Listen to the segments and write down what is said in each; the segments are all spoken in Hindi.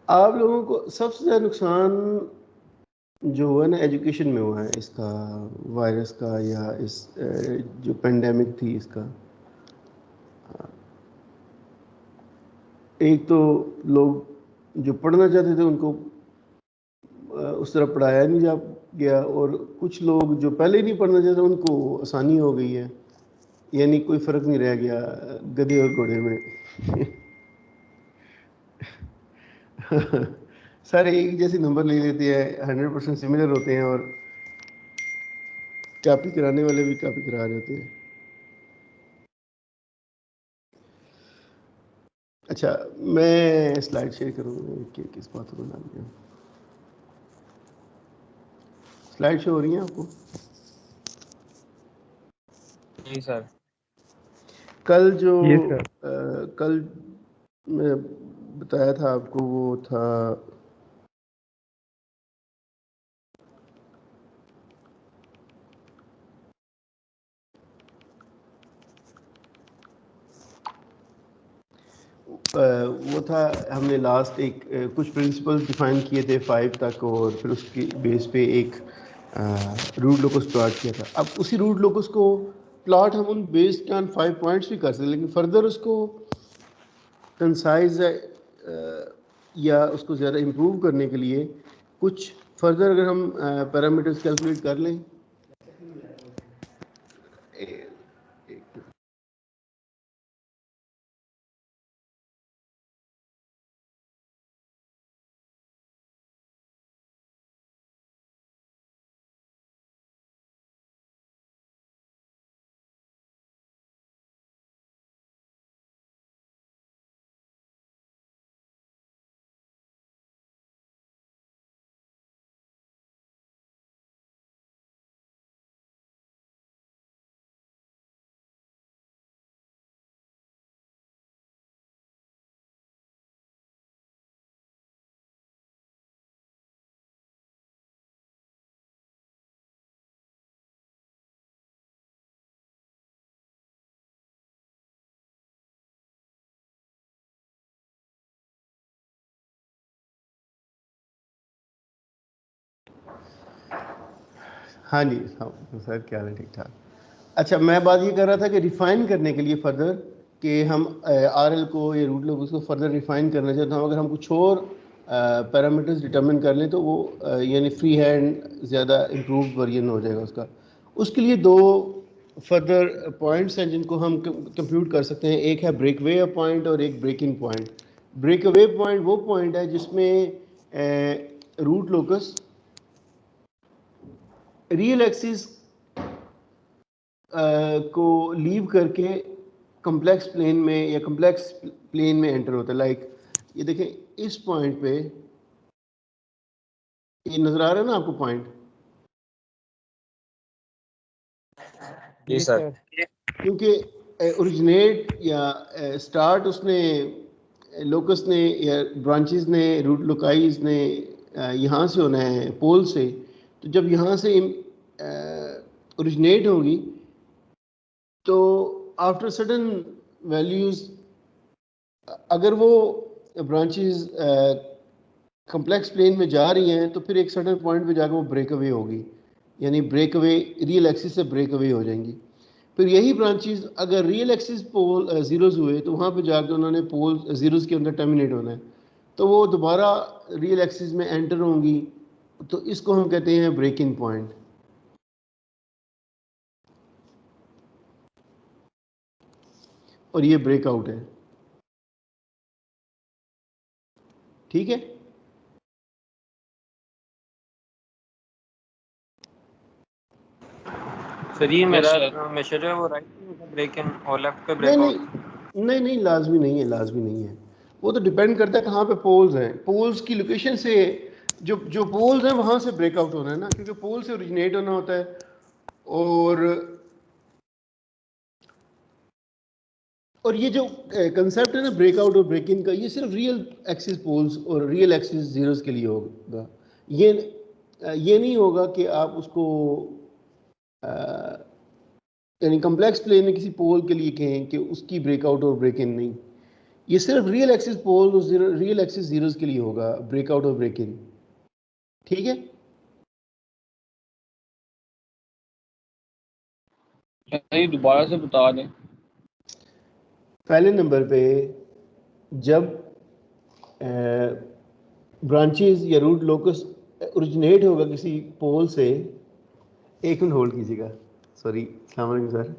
आप लोगों को सबसे ज़्यादा नुकसान जो हुआ ना एजुकेशन में हुआ है इसका, वायरस का, या इस जो पेंडेमिक थी इसका। एक तो लोग जो पढ़ना चाहते थे उनको उस तरह पढ़ाया नहीं जा गया, और कुछ लोग जो पहले नहीं पढ़ना चाहते उनको आसानी हो गई है, यानी कोई फ़र्क नहीं रह गया गधे और घोड़े में। सारे एक जैसे नंबर ले लेते हैं, 100% सिमिलर होते हैं, और कॉपी कराने वाले भी कॉपी करा रहे होते हैं। अच्छा, मैं स्लाइड शेयर करूँगा कि किस बात को बना दिया। स्लाइड शो हो रही है आपको? जी सर। कल जो Yes, sir. कल मैं बताया था आपको, वो था वो था, हमने लास्ट एक कुछ प्रिंसिपल्स डिफाइन किए थे 5 तक, और फिर उसके बेस पे एक रूट लोकस प्लॉट किया था। अब उसी रूट लोकस को प्लॉट हम उन बेस्ड ऑन 5 पॉइंट्स भी कर सकते हैं, लेकिन फर्दर उसको कंसाइज या उसको ज़्यादा इम्प्रूव करने के लिए कुछ फर्दर अगर हम पैरामीटर्स कैलकुलेट कर लें। हाँ जी, हाँ सर, क्या हाल है? ठीक ठाक। अच्छा, मैं बात ये कर रहा था कि रिफ़ाइन करने के लिए फर्दर कि हम आर एल को या रूट लोग उसको फर्दर रिफ़ाइन करना चाहते हैं, अगर हम कुछ और पैरामीटर्स डिटरमिन कर लें तो वो यानी फ्री हैंड ज़्यादा इम्प्रूव वर्जन हो जाएगा उसका। उसके लिए दो फर्दर पॉइंट्स हैं जिनको हम कंप्यूट कर सकते हैं। एक है ब्रेक वे पॉइंट और एक breaking point. Breakaway point वो पॉइंट है जिसमें रूट लोकस रियल एक्सिस को लीव करके कम्प्लेक्स प्लेन में या कम्प्लेक्स प्लेन में एंटर होता है। लाइक ये देखें, इस पॉइंट पे ये नजर आ रहा है ना आपको पॉइंट? जी Yes, सर। sir. क्योंकि ओरिजिनेट या स्टार्ट उसने लोकस ने या ब्रांचेस ने, रूट लोकाइज ने यहाँ से होना है, पोल से। तो जब यहाँ से ओरिजिनेट होगी तो आफ्टर सडन वैल्यूज, अगर वो ब्रांचेस कम्प्लेक्स प्लेन में जा रही हैं तो फिर एक सर्टेन पॉइंट पे जाकर वो ब्रेक अवे होगी, यानी ब्रेक अवे रियल एक्सिस से ब्रेक अवे हो जाएंगी। फिर यही ब्रांचेस अगर रियल एक्सिस पोल ज़ीरोज़ हुए तो वहाँ पे जाकर उन्होंने पोल ज़ीरोज़ के अंदर टर्मिनेट होना है, तो वो दोबारा रियल एक्सिस में एंटर होंगी। तो इसको हम कहते हैं ब्रेकिंग पॉइंट। और ये ब्रेकआउट है, ठीक है। सर ये मेरा मेजर है वो राइट पे होगा ब्रेक इन और लेफ्ट पे नहीं ब्रेकआउट। नहीं नहीं नहीं, लाजमी नहीं है, लाजमी नहीं है। वो तो डिपेंड करता है कहाँ पे पोल्स हैं, पोल्स की लोकेशन से। जो जो पोल्स हैं वहाँ से ब्रेकआउट होना है ना, क्योंकि पोल से ओरिजिनेट होना होता है। और ये जो कंसेप्ट है ना ब्रेकआउट और ब्रेक इन का, ये सिर्फ रियल एक्सिस पोल्स और रियल एक्सिस जीरोस के लिए होगा। ये ये नहीं होगा कि आप उसको यानी कम्प्लेक्स प्लेन में किसी पोल के लिए कहें कि उसकी ब्रेकआउट और ब्रेक इन नहीं। ये सिर्फ रियल एक्सिस पोल और रियल एक्सिस जीरोस के लिए होगा, ब्रेकआउट और ब्रेक इन। ठीक है, दोबारा से बता दें। पहले नंबर पे जब ब्रांचेस या रूट लोकस ओरिजिनेट होगा किसी पोल से, एक मिनट होल्ड कीजिएगा, सॉरी, अस्सलाम वालेकुम सर।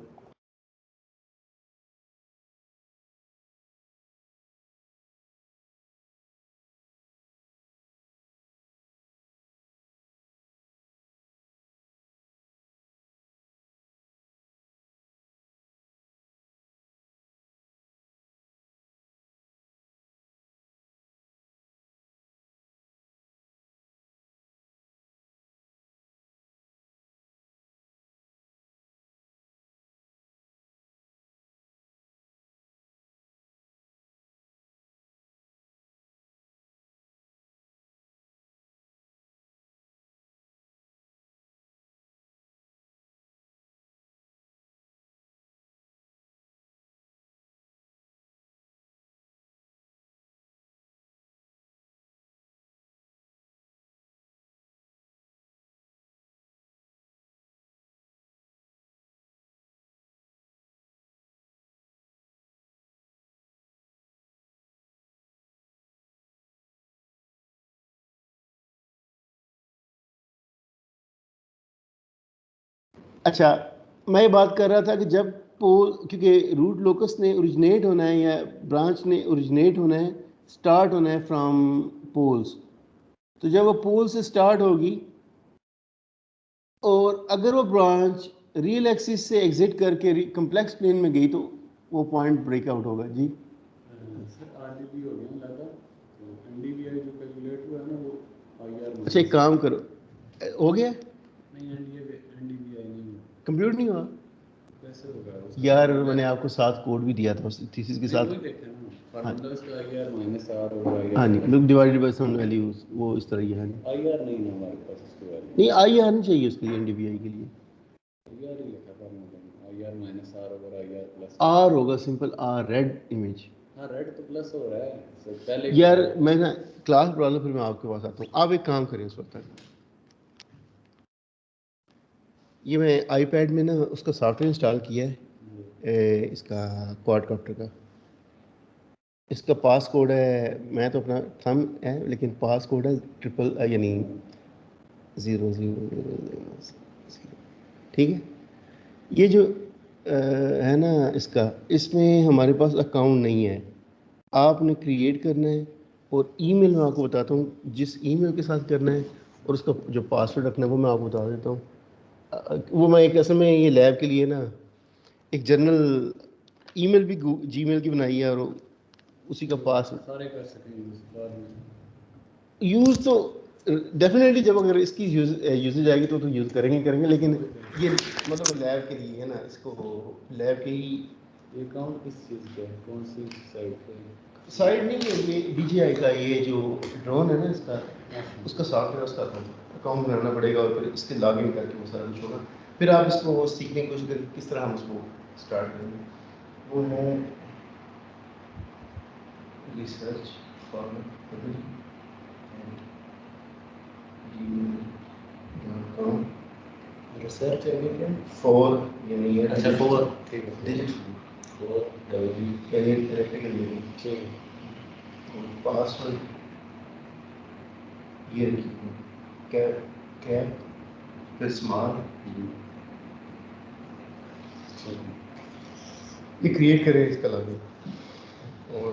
अच्छा, मैं ये बात कर रहा था कि जब पोल, क्योंकि रूट लोकस ने ओरिजिनेट होना है या ब्रांच ने ओरिजिनेट होना है, स्टार्ट होना है फ्रॉम पोल्स, तो जब वो पोल से स्टार्ट होगी और अगर वो ब्रांच रियल एक्सिस से एग्जिट करके कम्प्लेक्स प्लेन में गई तो वो पॉइंट ब्रेकआउट होगा। जी सर आरडीबी हो गया लगा, तो एनडीवीआई जो कैलकुलेट हुआ है ना वो आईआर। अच्छा, एक काम करो, हो गया नहीं, एनडीवीआई नहीं कंप्यूटर नहीं हुआ कैसे होगा यार, मैंने आपको साथ कोड भी दिया था उस थीसिस के साथ। फार्मूलास का आईआर माइनस आर होगा। हाँ नहीं, look divided by some values, वो इस तरह ही है। आईआर नहीं है हमारे पास इसके वैल्यू। नहीं, आई आर नहीं चाहिए उसके लिए, एनडीवीआई के लिए आईआर ही लिखा फार्मूला में, आईआर माइनस आर होगा, आईआर प्लस आर होगा, सिंपल आर, रेड इमेज। हाँ रेड तो प्लस हो रहा है सर पहले यार मैं ना क्लास बढ़ा लो, फिर मैं आपके पास आता हूँ। आप एक काम करें इस वक्त तक, ये मैं आईपैड में ना उसका सॉफ्टवेयर इंस्टॉल किया है, इसका क्वाडकॉप्टर का। इसका पास कोड है, मैं तो अपना थंब है लेकिन पास कोड है ट्रिपल यानी 0000। ठीक है, ये जो है ना इसका, इसमें हमारे पास अकाउंट नहीं है, आपने क्रिएट करना है। और ईमेल मैं आपको बताता हूँ जिस ईमेल के साथ करना है, और उसका जो पासवर्ड रखना है वो मैं आपको बता देता हूँ। वो मैं एक असल में ये लैब के लिए ना एक जनरल ईमेल भी जीमेल की बनाई है, और उसी का पास सारे कर सकेंगे बाद में यूज़ तो डेफिनेटली जब अगर इसकी यूजेज आएगी तो यूज़ करेंगे, लेकिन ये मतलब लैब के लिए है ना, इसको लैब के ही। ये अकाउंट किस चीज़ का है, कौन सी साइट पे है? साइड नहीं है, ये DJI का ये जो ड्रोन है ना इसका, उसका सॉफ्टवेयर, उसका अकाउंट बनाना पड़ेगा और फिर इसके लॉगिन करके वो सारा कुछ होगा। फिर आप इसको सीखने की कोशिश करें किस तरह हम उसको स्टार्ट करेंगे। वो है रिसर्च फॉर रिसर्च है फॉर यानी ये अच्छा फोर, ठीक है डिजिट फोर डब्ल्यू यानी इलेक्ट्रिकल यूनिट, ठीक पासवर्ड ये रखिए, कैप कैप फिर स्मॉल, ये क्रिएट करें इसका लॉगिन। और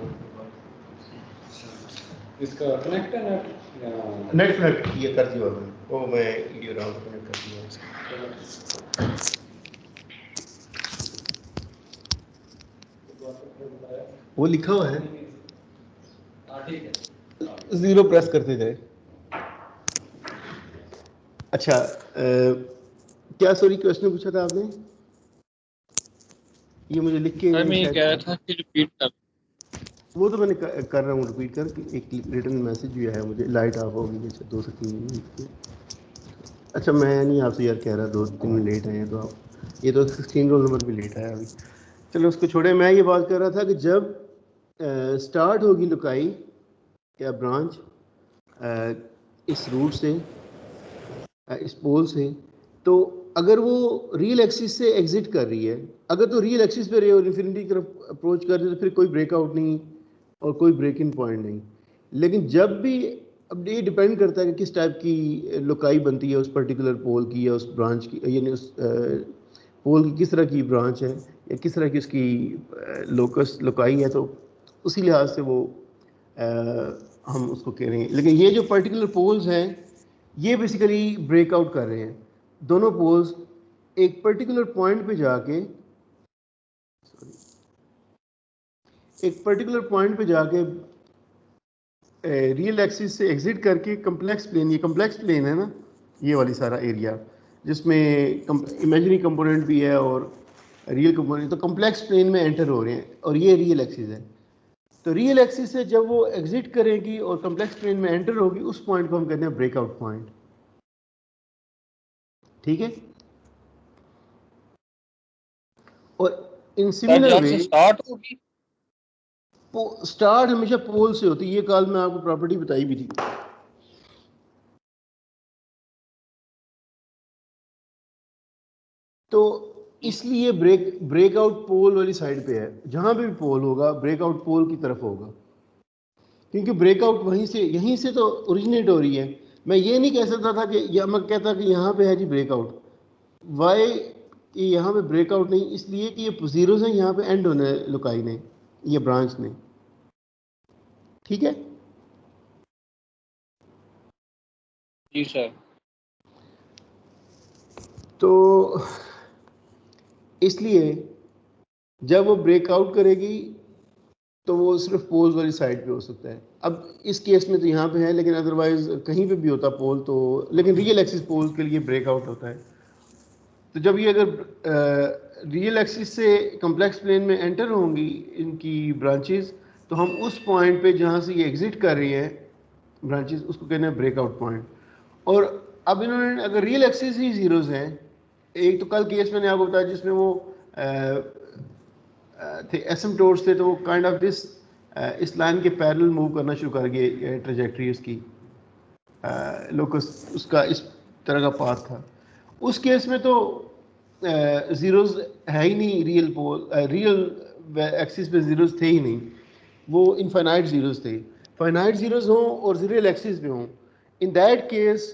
इसका कनेक्ट है नेट या नेट कनेक्ट ये कर दिया मैंने, वो मैं वीडियो राउंड कनेक्ट कर दिया इसका। वो लिखा हुआ है, ठीक है जीरो प्रेस करते जाए। अच्छा, क्या सॉरी क्वेश्चन पूछा था आपने? ये मुझे लिख के मैं ये कह रहा था कि रिपीट कर। वो तो मैंने कर रहा हूँ रिपीट कर। एक रिटर्न मैसेज भी आया मुझे, लाइट ऑफ होगी जैसे 2 से 3 मिनट। अच्छा, मैं नहीं आपसे यार कह रहा 2-3 मिनट लेट आए हैं तो आप, ये तो 16 रोल नंबर भी लेट आया अभी। चलो उसको छोड़े, मैं ये बात कर रहा था कि जब स्टार्ट होगी लुकाई या ब्रांच इस रूट से, इस पोल से, तो अगर वो रियल एक्सिस से एग्जिट कर रही है, अगर तो रियल एक्सिस पे रही और इन्फिनिटी की तरफ अप्रोच कर रही है तो फिर कोई ब्रेकआउट नहीं और कोई ब्रेक इन पॉइंट नहीं। लेकिन जब भी, अब ये डिपेंड करता है कि किस टाइप की लुकाई बनती है उस पर्टिकुलर पोल की या उस ब्रांच की, यानी उस पोल की किस तरह की ब्रांच है या किस तरह की उसकी लोकस लुकाई है, तो उसी लिहाज से वो हम उसको कह रहे हैं। लेकिन ये जो पर्टिकुलर पोल्स हैं ये बेसिकली ब्रेकआउट कर रहे हैं। दोनों पोल्स एक पर्टिकुलर पॉइंट पे जाके, रियल एक्सिस से एग्जिट करके कम्प्लेक्स प्लेन, ये कम्प्लेक्स प्लेन है ना, ये वाली सारा एरिया जिसमें इमेजिनरी कंपोनेंट भी है और रियल कंपोनेंट, तो कम्प्लेक्स प्लेन में एंटर हो रहे हैं और ये रियल एक्सिस है। तो रियल एक्सिस से जब वो एग्जिट करेगी और कम्प्लेक्स प्लेन में एंटर होगी, उस पॉइंट को हम कहते हैं ब्रेकआउट पॉइंट। ठीक है, और इन सिमिलर वे स्टार्ट होगी, स्टार्ट हमेशा पोल से होती है। ये कल मैं आपको प्रॉपर्टी बताई भी थी। तो इसलिए ब्रेकआउट पोल वाली साइड पे है, जहां पे भी पोल होगा ब्रेकआउट पोल की तरफ होगा, क्योंकि ब्रेकआउट वहीं से, यहीं से तो ओरिजिनेट हो रही है। मैं ये नहीं कह सकता था कि, या मैं कहता कि यहाँ पे है जी ब्रेकआउट, वाई कि यहाँ पे ब्रेकआउट नहीं, इसलिए कि ये जीरो से यहाँ पे एंड होने लुकाई ने, ये ब्रांच ने। ठीक है, जी सर। तो इसलिए जब वो ब्रेकआउट करेगी तो वो सिर्फ पोल्स वाली साइड पे हो सकता है। अब इस केस में तो यहाँ पे है, लेकिन अदरवाइज कहीं पे भी होता पोल तो, लेकिन रियल एक्सिस पोल के लिए ब्रेकआउट होता है। तो जब ये अगर रियल एक्सिस से कम्प्लेक्स प्लेन में एंटर होंगी इनकी ब्रांचेस, तो हम उस पॉइंट पे जहाँ से ये एग्जिट कर रही है ब्रांचेस, उसको कहते हैं ब्रेकआउट पॉइंट। और अब इन्होंने अगर रियल एक्सिस ही जीरोस हैं, एक तो कल केस मैंने आपको बताया जिसमें वो थे एसिम्प्टोट्स थे, तो वो काइंड ऑफ दिस इस लाइन के पैरेलल मूव करना शुरू कर गए, ट्रेजेक्ट्री उसकी लोकस उसका इस तरह का पाथ था। उस केस में तो जीरोस है ही नहीं, रियल एक्सिस पे जीरोस थे ही नहीं, वो इनफाइनाइट जीरोस थे। फाइनाइट जीरोस हों और रियल एक्सिस पे हों, इन दैट केस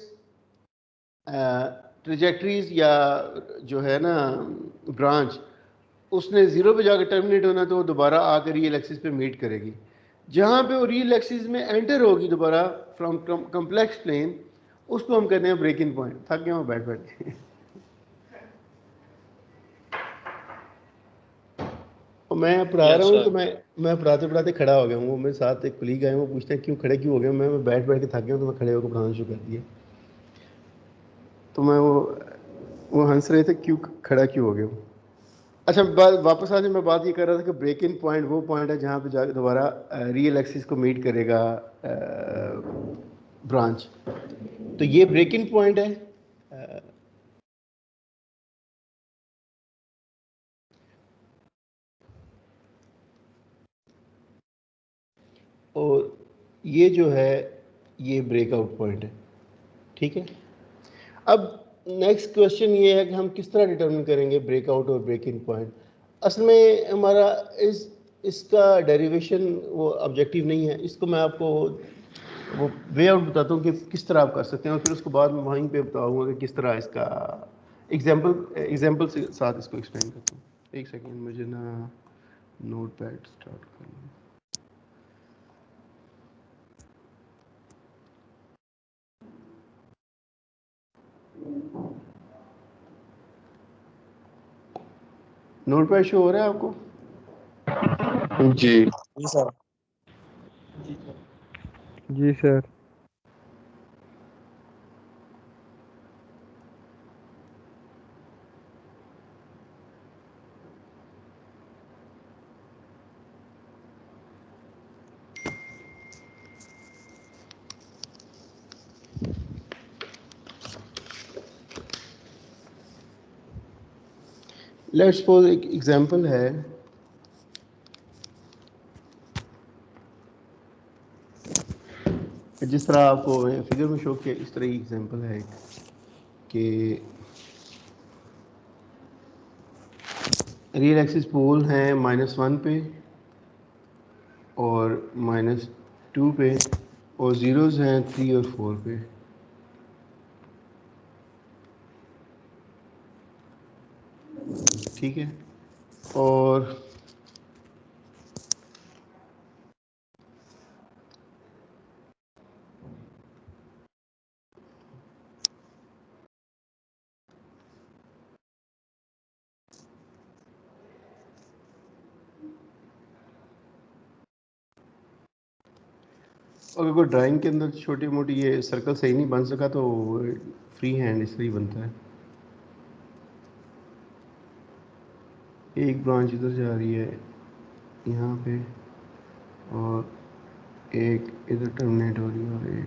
ट्रेजेक्ट्रीज या जो है ना ब्रांच, उसने जीरो पे जाकर टर्मिनेट होना, तो वो दोबारा आकर रियल एक्सिस पे मीट करेगी। जहाँ पे वो रियल एक्सिस में एंटर होगी दोबारा फ्रॉम कम्प्लेक्स प्लेन, उसको हम कहते हैं ब्रेक इन पॉइंट। थक गया मैं बैठ के और मैं पढ़ा रहा हूँ, तो मैं पढ़ाते पढ़ाते खड़ा हो गया हूँ। वो मेरे साथ एक कुलीग आए, वो पूछते हैं क्यों खड़े क्यों हो गए। मैं बैठ बैठ के थक गया हूँ, तो मैं खड़े होकर पढ़ाना शुरू कर दिया। तो मैं वो हंस रहे थे क्यों खड़ा क्यों हो गया हूँ। अच्छा, वापस आने मैं बात ये कर रहा था कि ब्रेक इन पॉइंट वो पॉइंट है जहाँ पे जाके दोबारा रियल एक्सिस को मीट करेगा ब्रांच। तो ये ब्रेक इन पॉइंट है। और ये जो है ये ब्रेकआउट पॉइंट है। ठीक है, अब नेक्स्ट क्वेश्चन ये है कि हम किस तरह डिटरमिन करेंगे ब्रेकआउट और ब्रेक इन पॉइंट। असल में हमारा इसका डेरिवेशन वो ऑब्जेक्टिव नहीं है। इसको मैं आपको वो वे आउट बताता हूँ कि किस तरह आप कर सकते हैं, और फिर उसको बाद में वहीं पे बताऊँगा कि किस तरह इसका एग्जाम्पल के साथ इसको एक्सप्लेन करता हूँ। एक सेकेंड, मुझे ना नोट पैड स्टार्ट करना। नोट पैड शो हो रहा है आपको? जी जी सर। जी सर। लेट्स सपोज एक एग्जांपल है जिस तरह आपको फिगर में शो किया इस तरह की एग्जांपल है एक कि रियल एक्सिस पोल हैं -1 पे और -2 पे और ज़ीरोज़ हैं 3 और 4 पे। ठीक है, और अगर कोई ड्राइंग के अंदर छोटी मोटी ये सर्कल सही नहीं बन सका तो फ्री हैंड इसलिए बनता है। एक ब्रांच इधर जा रही है यहाँ पे और एक इधर टर्मिनेट हो रही है और एक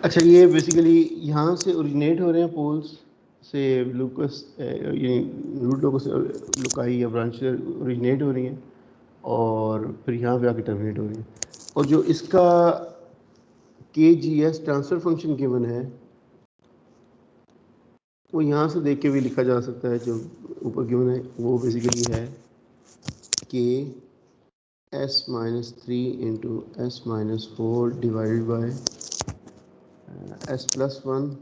अच्छा, ये बेसिकली यहाँ से ओरिजिनेट हो रहे हैं पोल्स से लूकस यानी रूट लोकस लुकाई या ब्रांच ओरिजिनेट हो रही हैं और फिर यहाँ पे आके टर्मिनेट हो रही हैं। और जो इसका KGS ट्रांसफ़र फंक्शन गिवन है वो यहाँ से देख के भी लिखा जा सकता है। जो ऊपर गिवन है वो बेसिकली है कि s-3 into s-4 divided by s+1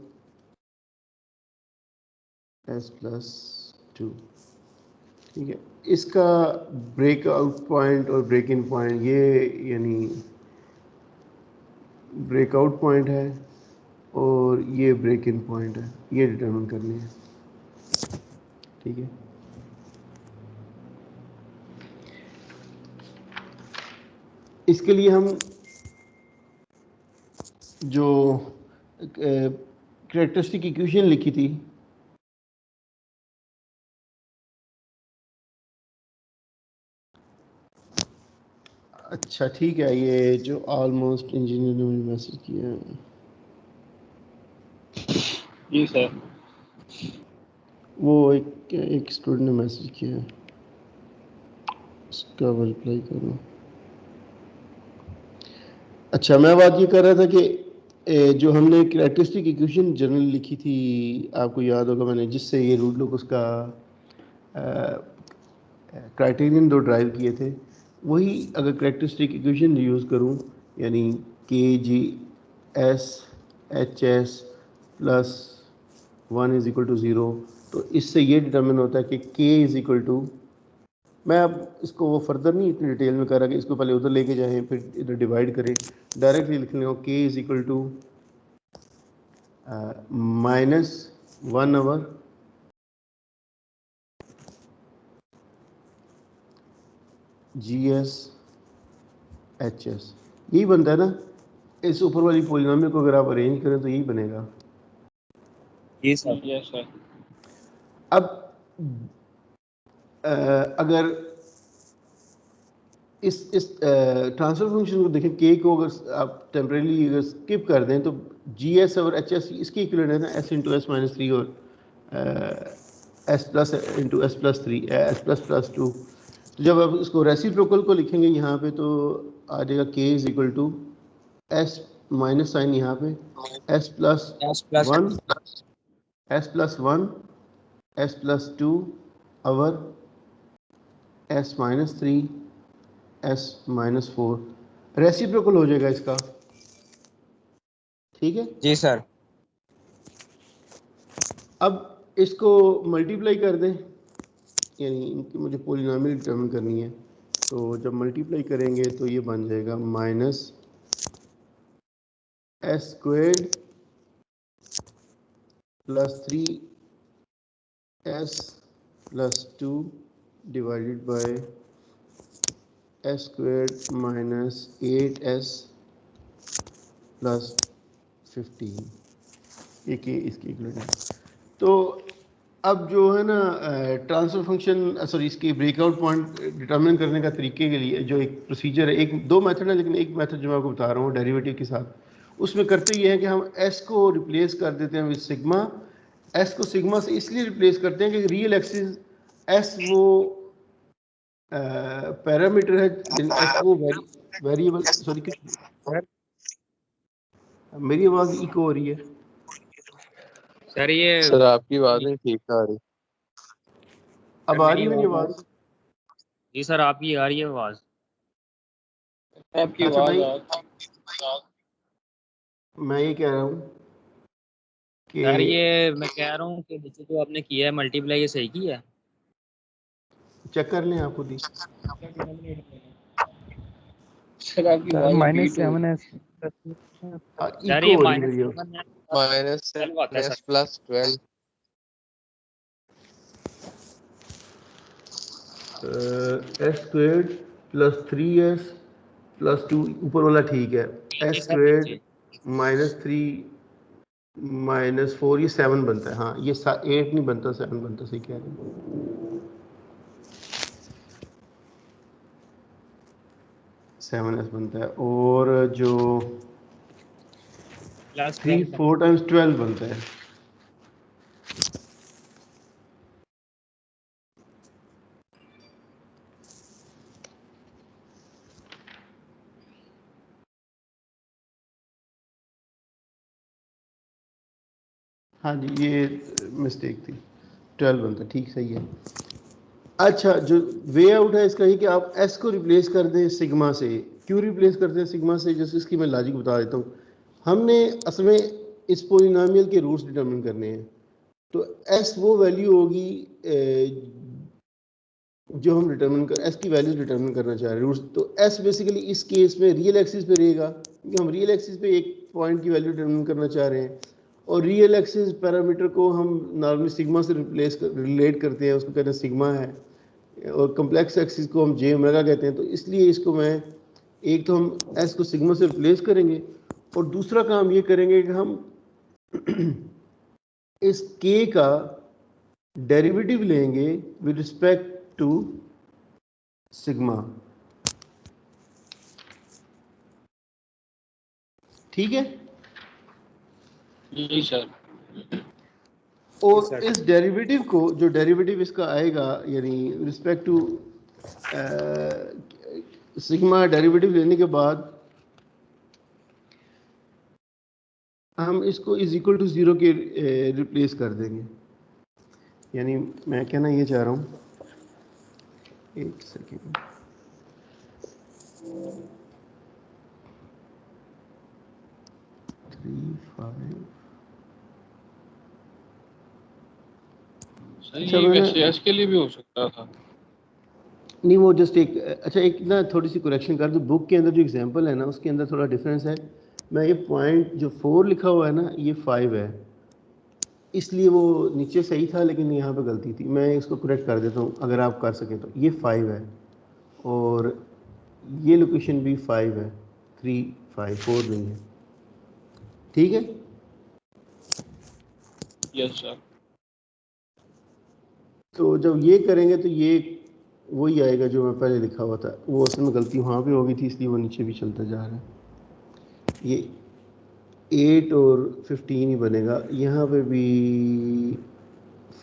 s+2। ठीक है, इसका ब्रेकआउट पॉइंट और ब्रेक इन पॉइंट ये यानी ब्रेकआउट पॉइंट है और ये ब्रेक इन पॉइंट है, ये डिटरमिन करनी है। ठीक है, इसके लिए हम जो कैरेक्टरिस्टिक इक्वेशन लिखी थी अच्छा ठीक है, ये जो ऑलमोस्ट इंजीनियर ने मुझे मैसेज किया है। जी सर। वो एक स्टूडेंट ने मैसेज किया है, उसका रिप्लाई करो। अच्छा, मैं बात ये कर रहा था कि जो हमने कैरेक्टरिस्टिक इक्वेशन जनरली लिखी थी, आपको याद होगा मैंने जिससे ये रूट लोग उसका क्राइटेरियन दो ड्राइव किए थे, वही अगर कैरेक्टरिस्टिक इक्वेशन यूज़ करूं यानी KGS plus 1 is equal to 0, तो इससे ये डिटरमिन होता है कि K इज़ इक्वल टू, मैं अब इसको वो फर्दर नहीं इतनी डिटेल में कर रहा कि इसको पहले उधर लेके जाएं फिर इधर डिवाइड करें, डायरेक्टली लिख लें K is equal to -1 over GS/HS, यही बनता है ना। इस ऊपर वाली पॉलिनोमियल को अगर आप अरेंज करें तो यही बनेगा। जी सर। Yes sir. अब अगर इस ट्रांसफर फंक्शन को देखें, के को अगर आप टेम्परेली अगर स्किप कर दें तो GS और HS इसके इक्वलेंट है ना, S इंटू S-3 और S plus into S+3 S++2। तो जब आप इसको रेसिप्रोकल को लिखेंगे यहाँ पे तो आ जाएगा K is equal to S minus sign यहाँ पे S+1 S+2 over S-3 S-4 reciprocal हो जाएगा इसका। ठीक है जी सर। अब इसको मल्टीप्लाई कर दें, यानी इनकी मुझे पॉलिनोमियल डिटरमिन करनी है, तो जब मल्टीप्लाई करेंगे तो ये बन जाएगा -S² plus 3S+2 divided by S² minus 8S plus 15, ये के इसकी इक्वलेंट है। तो अब जो है ना ट्रांसफर फंक्शन सॉरी इसकी ब्रेकआउट पॉइंट डिटरमिन करने का तरीके के लिए जो एक प्रोसीजर है, एक दो मेथड है लेकिन एक मेथड जो मैं आपको बता रहा हूँ डेरिवेटिव के साथ, उसमें करते ये है कि हम s को रिप्लेस कर देते हैं विद सिग्मा। s को सिग्मा से इसलिए रिप्लेस करते हैं कि रियल एक्सिस एस वो पैरामीटर है, एस वो वेरिएबल, सॉरी मेरी आवाज इको हो रही है सर ये सर आपकी आवाज नहीं ठीक आ रही। अब आ रही है मेरी आवाज? जी सर आपकी आ रही है आवाज। आपकी अच्छा आवाज मैं ये कह रहा हूँ कि सर ये मैं कह रहा हूँ कि नीचे जो आपने किया है मल्टीप्लाई, ये सही किया है? चेक कर लें आप खुद ही। सर आपकी आवाज -7s सर इको ये हो रही है मेरी -7 आता है sir. Plus 12 S squared plus 3s plus 2, ऊपर वाला ठीक है, नीचे एस सर स्क्वेयर्ड नीचे। -3 -4 ये 7 बनता है। हाँ ये 8 नहीं बनता, 7 बनता, सही कह रहे हैं, 7s बनता है। और जो प्लस 3 4 टाइम्स 12 बनता है। हाँ जी ये मिस्टेक थी, 12 बनता, ठीक सही है। अच्छा जो वे आउट है इसका ये कि आप एस को रिप्लेस कर दें सिग्मा से। क्यों रिप्लेस करते हैं सिग्मा से, जैसे इसकी मैं लॉजिक बता देता हूँ। हमने असल में इस पोलिनोमियल के रूट्स डिटरमिन करने हैं, तो एस वो वैल्यू होगी जो हम डिटरमिन कर, एस की वैल्यू डिटरमिन करना चाह रहे हैं रूट्स। तो एस बेसिकली इस केस में रियल एक्सिस पे रहेगा, क्योंकि हम रियल एक्सिस पे एक पॉइंट की वैल्यू डिटरमिन करना चाह रहे हैं। और रियल एक्सिस पैरामीटर को हम नॉर्मली सिग्मा से रिलेट करते हैं, उसको कहते हैं सिग्मा है। और कम्प्लेक्स एक्सिस को हम जे ओमेगा कहते हैं। तो इसलिए इसको मैं, एक तो हम एस को सिग्मा से रिप्लेस करेंगे, और दूसरा काम ये करेंगे कि हम इस के का डेरिवेटिव लेंगे विद रिस्पेक्ट टू सिग्मा। ठीक है, जी सर। और इस डेरिवेटिव को, जो डेरिवेटिव इसका आएगा यानी रिस्पेक्ट टू सिग्मा, डेरिवेटिव लेने के बाद हम इसको इज इक्वल टू 0 के रिप्लेस कर देंगे। यानी मैं कहना ये चाह रहा हूँ, एक सेकेंड, सर अच्छा ये मैंने, वैसे एस के लिए भी हो सकता था। नहीं वो जस्ट एक, अच्छा एक ना थोड़ी सी करेक्शन कर दूँ, बुक के अंदर जो एग्जांपल है ना उसके अंदर थोड़ा डिफरेंस है। मैं ये पॉइंट जो 4 लिखा हुआ है ना ये 5 है, इसलिए वो नीचे सही था लेकिन यहाँ पे गलती थी। मैं इसको करेक्ट कर देता हूँ अगर आप कर सकें तो। ये 5 है और ये लोकेशन भी 5 है, 3 5 4 नहीं है। ठीक है, यस सर। तो जब ये करेंगे तो ये वही आएगा जो मैं पहले लिखा हुआ था। वो असल में गलती वहाँ पे हो गई थी, इसलिए वो नीचे भी चलता जा रहा है। ये 8 और 15 ही बनेगा, यहाँ पे भी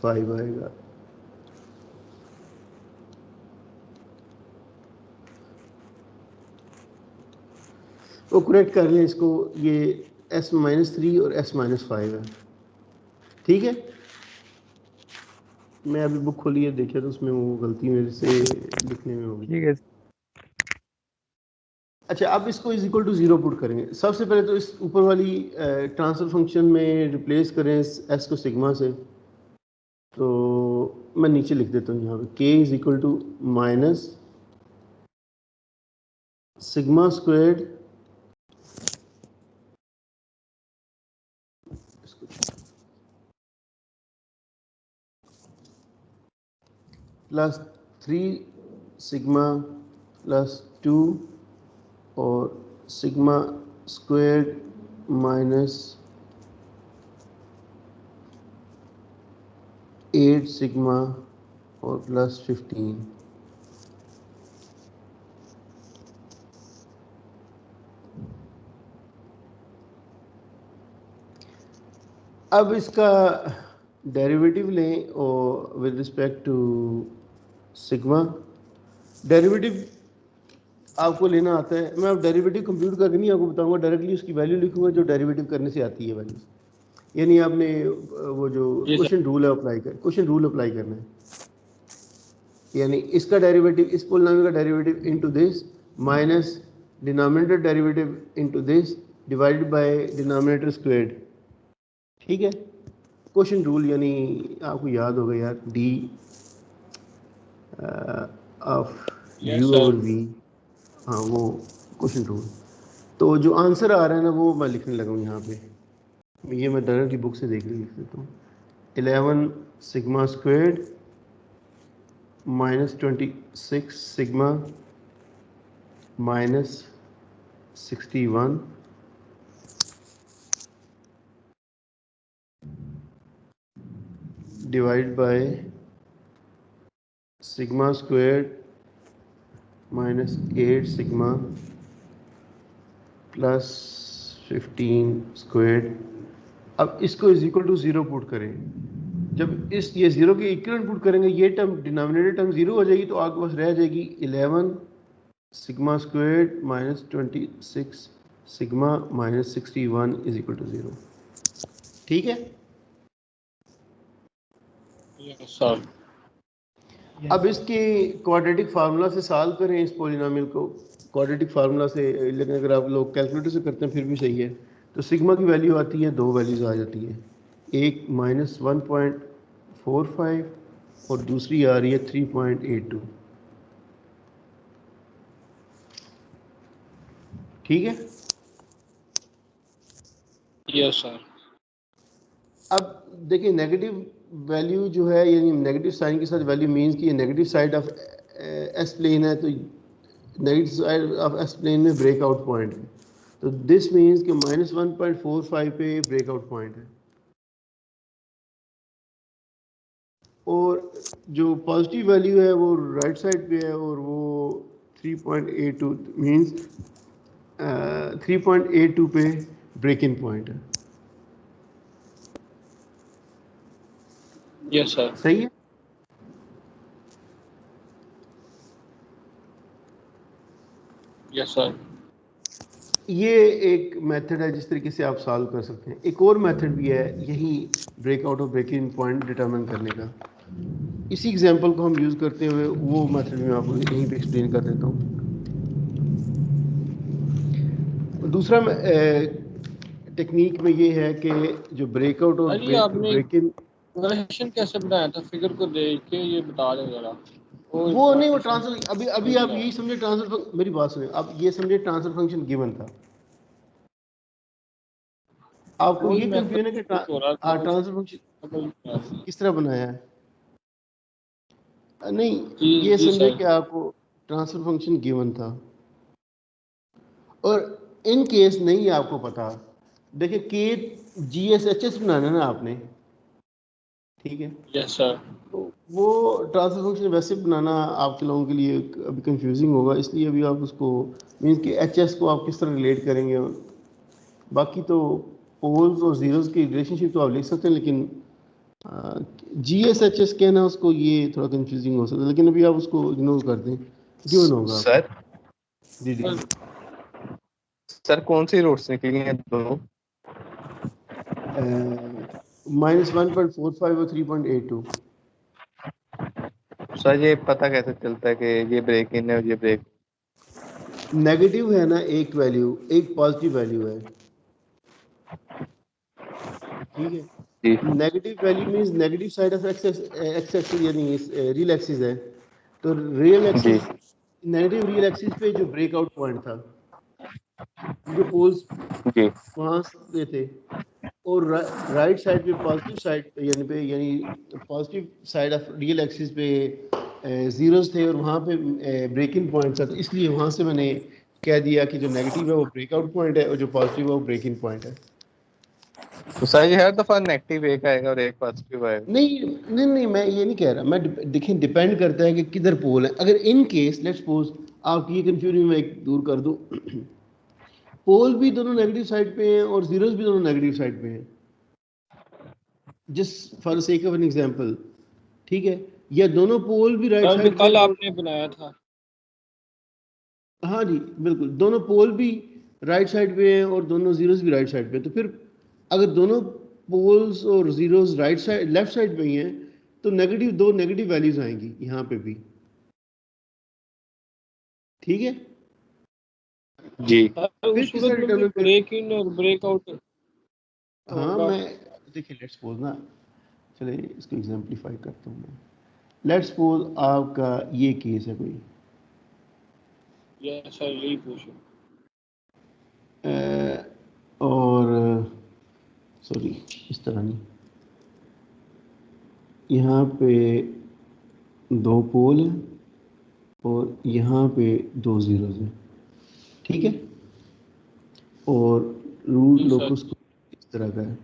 5 आएगा। वो करेक्ट कर लें इसको, ये s-3 और s-5 है। ठीक है, मैं अभी बुक खोली है, देखिए तो उसमें वो गलती मेरे से लिखने में होगी। ठीक है। अच्छा अब इसको इज इक्वल टू 0 पुट करेंगे। सबसे पहले तो इस ऊपर वाली ट्रांसफर फंक्शन में रिप्लेस करें एस को सिग्मा से। तो मैं नीचे लिख देता हूँ यहाँ पे, k is equal to minus sigma squared plus 3 sigma plus 2 और सिग्मा स्क्वायर्ड माइनस 8 सिग्मा और प्लस 15। अब इसका डेरिवेटिव लें और with respect to sigma. Derivative आपको लेना आता है, मैं अब डेरिवेटिव कंप्यूट करके नहीं आपको बताऊंगा, डायरेक्टली उसकी वैल्यू लिखूंगा जो डेरिवेटिव करने से आती है वैल्यू। यानी आपने वो जो जी सर। क्वेश्चन रूल है क्वेश्चन रूल अप्लाई करना है। यानी इसका डेरिवेटिव, इस पोलिनोमियल का derivative into this minus denominator derivative into this divided by denominator squared. ठीक है, क्वेश्चन रूल यानी आपको याद होगा यार, D of yes you sir. Over V, हाँ वो क्वेश्चन रूल। तो जो आंसर आ रहा है ना वो मैं लिखने लगा हूँ यहाँ पे, ये मैं डायरेक्टली बुक से देख लेता हूँ। 11 sigma squared minus 26 sigma minus 61 divide by sigma squared minus 8 sigma plus 15 squared. अब इसको इज इक्वल टू 0 पुट करें। जब ये 0 के इक्वलेंट पुट करेंगे, ये टर्म डिनोमिनेटर टर्म 0 हो जाएगी, तो आपके पास रह जाएगी 11 sigma squared minus 26 sigma minus 61 is equal to 0। ठीक है, यस सर। अब इसके क्वाड्रेटिक फार्मूला से सॉल्व करें इस पोलिनोमियल को। क्वाड्रेटिक फार्मूला से, लेकिन अगर आप लोग कैलकुलेटर से करते हैं फिर भी सही है। तो सिग्मा की वैल्यू आती है, दो वैल्यूज आ जाती है, एक माइनस 1.45 और दूसरी आ रही है 3.82। ठीक है, यस सर। अब देखिए नेगेटिव वैल्यू जो है, यानी नेगेटिव साइन के साथ वैल्यू मीन्स कि ये negative side of S plane है, तो negative side of S plane में ब्रेकआउट पॉइंट है। तो दिस मीन्स कि माइनस 1.45 पे ब्रेकआउट पॉइंट है, और जो पॉजिटिव वैल्यू है वो राइट साइड पे है, और वो 3.82 मीन्स 3.82 पे ब्रेक इन पॉइंट है। Yes sir. सही है। Yes sir. ये एक मेथड है जिस तरीके से आप सॉल्व कर सकते हैं। एक और मेथड भी है यही ब्रेकआउट और ब्रेक इन पॉइंट डिटरमिन करने का। इसी एग्जांपल को हम यूज़ करते हुए वो मेथड मैं आपको यहीं पे एक्सप्लेन कर देता हूँ। दूसरा टेक्निक में ये है कि जो ब्रेकआउट और अरे आपने ब्रेक इन, रिलेशन कैसे बनाया था? फिगर को देख के ये बता दो जरा। वो नहीं, वो ट्रांसफर, अभी अभी आप यही समझे ट्रांसफर, मेरी बात सुनिए, आप ये समझे ट्रांसफर फंक्शन गिवन था, आपको वही ये मेथड कंफ्यूजन है कि हो रहा था ट्रांसफर फंक्शन किस तरह बनाया है। नहीं, जी ये जी समझे सर। कि आपको ट्रांसफर फंक्शन गिवन था, और इन केस नहीं आपको पता, देखिए के GSHS बनाना है ना आपने, ठीक है, यस सर। तो वो ट्रांसफर फंक्शन वैसे बनाना आपके लोगों के लिए अभी कंफ्यूजिंग होगा, इसलिए अभी आप उसको मीन्स कि HS को आप किस तरह रिलेट करेंगे। बाकी तो पोल्स और जीरोस की रिलेशनशिप तो आप लिख सकते हैं, लेकिन GSHS कहना उसको ये थोड़ा कंफ्यूजिंग हो सकता है, लेकिन अभी आप उसको इग्नोर कर दें, गिवन होगा आपको। सर जी जी। सर कौन सी रूट्स निकली हैं दोनों? -1.45 और 3.82। सर ये पता कैसे चलता है कि ये ब्रेक इन है और ये ब्रेक? नेगेटिव है ना एक वैल्यू, एक पॉजिटिव वैल्यू है, ठीक है। जी negative value means negative side of x axis, यानी रियल एक्सिस है, तो रियल जी एक्सिस, नेगेटिव रियल एक्सिस पे जो ब्रेकआउट पॉइंट था, जो पोल्स जी वहाँ से थे, और राइट साइड पे पॉजिटिव साइड यानी positive side of real axis पे जीरोस थे, और वहाँ पे ब्रेक इन पॉइंट था, तो इसलिए वहाँ से मैंने कह दिया कि जो नेगेटिव है वो ब्रेकआउट पॉइंट है, और जो पॉजिटिव है वो ब्रेक इन पॉइंट है। तो सर ये हर दफा नेगेटिव एक आएगा और एक पॉजिटिव आएगा? नहीं नहीं नहीं, मैं ये नहीं कह रहा, मैं देखिए डिपेंड करता है कि किधर पोल है। अगर इन केस लेट्स सपोज आपकी ये कंफ्यूजन मैं एक दूर कर दूं, पोल भी दोनों नेगेटिव साइड पे हैं और जीरोस भी दोनों नेगेटिव साइड पे हैं, just for sake of an example, ठीक है, या दोनों पोल भी राइट सर साइड कल पे, आपने बनाया था। हाँ जी बिल्कुल, दोनों पोल भी राइट साइड पे हैं और दोनों जीरोस भी राइट साइड पे हैं, तो फिर अगर दोनों पोल्स और zeros right side left side पे ही हैं तो नेगेटिव, दो नेगेटिव वैल्यूज आएंगी यहाँ पे भी, ठीक है। जी। सर फिर उस किस तरह सूरत में भी डिटरमिन कर, ब्रेक इन और ब्रेक आउट हाँ होगा। मैं, देखिए लेट्स सपोज ना, चलिए इसको एग्जाम्पलीफाई करता हूँ मैं। लेट्स सपोज आपका ये केस है कोई, यस सर यही पूछो। और सॉरी इस तरह नहीं, यहाँ पे दो पोल हैं और यहाँ पे दो जीरोज हैं, ठीक है, और रूट जी सर। लोकस इस तरह का है।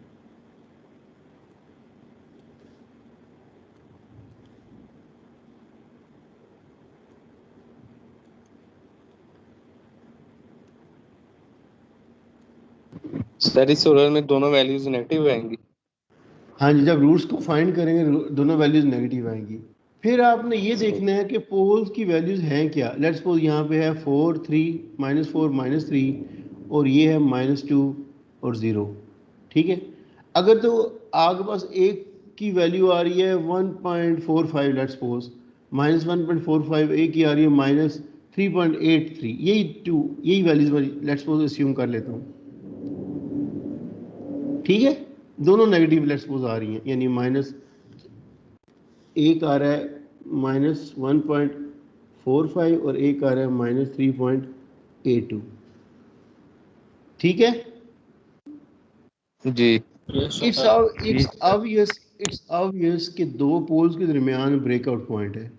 सर इस सूरत में दोनों वैल्यूज नेगेटिव आएंगी। हाँ जी, जब रूट्स को फाइंड करेंगे दोनों वैल्यूज नेगेटिव आएंगी। फिर आपने ये देखना है कि पोल्स की वैल्यूज हैं क्या। लेट्स सपोज यहाँ पे है 4 3 -4 -3 और ये है -2 और 0, ठीक है। अगर तो आपके पास एक की वैल्यू आ रही है 1.45, लेट्स सपोज -1.45, एक की आ रही है -3.83, यही वैल्यूज लेट्स सपोज अस्यूम कर लेता हूँ, ठीक है। दोनों नेगेटिव लेट्स सपोज आ रही हैं, यानी माइनस एक आ रहा है -1.45 और एक आ रहा है -3.82, ठीक है। जी। Yes it's sir. It's obvious कि दो पोल्स के दरमियान ब्रेकआउट पॉइंट है,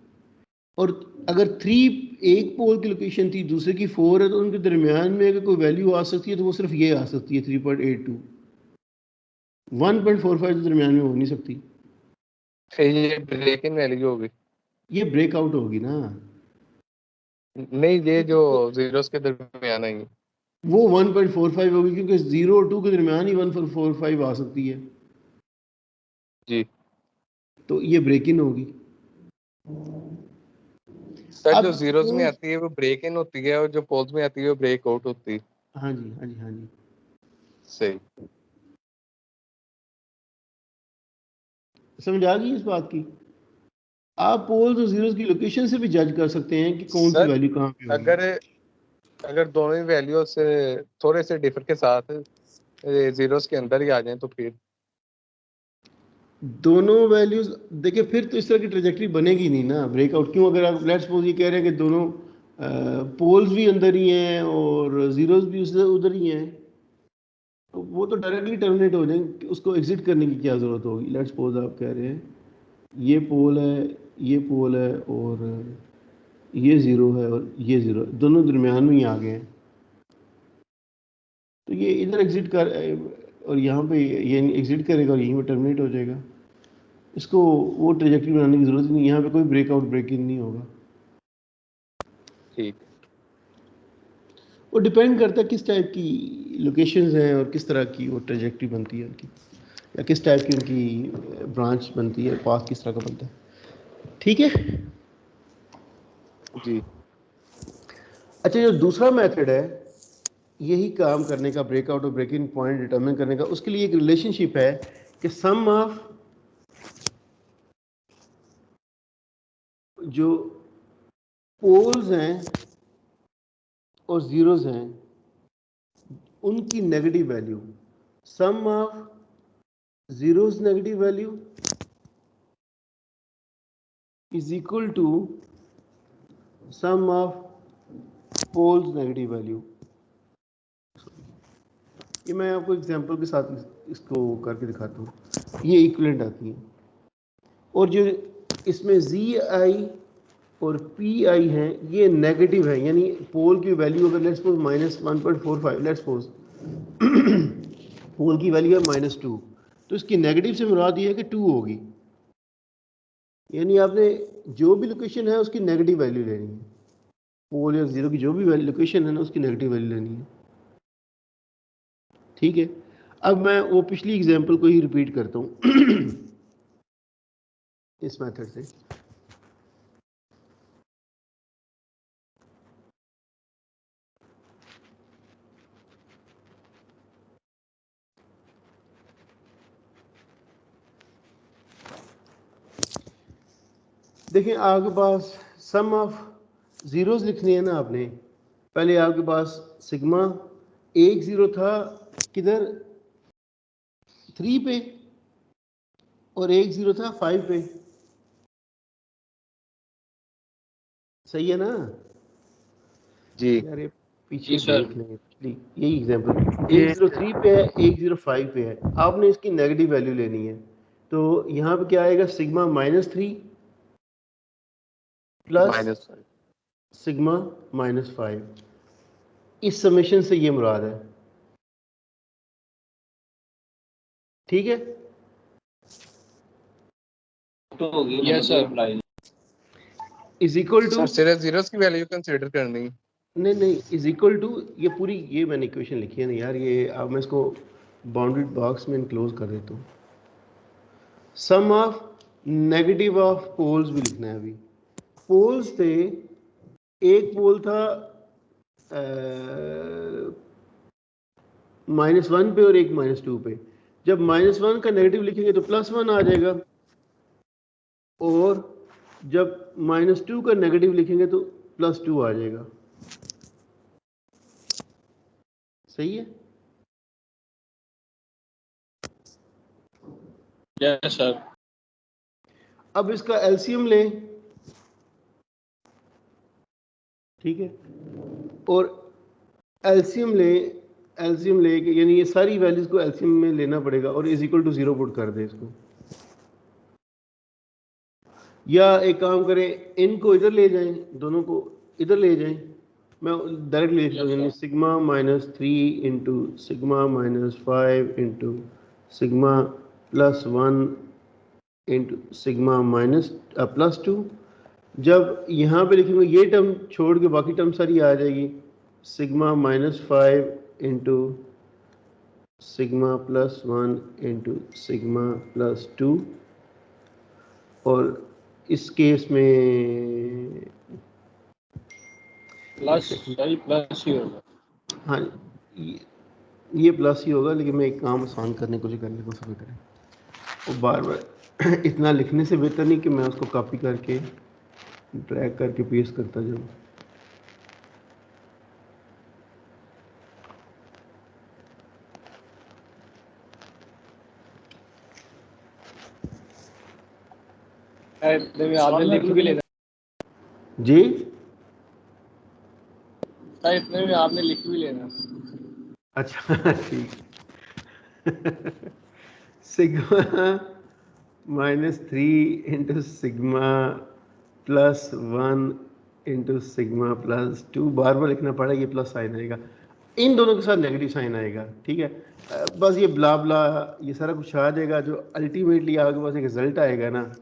और अगर एक पोल की लोकेशन थी दूसरे की 4 है, तो उनके दरमियान में अगर कोई वैल्यू आ सकती है तो वो सिर्फ ये आ सकती है 3.82, 1.45 के दरमियान में हो नहीं सकती। फिर ये ब्रेक इन वैल्यू होगी। ये ब्रेकआउट होगी ना, नहीं, ये जो जीरोस के दरमियान आएंगी वो 1.45 होगी, क्योंकि 0 और 2 के दरमियान ही 1.45 आ सकती है, जी। तो ये ब्रेक इन होगी। सर अब जो जीरोस में आती है वो ब्रेक इन होती है और जो पोल्स में आती है वो ब्रेक आउट होती है। हाँ जी हाँ जी हाँ जी, सही। समझ आ गई इस बात की। आप पोल्स और जीरोस की लोकेशन से भी जज कर सकते हैं कि कौन सी सर वैल्यू कहाँ पे होगी। अगर अगर दोनों ही वैल्यू से थोड़े से डिफर के साथ जीरोस के अंदर ही आ जाएं तो फिर दोनों वैल्यूज देखिए, फिर तो इस तरह की ट्रेजेक्टरी बनेगी नहीं ना ब्रेकआउट। क्यों? अगर आप लेट्स सपोज ये कह रहे हैं कि दोनों पोल्स भी अंदर ही हैं और जीरोस भी उधर ही हैं, तो वो तो डायरेक्टली टर्मिनेट हो जाएंगे, उसको एग्जिट करने की क्या ज़रूरत होगी। लेट्स सपोज आप कह रहे हैं ये पोल है, ये पोल है, और ये ज़ीरो है और ये ज़ीरो, दोनों दरमियान में ही आ गए हैं, तो ये इधर एग्जिट कर और यहाँ पे ये एग्जिट करेगा और यहीं पे टर्मिनेट हो जाएगा। इसको वो ट्रेजेक्टरी बनाने की ज़रूरत ही नहीं, यहाँ पे कोई ब्रेकआउट ब्रेक इन नहीं होगा। ठीक। वो डिपेंड करता है किस टाइप की लोकेशंस हैं और किस तरह की वो ट्रेजेक्टरी बनती है उनकी, या किस टाइप की उनकी ब्रांच बनती है, पाथ किस तरह का बनता है, ठीक है। जी। अच्छा, जो दूसरा मेथड है यही काम करने का, ब्रेकआउट और ब्रेक इन पॉइंट डिटरमिन करने का, उसके लिए एक रिलेशनशिप है कि सम ऑफ जो पोल्स हैं और जीरोस हैं उनकी negative value, sum of zeros negative value is equal to sum of poles negative value. ये मैं आपको एग्जांपल के साथ इसको करके दिखाता हूँ। ये इक्विवेलेंट आती हैं, और जो इसमें जी आई और पी आई हैं ये नेगेटिव है, यानी पोल की वैल्यू अगर लेट्स सपोज -1.45, लेट्स सपोज पोल की वैल्यू है -2, तो इसकी नेगेटिव से मुराद ये है कि 2 होगी, यानी आपने जो भी लोकेशन है उसकी नेगेटिव वैल्यू लेनी है। पोल या जीरो की जो भी लोकेशन है ना उसकी नेगेटिव वैल्यू लेनी है, ठीक है। अब मैं वो पिछली एग्जांपल को ही रिपीट करता हूँ। इस मेथड से। देखिए आपके पास सम ऑफ जीरोस लिखनी है ना आपने। पहले आपके पास सिग्मा एक जीरो था किधर 3 पे और एक जीरो था 5 पे, सही है ना जी यार? ये पीछे जी सर। देख लेंगे यही एग्जांपल 103 पे है 105 पे है, आपने इसकी नेगेटिव वैल्यू लेनी है। तो यहाँ पे क्या आएगा सिग्मा -3 प्लस -5। सिग्मा -5। इस समेशन से ये मुराद है, ठीक है? तो होगी Yes, sir. Is equal to sir सिर्फ जीरोस की वैल्यू कंसीडर करनी है। नहीं इज इक्वल टू ये पूरी ये मैंने इक्वेशन लिखी है ना यार, ये अब मैं इसको बाउंडेड बॉक्स में इनक्लोज कर देता हूँ। सम ऑफ नेगेटिव ऑफ पोल्स भी लिखना है। अभी पोल्स थे, एक पोल था -1 पे और एक -2 पे। जब -1 का नेगेटिव लिखेंगे तो +1 आ जाएगा, और जब -2 का नेगेटिव लिखेंगे तो +2 आ जाएगा। सही है? Yes sir. अब इसका एलसीएम लें, ठीक है? और एलसीएम ले के यानी ये सारी वैल्यूज को एलसीएम में लेना पड़ेगा और इज इक्वल टू 0 पुट कर दे इसको। या एक काम करें, इनको इधर ले जाएं, दोनों को इधर ले जाएं। मैं डायरेक्ट लिख रहा हूँ, यानी sigma -3 into sigma -5 into sigma +1 into sigma +2। जब यहाँ पे लिखेंगे ये टर्म छोड़ के बाकी टर्म सारी आ जाएगी। Sigma -5 into sigma +1 into sigma +2, और इस केस में प्लस सही प्लस ही होगा। हाँ ये प्लस ही होगा, लेकिन मैं एक काम आसान करने की कोशिश करने को सभी करें, वो बार बार इतना लिखने से बेहतर नहीं कि मैं उसको कॉपी करके ड्रैग करके पेस्ट करता जाऊँ। इतने में आपने लिख भी लेना। जी इतने में आपने लिख भी लेना। अच्छा ठीक। Sigma -3 into sigma +1 into sigma +2, बार बार लिखना पड़ा, ये प्लस साइन आएगा, इन दोनों के साथ नेगेटिव साइन आएगा, ठीक है? बस ये ब्ला ब्ला ये सारा कुछ आ जाएगा, जो अल्टीमेटली आपके पास एक रिजल्ट आएगा ना,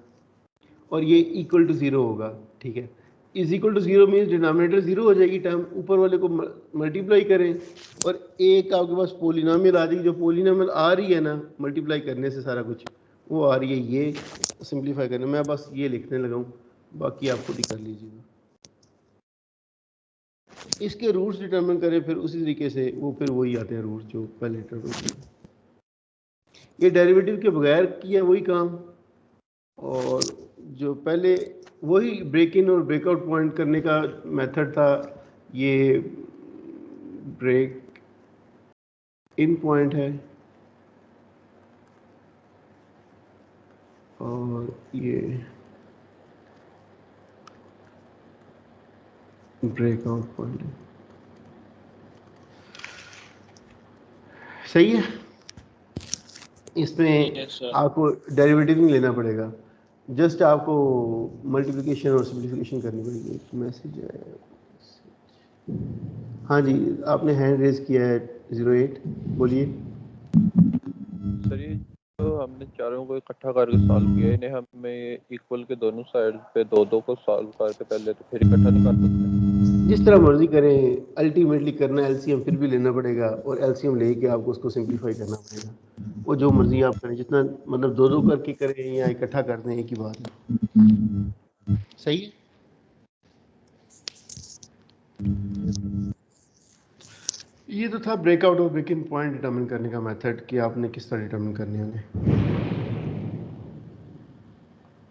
और ये इक्वल टू 0 होगा, ठीक है? Is equal to 0 means denominator 0 हो जाएगी, टर्म ऊपर वाले को मल्टीप्लाई करें, और एक आपके पास पोलिनोमियल आ जाएगी। जो पोलिनोमियल आ रही है ना मल्टीप्लाई करने से सारा कुछ वो आ रही है, ये सिंप्लीफाई करने। मैं बस ये लिखने लगा हूँ, बाकी आप खुद ही कर लीजिएगा। इसके रूट्स डिटरमिन करें, फिर उसी तरीके से वो फिर वही आते हैं रूट्स जो पहले डिटरमिन किए। ये डेरिवेटिव के बगैर किया वही काम, और जो पहले वही ब्रेक इन और ब्रेकआउट पॉइंट करने का मेथड था। ये ब्रेक इन पॉइंट है और ये ब्रेकआउट पॉइंट है, सही है? इसमें Yes, sir. आपको डेरिवेटिव नहीं लेना पड़ेगा, जस्ट आपको मल्टीप्लिकेशन और सिंप्लीफिकेशन करनी पड़ेगी। एक मैसेज है, हाँ जी, आपने हैंड रेज किया है 08, बोलिए। सर ये जो हमने चारों को इकट्ठा करके सॉल्व किया, इन्हें हमें इक्वल के दोनों साइड पे दो दो को सॉल्व करके पहले तो फिर इकट्ठा नहीं कर सकते? जिस तरह मर्जी करें, अल्टीमेटली करना एलसीएम फिर भी लेना पड़ेगा, और एलसीएम लेके आपको उसको सिंप्लीफाई करना पड़ेगा। वो जो मर्जी आप करें, जितना मतलब दो दो करके करें या इकट्ठा कर दें, एक ही बात है। सही है। ये तो था ब्रेकआउट और ब्रेक इन पॉइंट डिटरमिन करने का मेथड कि आपने किस तरह डिटरमिन करने हैं।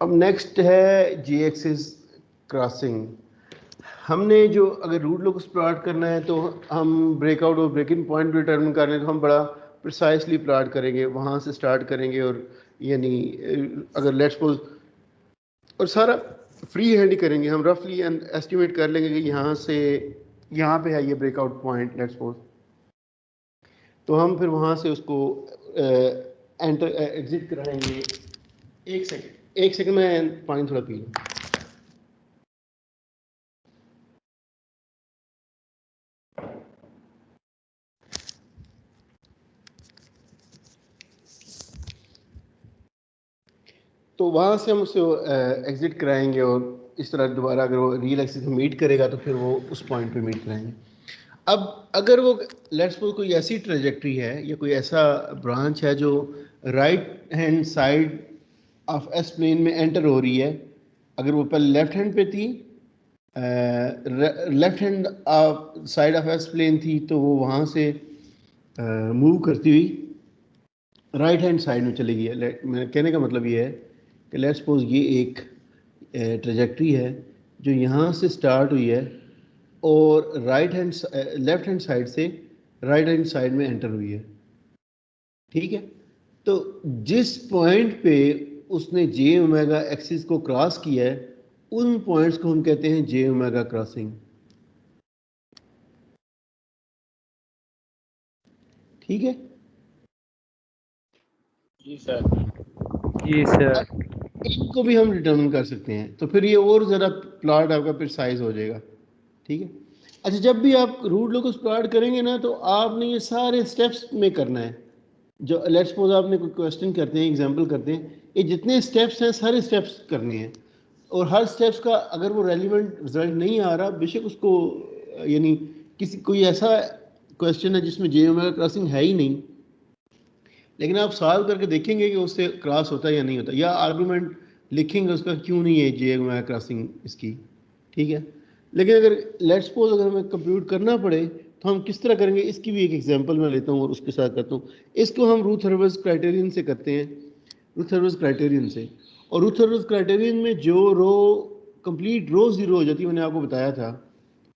अब नेक्स्ट है जी एक्सिस क्रॉसिंग। हमने जो अगर रूट लोकस प्लॉट करना है तो हम ब्रेकआउट और ब्रेक इन पॉइंट डिटरमिन कर रहे हैं तो हम बड़ा प्रिसाइसली प्लॉट करेंगे, वहाँ से स्टार्ट करेंगे, और यानी अगर लेट्स सपोज, और सारा फ्री हैंड ही करेंगे, हम रफली एस्टिमेट कर लेंगे कि यहाँ से यहाँ पे है ये ब्रेकआउट पॉइंट लेट्स सपोज, तो हम फिर वहाँ से उसको एंटर एग्जिट कराएंगे। एक सेकंड में पानी थोड़ा पी लूँ। तो वहाँ से हम उसे एग्जिट कराएंगे, और इस तरह दोबारा अगर वो रियल एक्सिस को मीट करेगा तो फिर वो उस पॉइंट पे मीट कराएंगे। अब अगर वो लेट्स सपोज कोई ऐसी ट्रेजेक्ट्री है या कोई ऐसा ब्रांच है जो right hand side of S plane में एंटर हो रही है, अगर वो पहले लेफ्ट हैंड पे थी, left hand side of S plane थी, तो वो वहाँ से मूव करती हुई राइट हैंड साइड में चली गई है। मेरे कहने का मतलब ये है कि लेट्स सपोज ये एक ट्रेजेक्ट्री है जो यहाँ से स्टार्ट हुई है और लेफ्ट हैंड साइड से राइट हैंड साइड में एंटर हुई है, ठीक है। तो जिस पॉइंट पे उसने जे ओमेगा एक्सिस को क्रॉस किया है, उन पॉइंट्स को हम कहते हैं जे ओमेगा क्रॉसिंग, ठीक है। जी सर। जी सर। इनको भी हम डिटरमिन कर सकते हैं, तो फिर ये और ज़्यादा प्लॉट आपका प्रिसाइज हो जाएगा, ठीक है। अच्छा, जब भी आप रूट लोकस प्लॉट करेंगे ना, तो आपने ये सारे स्टेप्स में करना है। जो लेट्स सपोज आपने कोई क्वेश्चन करते हैं, एग्जांपल करते हैं, ये जितने स्टेप्स हैं सारे स्टेप्स करने हैं, और हर स्टेप्स का अगर वो रेलिवेंट रिजल्ट नहीं आ रहा, बेशक उसको यानी किसी कोई ऐसा क्वेश्चन है जिसमें जे ओमेगा क्रॉसिंग है ही नहीं, लेकिन आप सॉल्व करके देखेंगे कि उससे क्रॉस होता है या नहीं होता, या आर्गूमेंट लिखेंगे उसका क्यों नहीं है जे ओमेगा क्रॉसिंग इसकी, ठीक है। लेकिन अगर लेट्स सपोज अगर हमें कंप्यूट करना पड़े तो हम किस तरह करेंगे, इसकी भी एक एग्जांपल मैं लेता हूँ और उसके साथ करता हूँ। इसको हम रूथ हर्बर्स क्राइटेरियन से करते हैं, रूथ हर्बर्स क्राइटेरियन से। और रूथ हर्बर्स क्राइटेरियन में जो रो कंप्लीट रो जीरो हो जाती है, मैंने आपको बताया था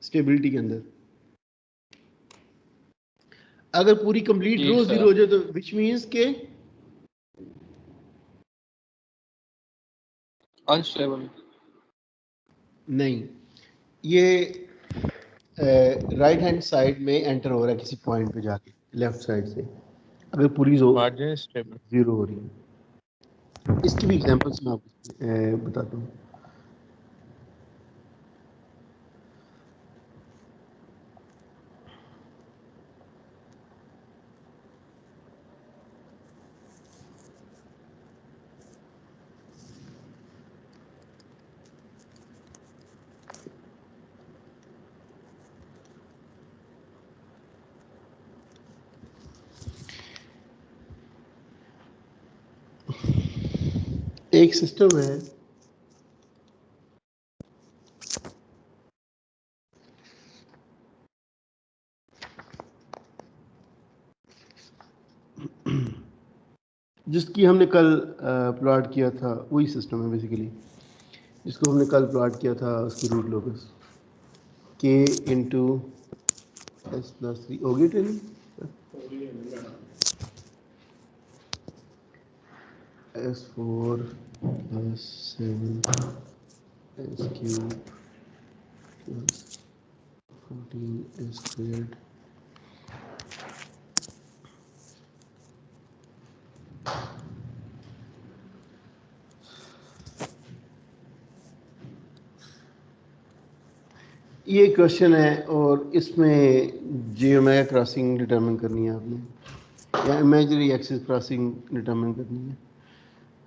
स्टेबिलिटी के अंदर, अगर पूरी कंप्लीट जी रो सर। जीरो हो जाए तो विच मीन्स के अनस्टेबल। नहीं, ये राइट हैंड साइड में एंटर हो रहा है किसी पॉइंट पे जाके लेफ्ट साइड से, अगर पूरी मार्जिन स्टेबल। जीरो हो रही है। इसकी भी एग्जांपल्स मैं आपको बताता हूँ। एक सिस्टम है जिसकी हमने कल प्लॉट किया था, वही सिस्टम है बेसिकली जिसको हमने कल प्लॉट किया था, उसकी रूट लोकस के इंटू एस प्लस 3 होगी training S4 plus 7 S cube plus 14 S squared ये क्वेश्चन है, और इसमें जे ओमेगा क्रॉसिंग डिटरमिन करनी है आपने, या इमेजिनरी एक्सिस क्रॉसिंग डिटरमिन करनी है।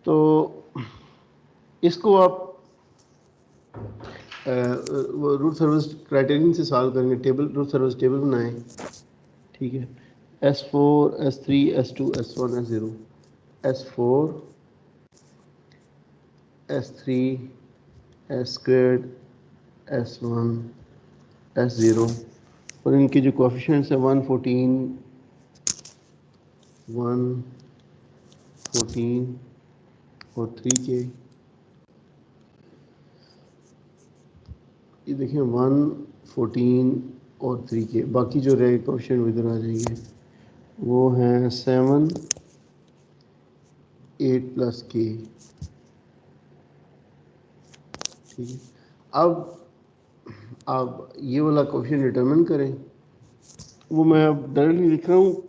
तो इसको आप वो रूट सर्विस क्राइटेरियन से सॉल्व करेंगे, टेबल रूट सर्विस टेबल बनाएं, ठीक है। S4 S3 S2 S1 S0, S4 S3 S squared S1 S0 और इनके जो कोएफिशिएंट्स है 114 और 3K, ये देखिए 114 और 3K, बाकी जो रहे कोएफिशिएंट इधर आ जाएंगे, वो हैं 7 8 प्लस K, ठीक है। अब ये वाला कोएफिशिएंट डिटरमिन करें, वो मैं अब डायरेक्टली लिख रहा हूँ,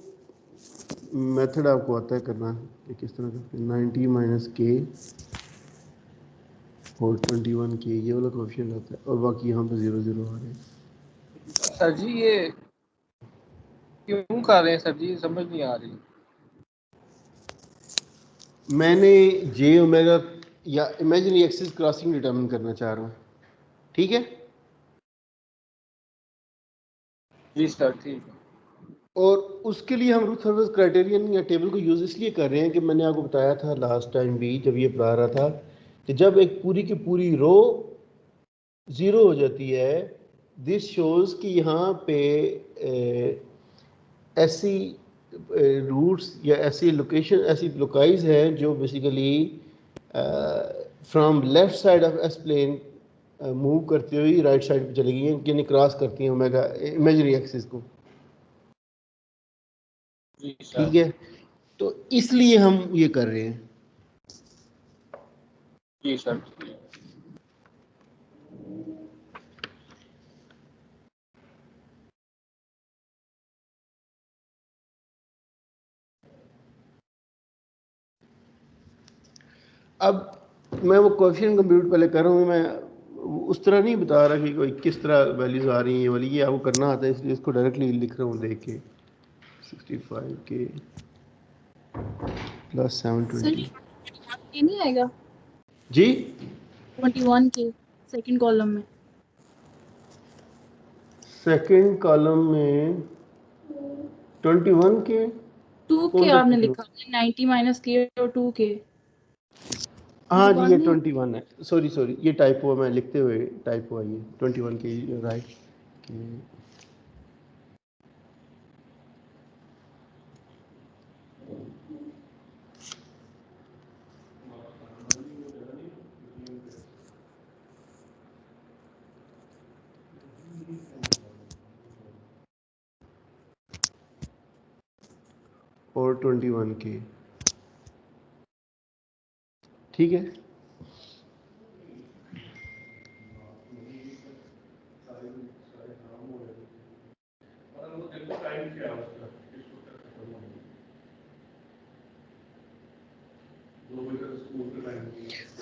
मेथड आपको आता है करना कि किस तरह करते हैं। 90 माइनस K और 21K, ये वाला कोएफिशिएंट आता है, और बाकी यहाँ पे 0 0 आ रहे हैं। सर जी ये क्यों कर रहे हैं सर जी, समझ नहीं आ रही। मैंने J ओमेगा या इमेजिनरी एक्सिस क्रॉसिंग डिटरमिन करना चाह रहा हूँ, ठीक है। जी सर ठीक है। और उसके लिए हम रूट सर्विस क्राइटेरियन या टेबल को यूज़ इसलिए कर रहे हैं कि मैंने आपको बताया था लास्ट टाइम भी जब ये पढ़ा रहा था कि जब एक पूरी की पूरी रो 0 हो जाती है, दिस शोज़ कि यहाँ पे ऐसी रूट्स या ऐसी लोकेशन, ऐसी लोकाइज हैं जो basically from left side of S plane move करती हुई राइट साइड पे चली गई हैं, यानी क्रॉस करती हैं ओमेगा इमेजिनरी एक्सिस को, ठीक है। तो इसलिए हम ये कर रहे हैं। जी सर। अब मैं वो कोएफिशिएंट कंप्यूट पहले कर रहा हूँ, मैं उस तरह नहीं बता रहा कि कोई किस तरह वैल्यूज आ रही हैं, ये वाली ये आपको करना आता है, इसलिए इसको डायरेक्टली लिख रहा हूँ देख के। 65K प्लस 720 ये नहीं आएगा जी 21 के सेकंड कॉलम में। सेकंड कॉलम में 21 के 2 के आपने लिखा है, 90 माइनस के और 2 के। हाँ जी ये 21 है, सॉरी ये टाइपो मैं लिखते हुए टाइपो है, ये 21 के राइट। और 21 के, ठीक है।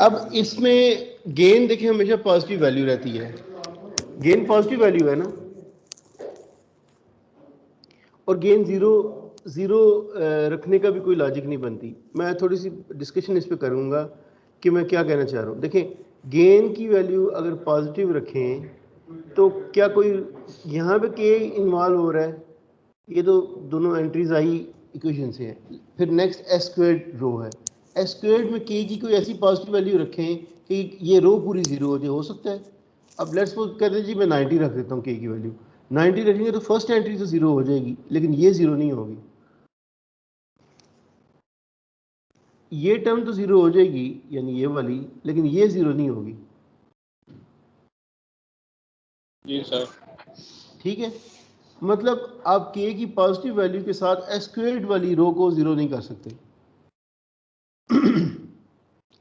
अब इसमें गेन देखिए हमेशा पॉजिटिव वैल्यू रहती है, गेन पॉजिटिव वैल्यू है ना, और गेन जीरो रखने का भी कोई लॉजिक नहीं बनती। मैं थोड़ी सी डिस्कशन इस पे करूंगा कि मैं क्या कहना चाह रहा हूँ। देखें गेन की वैल्यू अगर पॉजिटिव रखें तो क्या कोई यहाँ पे के इन्वॉल्व हो रहा है, ये तो दोनों एंट्रीज आई इक्वेशन से हैं। फिर नेक्स्ट एस स्क्वायर्ड रो है, एस स्क्वायर्ड में के की कोई ऐसी पॉजिटिव वैल्यू रखें कि ये रो पूरी जीरो हो जाए, हो सकता है। अब लेट्स सपोज कहते हैं जी मैं 90 रख देता हूँ के की वैल्यू, 90 रखेंगे तो फर्स्ट एंट्री तो जीरो हो जाएगी, लेकिन ये जीरो नहीं होगी, ये टर्म तो जीरो हो जाएगी यानी ये वाली, लेकिन ये जीरो नहीं होगी। जी सर ठीक है, मतलब आप के की पॉजिटिव वैल्यू के साथ एस स्क्वायर्ड वाली रो को जीरो नहीं कर सकते।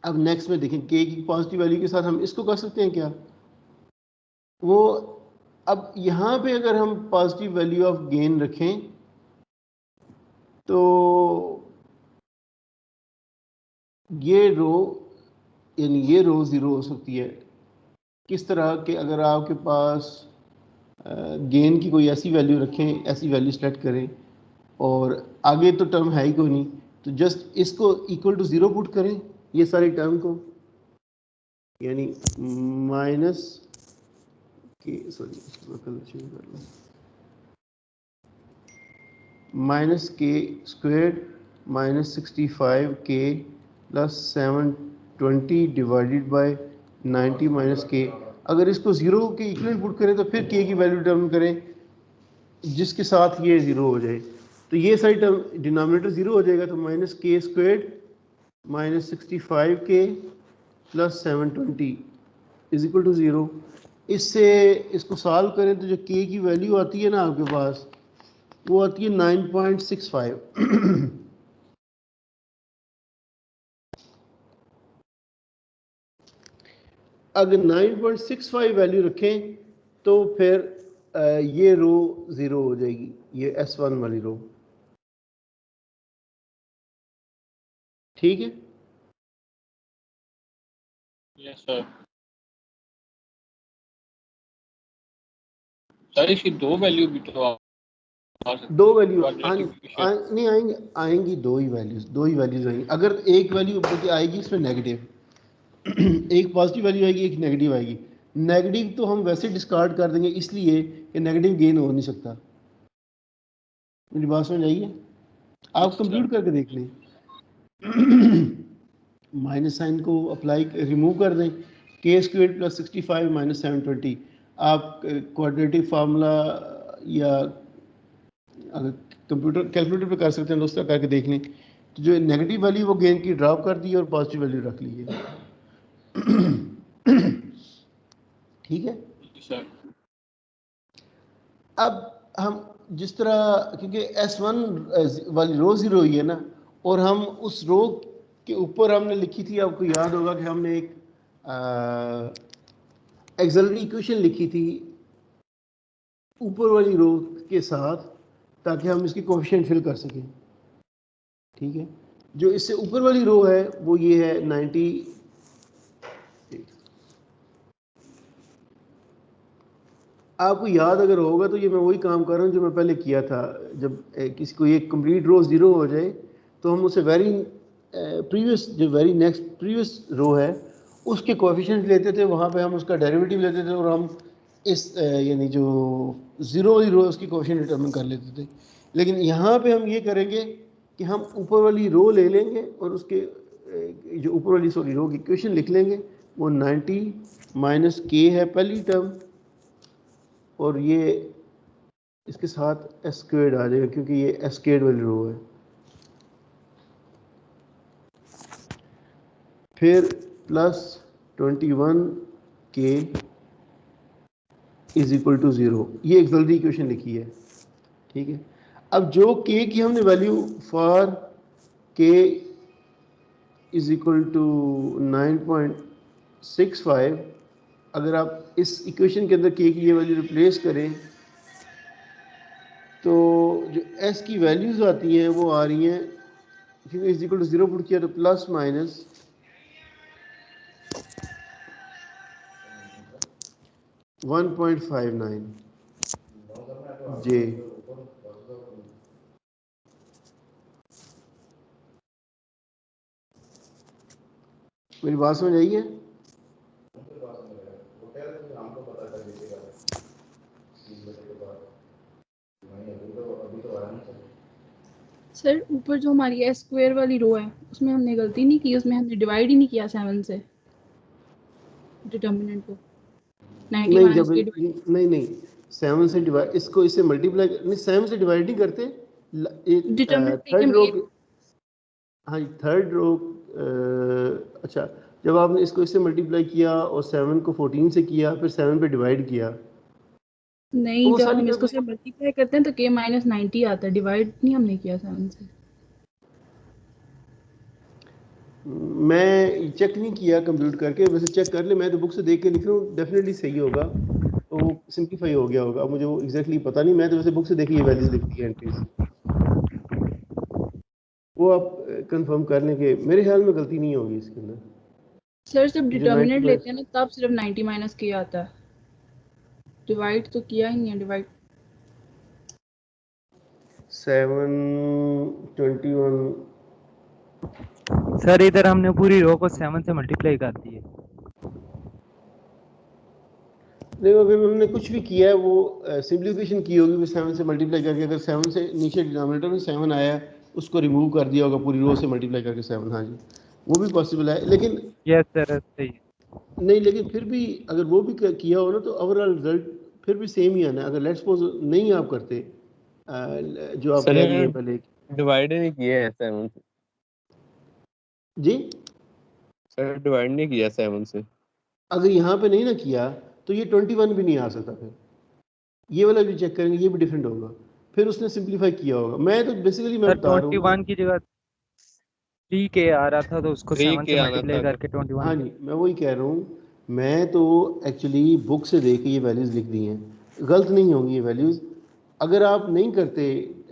अब नेक्स्ट में देखें के की पॉजिटिव वैल्यू के साथ हम इसको कर सकते हैं क्या, वो अब यहां पे अगर हम पॉजिटिव वैल्यू ऑफ गेन रखें तो ये रो यानी ये रो जीरो हो सकती है। किस तरह के, अगर आपके पास गेन की कोई ऐसी वैल्यू रखें, ऐसी वैल्यू सेलेक्ट करें और आगे तो टर्म है ही कोई नहीं, तो जस्ट इसको इक्वल टू जीरो पुट करें ये सारी टर्म को, यानी माइनस के सॉरी इसको कलर चेंज कर लो, माइनस के स्क्वेयर माइनस 65 के प्लस 720 डिवाइडेड बाय 90 माइनस के। अगर इसको ज़ीरो के इक्वल पुट करें तो फिर के की वैल्यू डिटर्मिन करें जिसके साथ ये ज़ीरो हो जाए, तो ये सारी टर्म डिनोमिनेटर ज़ीरो हो जाएगा, तो माइनस के स्क्वेयर माइनस 65 के plus 720 is equal to zero. इससे इसको सॉल्व करें तो जो के की वैल्यू आती है ना आपके पास, वो आती है 9.65। अगर 9.65 वैल्यू रखें तो फिर ये रो ज़ीरो हो जाएगी, ये S1 वाली रो। ठीक है, यस सर। सर इसकी दो वैल्यू भी तो आ सकती दो है, वैल्यू quadratic equation। नहीं आएंगी, आएंगी दो ही वैल्यूज आएंगी। अगर एक वैल्यू बल्कि आएगी इसमें नेगेटिव, एक पॉजिटिव वैल्यू आएगी एक नेगेटिव आएगी। नेगेटिव तो हम वैसे डिस्कार्ड कर देंगे इसलिए कि नेगेटिव गेन हो नहीं सकता। मेरी बात समझ आई है? आप कंप्यूट करके देख लें, माइनस साइन को अप्लाई रिमूव कर दें, के स्क्वेयर प्लस 65 माइनस 720। आप क्वाड्रेटिक फार्मूला या अगर कंप्यूटर कैलकुलेटर पे कर सकते हैं दोस्तों, करके देख लें। तो जो नेगेटिव वैल्यू वो गेन की ड्रॉप कर दी है और पॉजिटिव वैल्यू रख ली है। ठीक है, सर। अब हम जिस तरह, क्योंकि S1 वाली रो ज़ीरो हुई है ना, और हम उस रो के ऊपर हमने लिखी थी, आपको याद होगा कि हमने एक एक्सिलरी इक्वेशन लिखी थी ऊपर वाली रो के साथ, ताकि हम इसकी कोएफिशिएंट फिल कर सकें। ठीक है, जो इससे ऊपर वाली रो है वो ये है 90। आपको याद अगर होगा तो ये मैं वही काम कर रहा हूँ जो मैं पहले किया था। जब किसी को एक कंप्लीट रो ज़ीरो हो जाए तो हम उसे वेरी नेक्स्ट प्रीवियस रो है उसके कोएफिशिएंट लेते थे, वहाँ पे हम उसका डेरिवेटिव लेते थे और हम इस यानी जो ज़ीरो वाली रो उसकी कोएफिशिएंट डिटरमिन कर लेते थे। लेकिन यहाँ पे हम ये करेंगे कि हम ऊपर वाली रो ले लेंगे और उसके जो ऊपर वाली रो की इक्वेशन लिख लेंगे, वो 90 माइनस के है पहली टर्म, और ये इसके साथ एस स्क्वेयर्ड आ जाएगा क्योंकि ये एस स्क्वेयर्ड वाली रो है। फिर प्लस 21 के इज इक्वल टू 0, ये एक जल्दी इक्वेशन लिखी है। ठीक है, अब जो के की हमने वैल्यू फॉर के इज इक्वल टू 9.65, अगर आप इस इक्वेशन के अंदर के की ये वैल्यू रिप्लेस करें तो जो एस की वैल्यूज आती हैं वो आ रही हैं, क्योंकि इज इक्वल टू 0 पुट किया तो प्लस माइनस 1.59 जे। मेरी बात समझ आई है? सर ऊपर जो हमारी एस स्क्वायर वाली रो है उसमें हमने गलती नहीं की, उसमें हमने डिवाइड ही नहीं किया 7 से डिटर्मिनेंट को 90 नहीं, माइनस जब के डिवाइड। नहीं 7 से डिवाइड, इसको इससे मल्टीप्लाई नहीं, 7 से डिवाइड नहीं करते। डिटर्मिनेंट थर्ड रो, लेके हाँ थर्ड रो, अच्छा जब आपने इसको इससे मल्टीप्लाई किया और 7 को 14 से किया फिर 7 पे डिवाइड किया, तो नहीं, वो जब सारी हम इसको से मल्टीप्लाई करते हैं तो k माइनस 90 आता है, डिवाइड नहीं हमने किया 7 से। मैं चेक नहीं किया कंप्यूट करके, वैसे चेक कर ले, मैं तो बुक से देख के लिख रहा हूँ, डेफिनेटली सही होगा, तो वो सिंप्लीफाई हो गया होगा। मुझे वो एग्जैक्टली पता नहीं, मैं तो वैसे बुक से देखी ये वैल्यूज लिख दी है एंट्रीज, वो आप कंफर्म कर लें कि मेरे ख्याल में गलती नहीं होगी इसके अंदर। सर जब जो डिटर्मिनेंट 90 लेते हैं ना तब सिर्फ 90 माइनस k आता है, डिवाइड तो किया ही नहीं है। डिवाइड 721 सर इधर हमने पूरी रो को 7 से मल्टीप्लाई कर दी है। नहीं, अगर हमने कुछ भी किया है वो सिंप्लीफिकेशन की होगी, वो 7 से मल्टीप्लाई करके, अगर 7 से नीचे डिनोमिनेटर में 7 आया उसको रिमूव कर दिया होगा पूरी रो से मल्टीप्लाई करके 7। हाँ जी, वो भी पॉसिबल है, लेकिन यस सर सही है। नहीं, लेकिन फिर भी अगर वो भी किया हो ना तो ओवरऑल रिजल्ट फिर भी सेम ही आना है। अगर लेट्स सपोज नहीं आप करते जो आप सर कह रही हैं पहले डिवाइड नहीं किए हैं 7 से, जी, सर डिवाइड नहीं किया 7 से। अगर यहाँ पे नहीं ना किया तो ये 21 भी नहीं आ सकता, फिर ये वाला भी चेक करेंगे, ये भी डिफरेंट होगा, फिर उसने सिंप्लीफाई किया होगा। मैं तो बेसिकली मैं सर बता रहा हूँ 21 की जगह 3K आ रहा था तो उसको 7 3K से आना मल्टीप्लाई था। करके 21 हाँ जी, मैं वही कह रहा हूँ, मैं तो एक्चुअली बुक से देख के ये वैल्यूज़ लिख दी हैं, गलत नहीं होंगी ये वैल्यूज़। अगर आप नहीं करते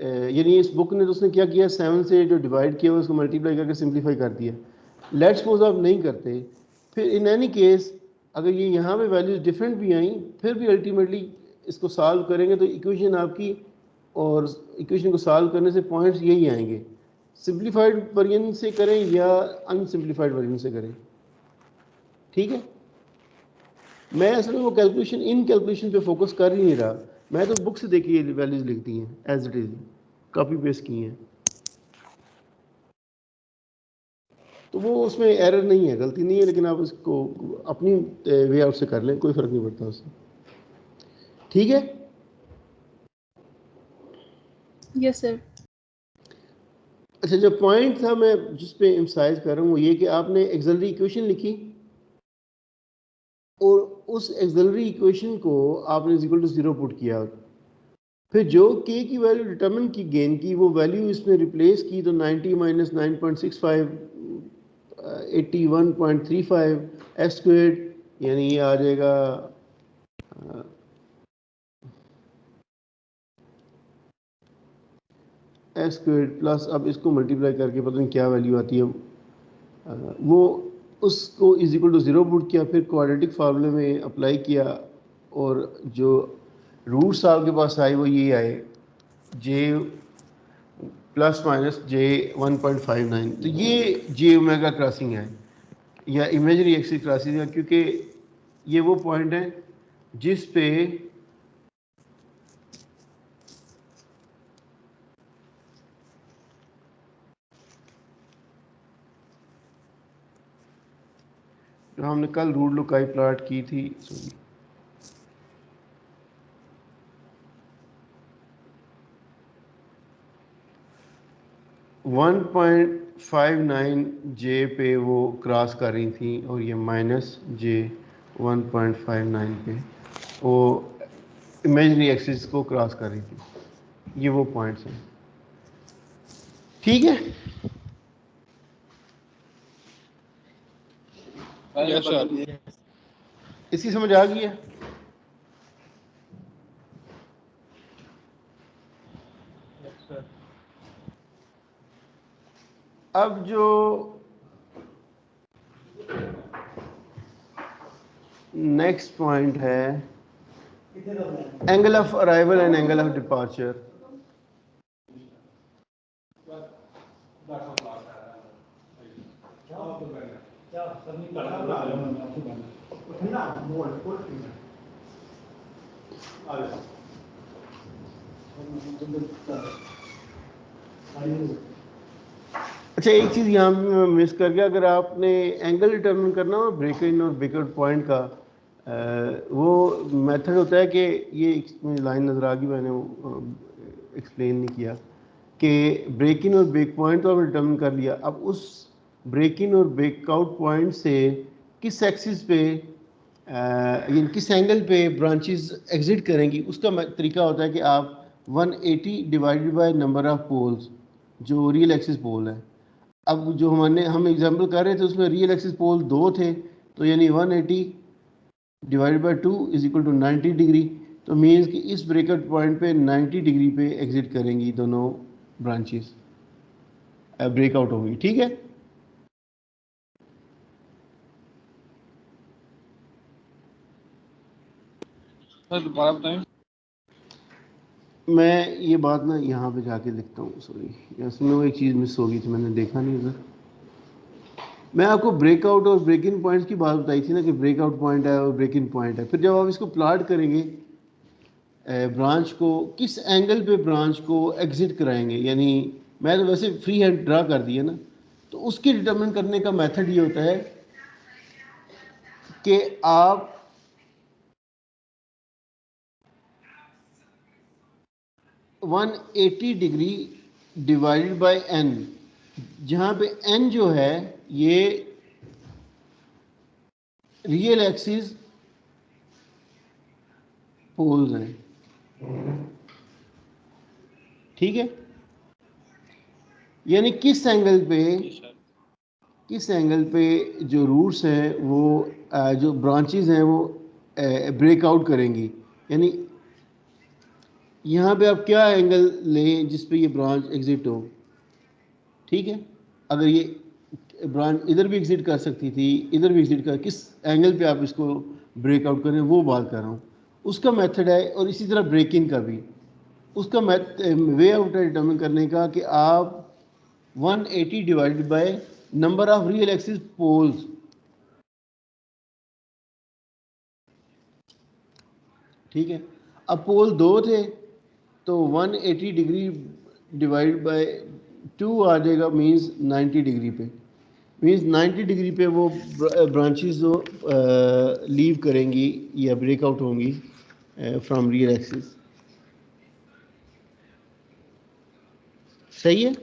यानी इस बुक ने तो उसने क्या किया, 7 से जो डिवाइड किया उसको मल्टीप्लाई करके सिंप्लीफाई कर दिया। लेट्स सपोज आप नहीं करते, फिर इन एनी केस अगर ये यहाँ पे वैल्यूज़ डिफरेंट भी आई, फिर भी अल्टीमेटली इसको सॉल्व करेंगे तो इक्वेशन आपकी, और इक्वेशन को सॉल्व करने से पॉइंट्स यही आएंगे, सिंप्लीफाइड वर्जन से करें या अनसिम्प्लीफाइड वर्जन से करें। ठीक है, मैं असल में वो कैलकुलेशन, इन कैलकुलेशन पे फोकस कर ही नहीं रहा, मैं तो बुक से देखी ये वैल्यूज लिख दी हैं as it is, copy paste की हैं, तो वो उसमें एरर नहीं है, गलती नहीं है, लेकिन आप उसको अपनी वे आउट से कर लें, कोई फर्क नहीं पड़ता उससे। ठीक है, यस सर। अच्छा, जो पॉइंट था मैं जिस पे एम्फसाइज कर रहा हूँ वो ये कि आपने एक्सिलरी इक्वेशन लिखी और उस एक्सिलरी इक्वेशन को आपने इक्वल टू 0 पुट किया, फिर जो k की वैल्यू डिटरमिन की गेन की वो वैल्यू इसमें रिप्लेस की, तो 90 माइनस 9.65 81.35 एस स्क्वायर्ड, यानी ये आ जाएगा एस स्क्वायर्ड प्लस, अब इसको मल्टीप्लाई करके पता नहीं क्या वैल्यू आती है, वो उसको इज इक्वल टू 0 पुट किया, फिर क्वाड्रेटिक फार्मूले में अप्लाई किया और जो रूट्स आपके पास आए वो ये आए, जे प्लस माइनस जे 1.59, तो ये जे ओमेगा क्रॉसिंग है या इमेजरी एक्सिस क्रॉसिंग है, क्योंकि ये वो पॉइंट है जिस पे जो हमने कल रूट लुकाई प्लॉट की थी, सॉरी 1.59 जे पे वो क्रॉस कर रही थी और ये माइनस जे 1.59 पे वो इमेजरी एक्सिस को क्रॉस कर रही थी, ये वो पॉइंट्स हैं। ठीक है, यस सर। इसकी समझ आ गई है? अब जो नेक्स्ट पॉइंट है angle of arrival and angle of departure. अच्छा, एक चीज़ यहाँ पे मैं मिस कर गया, अगर आपने एंगल डिटरमिन करना हो ब्रेक इन और ब्रेक आउट पॉइंट का, वो मेथड होता है कि ये लाइन नज़र आ गई, मैंने एक्सप्लेन नहीं किया कि ब्रेक इन और ब्रेक पॉइंट तो आपने डिटरमिन कर लिया, अब उस ब्रेक इन और ब्रेक आउट पॉइंट से किस एक्सिस पे यानी किस एंगल पे ब्रांचेस एग्जिट करेंगी, उसका तरीका होता है कि आप 180 divided by number of poles, जो रियल एक्सिस पोल है। अब जो हम एग्जांपल कर रहे थे उसमें रियल एक्सिस पोल 2 थे, तो यानी 180 divided by 2 is equal to 90 degree, तो मीन्स कि इस ब्रेकआउट पॉइंट पे 90 डिग्री पे एग्जिट करेंगी दोनों ब्रांचेस, ब्रेकआउट होगी। ठीक है, दोबारा बताएं। मैं ये बात ना यहाँ पे जाके लिखता हूँ, सॉरी, इसमें वो एक चीज़ मिस हो गई थी, मैंने देखा नहीं उधर। मैं आपको ब्रेकआउट और ब्रेक इन पॉइंट्स की बात बताई थी ना कि ब्रेकआउट पॉइंट है और ब्रेक इन पॉइंट है। फिर जब आप इसको प्लाट करेंगे ब्रांच को किस एंगल पे ब्रांच को एग्जिट कराएंगे, यानी मैं तो वैसे फ्री हैंड ड्रा कर दिया ना, तो उसकी डिटरमिन करने का मेथड ये होता है कि आप one 180 degree divided by n, जहाँ पे n जो है ये रियल एक्सिस पोल्स हैं, ठीक है। यानी किस एंगल पे जो रूट्स हैं वो जो ब्रांचेस हैं वो ब्रेकआउट करेंगी, यानी यहाँ पे आप क्या एंगल लें जिस पे ये ब्रांच एग्जिट हो, ठीक है। अगर ये ब्रांच इधर भी एग्जिट कर सकती थी, इधर भी एग्जिट कर, किस एंगल पे आप इसको ब्रेकआउट करें वो बात कर रहा हूँ, उसका मेथड है। और इसी तरह ब्रेक इन का भी उसका वे आउट है डिटर्मिन करने का कि आप 180 divided by number of real axis poles, ठीक है। अब पोल 2 थे तो 180 डिग्री डिवाइड बाय 2 आ जाएगा, मींस 90 डिग्री पे, मींस 90 डिग्री पे वो ब्रांचेस जो लीव करेंगी या ब्रेकआउट होंगी फ्रॉम रियल एक्सिस। सही है।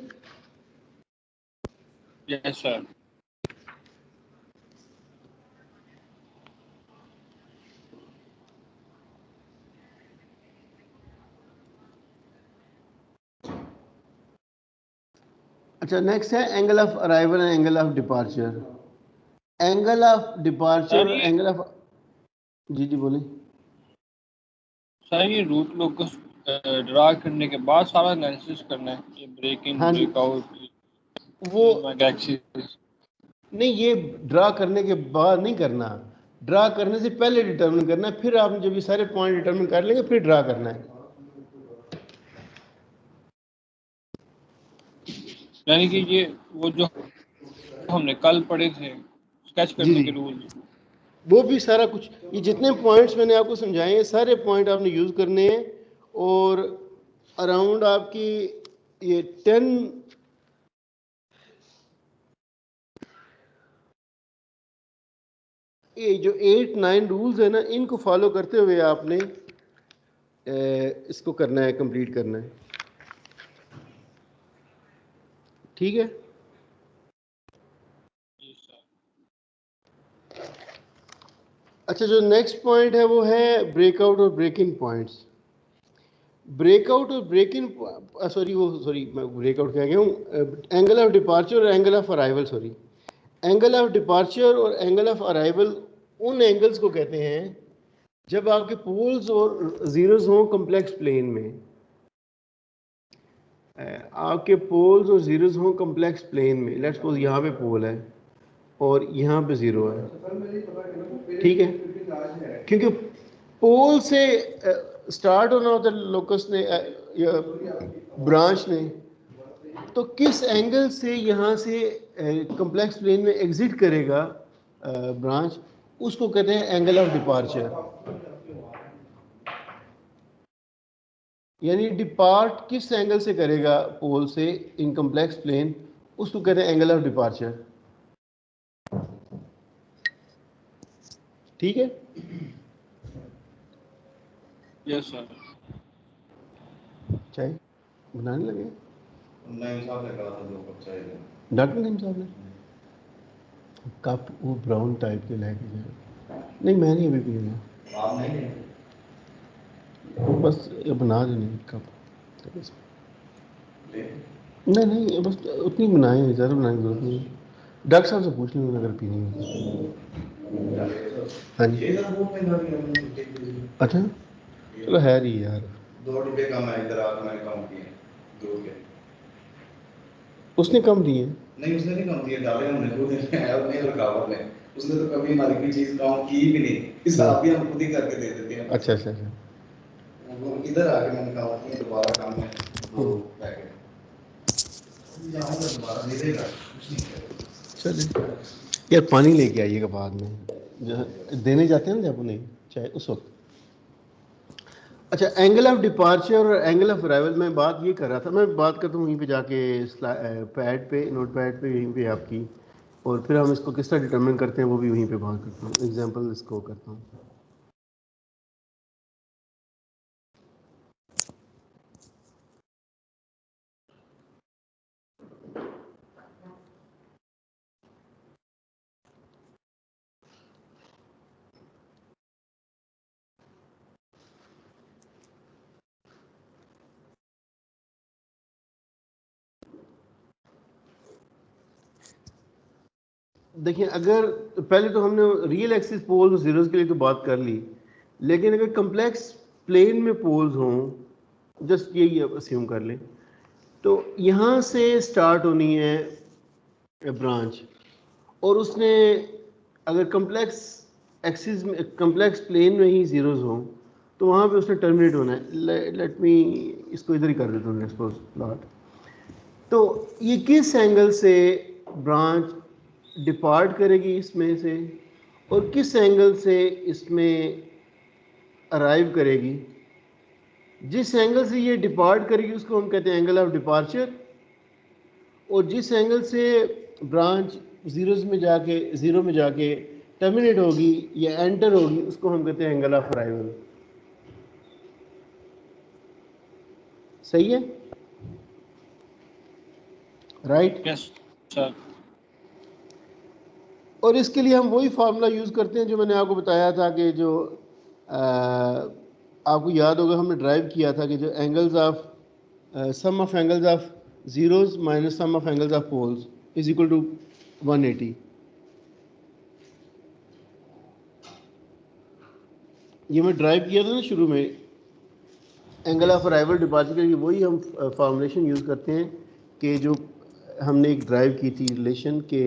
Yes sir. अच्छा, नेक्स्ट है angle of arrival and angle of departure. Angle of departure, angle of, जी जी बोलें सर। ये रूट लोकस ड्रा करने के बाद सारा एनालिसिस करना है, ये ब्रेक इन हाँ ब्रेकआउट वो एक्सिस। नहीं, ये ड्रा करने के बाद नहीं करना, ड्रा करने से पहले डिटरमिन करना है, फिर आपने जब ये सारे पॉइंट डिटरमिन कर लेंगे फिर ड्रा करना है। यानी कि ये वो जो हमने कल पढ़े थे स्केच जी करने जी, के रूल, वो भी सारा कुछ, ये जितने पॉइंट्स मैंने आपको समझाए हैं सारे पॉइंट आपने यूज़ करने हैं। और अराउंड आपकी ये 10 ये जो 8-9 रूल्स है ना, इनको फॉलो करते हुए आपने इसको करना है, कंप्लीट करना है, ठीक है। अच्छा, जो नेक्स्ट पॉइंट है वो है ब्रेकआउट और ब्रेक इन पॉइंट्स। ब्रेकआउट और ब्रेक इन, सॉरी मैं ब्रेकआउट कह गया हूँ, एंगल ऑफ डिपार्चर और angle of arrival, sorry angle of departure और एंगल ऑफ अराइवल उन एंगल्स को कहते हैं जब आपके पोल्स और जीरोस हों कम्प्लेक्स प्लेन में। आपके पोल्स और जीरोस हों कम्प्लेक्स प्लेन में, लेट्स सपोज यहाँ पे पोल है और यहाँ पे जीरो है, ठीक है। क्योंकि पोल से स्टार्ट होना होता है लोकस ने या ब्रांच ने, तो किस एंगल से यहाँ से कम्प्लेक्स प्लेन में एग्जिट करेगा ब्रांच, उसको कहते हैं एंगल ऑफ डिपार्चर। यानी डिपार्ट किस एंगल से करेगा पोल से इन कम्प्लेक्स प्लेन, उसको कहते हैं एंगल ऑफ डिपार्चर, ठीक है। Yes sir. चाय बनाने लगे नहीं साहब ने कहा था 2 कप चाय दे। डॉक्टर नहीं साहब ने कप वो ब्राउन टाइप के लेके जाए। नहीं मैं नहीं अभी पीऊँगा, आप नहीं लेंगे? बस ये बना देने कप। नहीं नहीं, ये बस उतनी बनाए हैं, ज़्यादा बनाने की जरूरत नहीं है। डॉक्टर साहब से पूछ लेंगे अगर पीनी है। हाँ जी, अच्छा चलो है रही यार, 2 डिब्बे कम है इधर आकर मैंने कम किए 2 के। उसने कम दिए? नहीं उसने नहीं कम दिए, डाले हमने खुद नहीं रुकावट ने, उसने तो कभी हमारी कोई चीज काम की भी नहीं, हिसाब भी हम खुद ही करके दे देते हैं। अच्छा अच्छा अच्छा, वो इधर आके मैंने कहा कि दोबारा काम है 2 पैकेट जाऊंगा दोबारा दे देगा कुछ नहीं करेगा। चलिए यार पानी लेके आइएगा बाद में, जो देने जाते हैं ना जब उन्हें चाहे उस वक्त। अच्छा, एंगल ऑफ डिपार्चर और एंगल ऑफ अराइवल में बात ये कर रहा था, मैं बात करता हूँ वहीं पे जाके पैड पे, नोट पैड पे, यहीं पे आपकी, और फिर हम इसको किस तरह डिटरमिन करते हैं वो भी वहीं पे बात करता हूँ, एग्जांपल इसको करता हूँ। देखिए, अगर पहले तो हमने रियल एक्सिस पोल्स और जीरोस के लिए तो बात कर ली, लेकिन अगर कम्प्लेक्स प्लेन में पोल्स हों, जस्ट यही अस्यूम कर लें, तो यहाँ से स्टार्ट होनी है ब्रांच, और उसने अगर कम्प्लेक्स एक्सिस में, कम्प्लेक्स प्लेन में ही जीरोस हों, तो वहाँ पे उसने टर्मिनेट होना है। लेट मी इसको इधर ही कर देता हूँ, सपोज प्लॉट। तो ये किस एंगल से ब्रांच डिपार्ट करेगी इसमें से, और किस एंगल से इसमें अराइव करेगी। जिस एंगल से ये डिपार्ट करेगी उसको हम कहते हैं एंगल ऑफ डिपार्चर, और जिस एंगल से ब्रांच ज़ीरो में जाके टर्मिनेट होगी या एंटर होगी उसको हम कहते हैं एंगल ऑफ अराइवल। सही है, राइट? Yes sir. और इसके लिए हम वही फार्मूला यूज़ करते हैं जो मैंने आपको बताया था, कि जो आपको याद होगा हमने ड्राइव किया था, कि जो angles of sum of angles of zeros minus sum of angles of poles is equal to 180। ये मैं ड्राइव किया था ना शुरू में, एंगल ऑफ अराइवल डिपार्चर के लिए वही हम फॉर्मुलेशन यूज़ करते हैं, कि जो हमने एक ड्राइव की थी रिलेशन के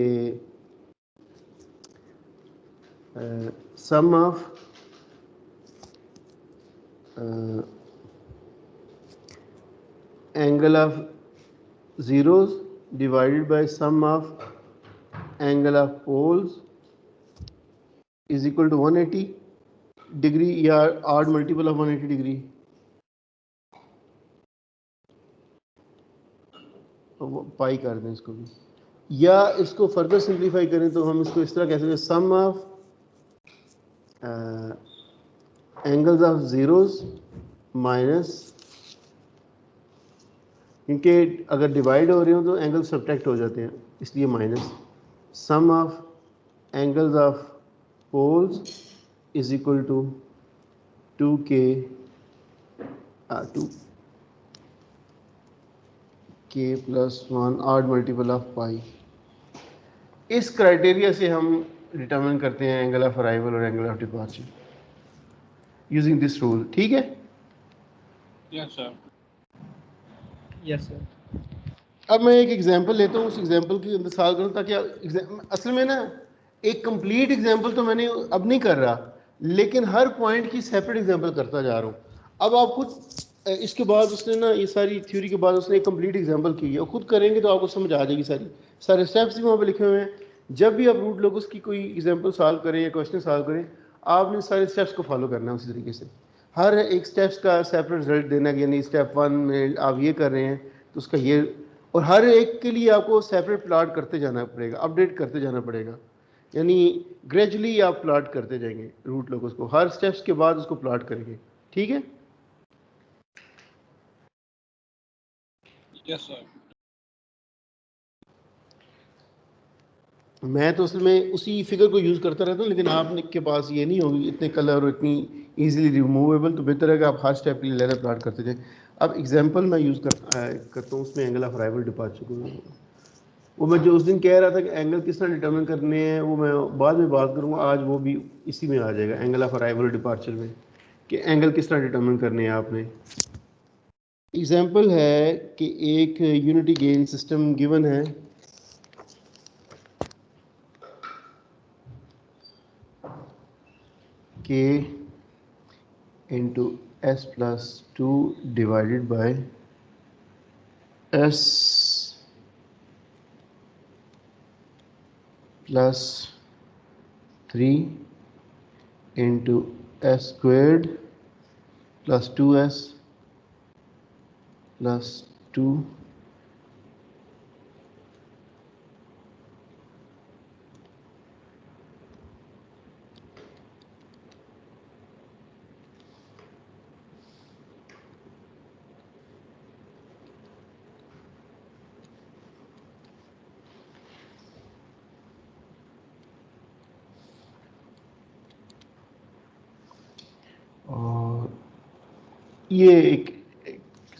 sum of angle of zeros divided by sum of angle of poles is equal to 180 degree या odd multiple of 180 डिग्री। पाई कर दें इसको भी, या इसको फर्दर सिंप्लीफाई करें तो हम इसको इस तरह कह सकते हैं, sum of angles of zeros minus, क्योंकि अगर डिवाइड हो रहे हो तो एंगल सब्ट्रैक्ट हो जाते हैं, इसलिए minus, sum of angles of poles is equal to 2k plus 1 odd multiple of pi. इस क्राइटेरिया से हम डिटरमिन करते हैं एंगल ऑफ अराइवल और angle of departure using this rule. ठीक है? Yes sir. Yes sir. अब मैं एक एग्जांपल लेता हूँ, उस एग्जांपल के अंदर सॉल्व करूँ, ताकि असल में ना एक कंप्लीट एग्जांपल तो मैंने अब नहीं कर रहा, लेकिन हर पॉइंट की सेपरेट एग्जांपल करता जा रहा हूँ। अब आप खुद इसके बाद उसने ना ये सारी थ्योरी के बाद उसने एक कंप्लीट एग्जांपल की है, और खुद करेंगे तो आपको समझ आ जाएगी, सारे स्टेप्स भी वहाँ पे लिखे हुए हैं। जब भी आप रूट लोगोस की कोई एग्जांपल सॉल्व करें या क्वेश्चन सॉल्व करें, आपने सारे स्टेप्स को फॉलो करना है उसी तरीके से, हर एक स्टेप्स का सेपरेट रिजल्ट देना, यानी स्टेप 1 में आप ये कर रहे हैं तो उसका ये, और हर एक के लिए आपको सेपरेट प्लॉट करते जाना पड़ेगा, अपडेट करते जाना पड़ेगा, यानी ग्रेजुअली आप प्लॉट करते जाएंगे रूट लोगोस को, हर स्टेप्स के बाद उसको प्लॉट करेंगे। ठीक है? Yes sir. मैं तो असल में उसी फिगर को यूज़ करता रहता हूँ, लेकिन आपके पास ये नहीं होगी इतने कलर और इतनी इजीली रिमूवेबल, तो बेहतर है कि आप हर स्टेप के लिए लेना प्लॉट करते जाएं। अब एग्जांपल मैं यूज़ करता हूँ उसमें एंगल ऑफ अराइवल डिपार्चर को, वो मैं जो उस दिन कह रहा था कि एंगल किस तरह डिटरमिन करने हैं वो मैं बाद में बात करूँगा, आज वो भी इसी में आ जाएगा, एंगल ऑफ अराइवल डिपार्चर में, कि एंगल किस तरह डिटरमिन करने हैं आपने। एग्जांपल है कि एक यूनिटी गेन सिस्टम गिवन है, k into s plus 2 divided by s plus 3 into S squared plus 2s plus 2 और ये एक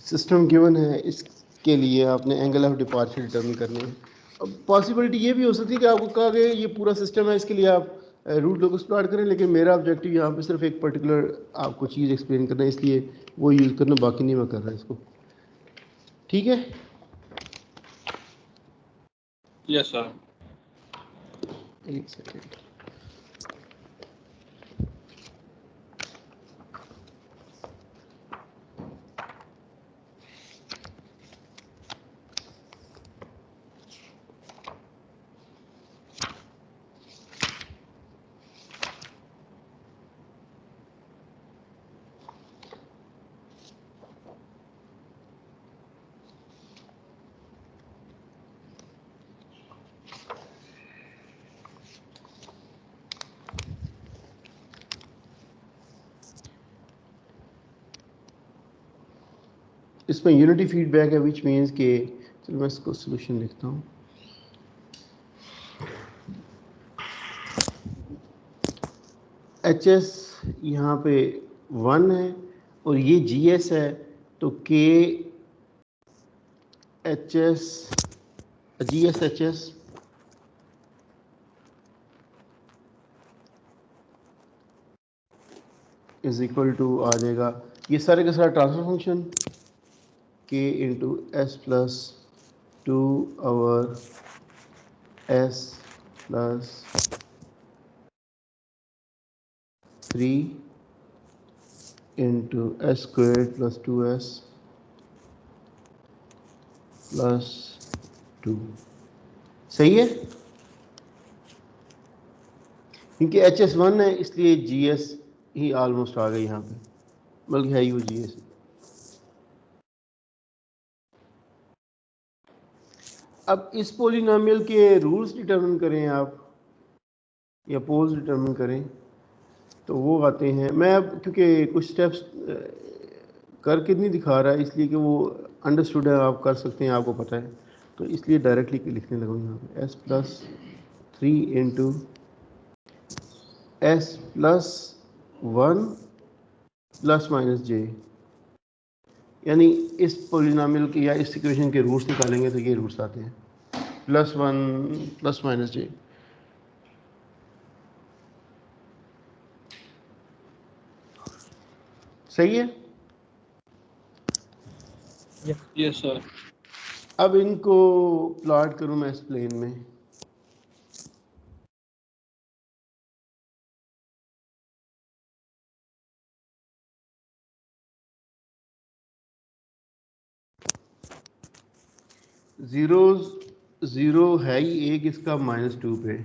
सिस्टम गिवन है, इसके लिए आपने एंगल ऑफ डिपार्चर डिटरमिन करने हैं। अब पॉसिबिलिटी ये भी हो सकती है कि आपको कहा गया ये पूरा सिस्टम है, इसके लिए आप रूट लोकस प्लॉट करें, लेकिन मेरा ऑब्जेक्टिव यहाँ पे सिर्फ एक पर्टिकुलर आपको चीज़ एक्सप्लेन करना है, इसलिए वो यूज़ करना, बाकी नहीं मैं कर रहा इसको। ठीक है, यस सर। एक सेकेंड। इसमें यूनिटी फीडबैक है, विच मीन्स कि चलो मैं इसको सोल्यूशन लिखता हूँ। एच एस यहाँ पे 1 है और ये जी एस है, तो K H S G S H S is equal to आ जाएगा ये सारे का सारा transfer function K into S plus 2 our S plus 3 into S square plus 2s plus 2। सही है, क्योंकि एच एस 1 है इसलिए जी एस ही ऑलमोस्ट आ गई यहाँ पे, बल्कि है ही वो जी एस। अब इस पोलिनोमियल के रूल्स डिटरमिन करें आप या पोल्स डिटरमिन करें, तो वो आते हैं। मैं अब क्योंकि कुछ स्टेप्स करके नहीं दिखा रहा है, इसलिए कि वो अंडरस्टूड है, आप कर सकते हैं, आपको पता है, तो इसलिए डायरेक्टली लिखने लगा यहाँ पे S plus 3 into S plus 1 plus minus J, यानी इस पोलिनोमियल के या इस इक्वेशन के रूट्स निकालेंगे तो ये रूट्स आते हैं प्लस 1 प्लस माइनस जे। सही है, यस सर। अब इनको प्लॉट करूं मैं इस प्लेन में। जीरो है ही एक इसका -2 पे,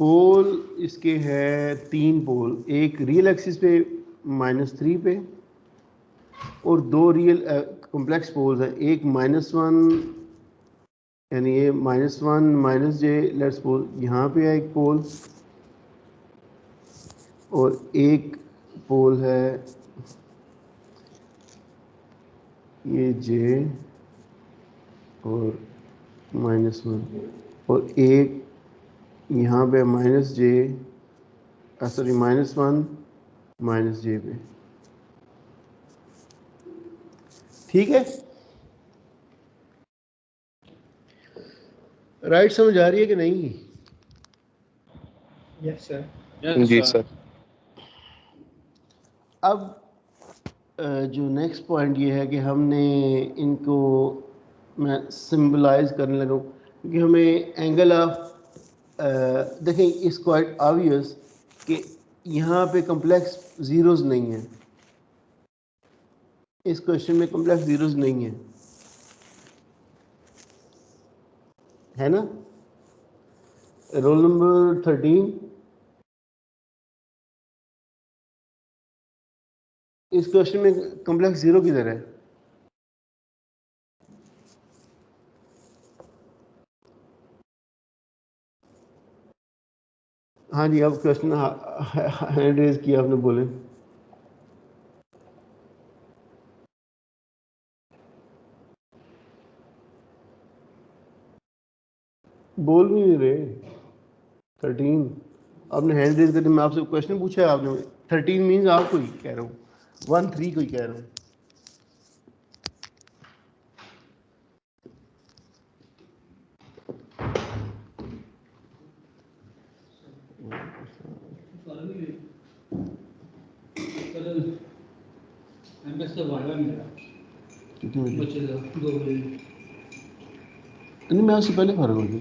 पोल इसके है 3 पोल, एक रियल एक्सिस पे -3 पे और 2 रियल कॉम्प्लेक्स पोल्स हैं, एक -1 यानी ये -1 माइनस जे, लेट्स सपोज यहाँ पे है एक पोल और एक पोल है ये जे और -1 और एक यहाँ पे -j सॉरी -1 -j पे। ठीक है, राइट समझ आ रही है कि नहीं? Yes sir. जी सर। अब जो नेक्स्ट पॉइंट ये है कि हमने इनको मैं सिंबलाइज करने लगा, क्योंकि हमें एंगल ऑफ देखें इट्स क्वाइट ऑब्वियस कि यहाँ पे कॉम्प्लेक्स जीरोस नहीं है, इस क्वेश्चन में कॉम्प्लेक्स जीरोस नहीं है ना? रोल नंबर 13, इस क्वेश्चन में कॉम्प्लेक्स जीरो किधर है? हाँ जी, अब क्वेश्चन हैंड रेज किया आपने, बोले। बोल भी नहीं रहे। 13 आपने हैंड रेज करके, मैं आपसे क्वेश्चन पूछा है आपने। 13 मीन्स आपको ही कह रहा हूँ, 13 को ही कह रहा हूँ। नहीं, मैं उससे पहले फर्क हो गई।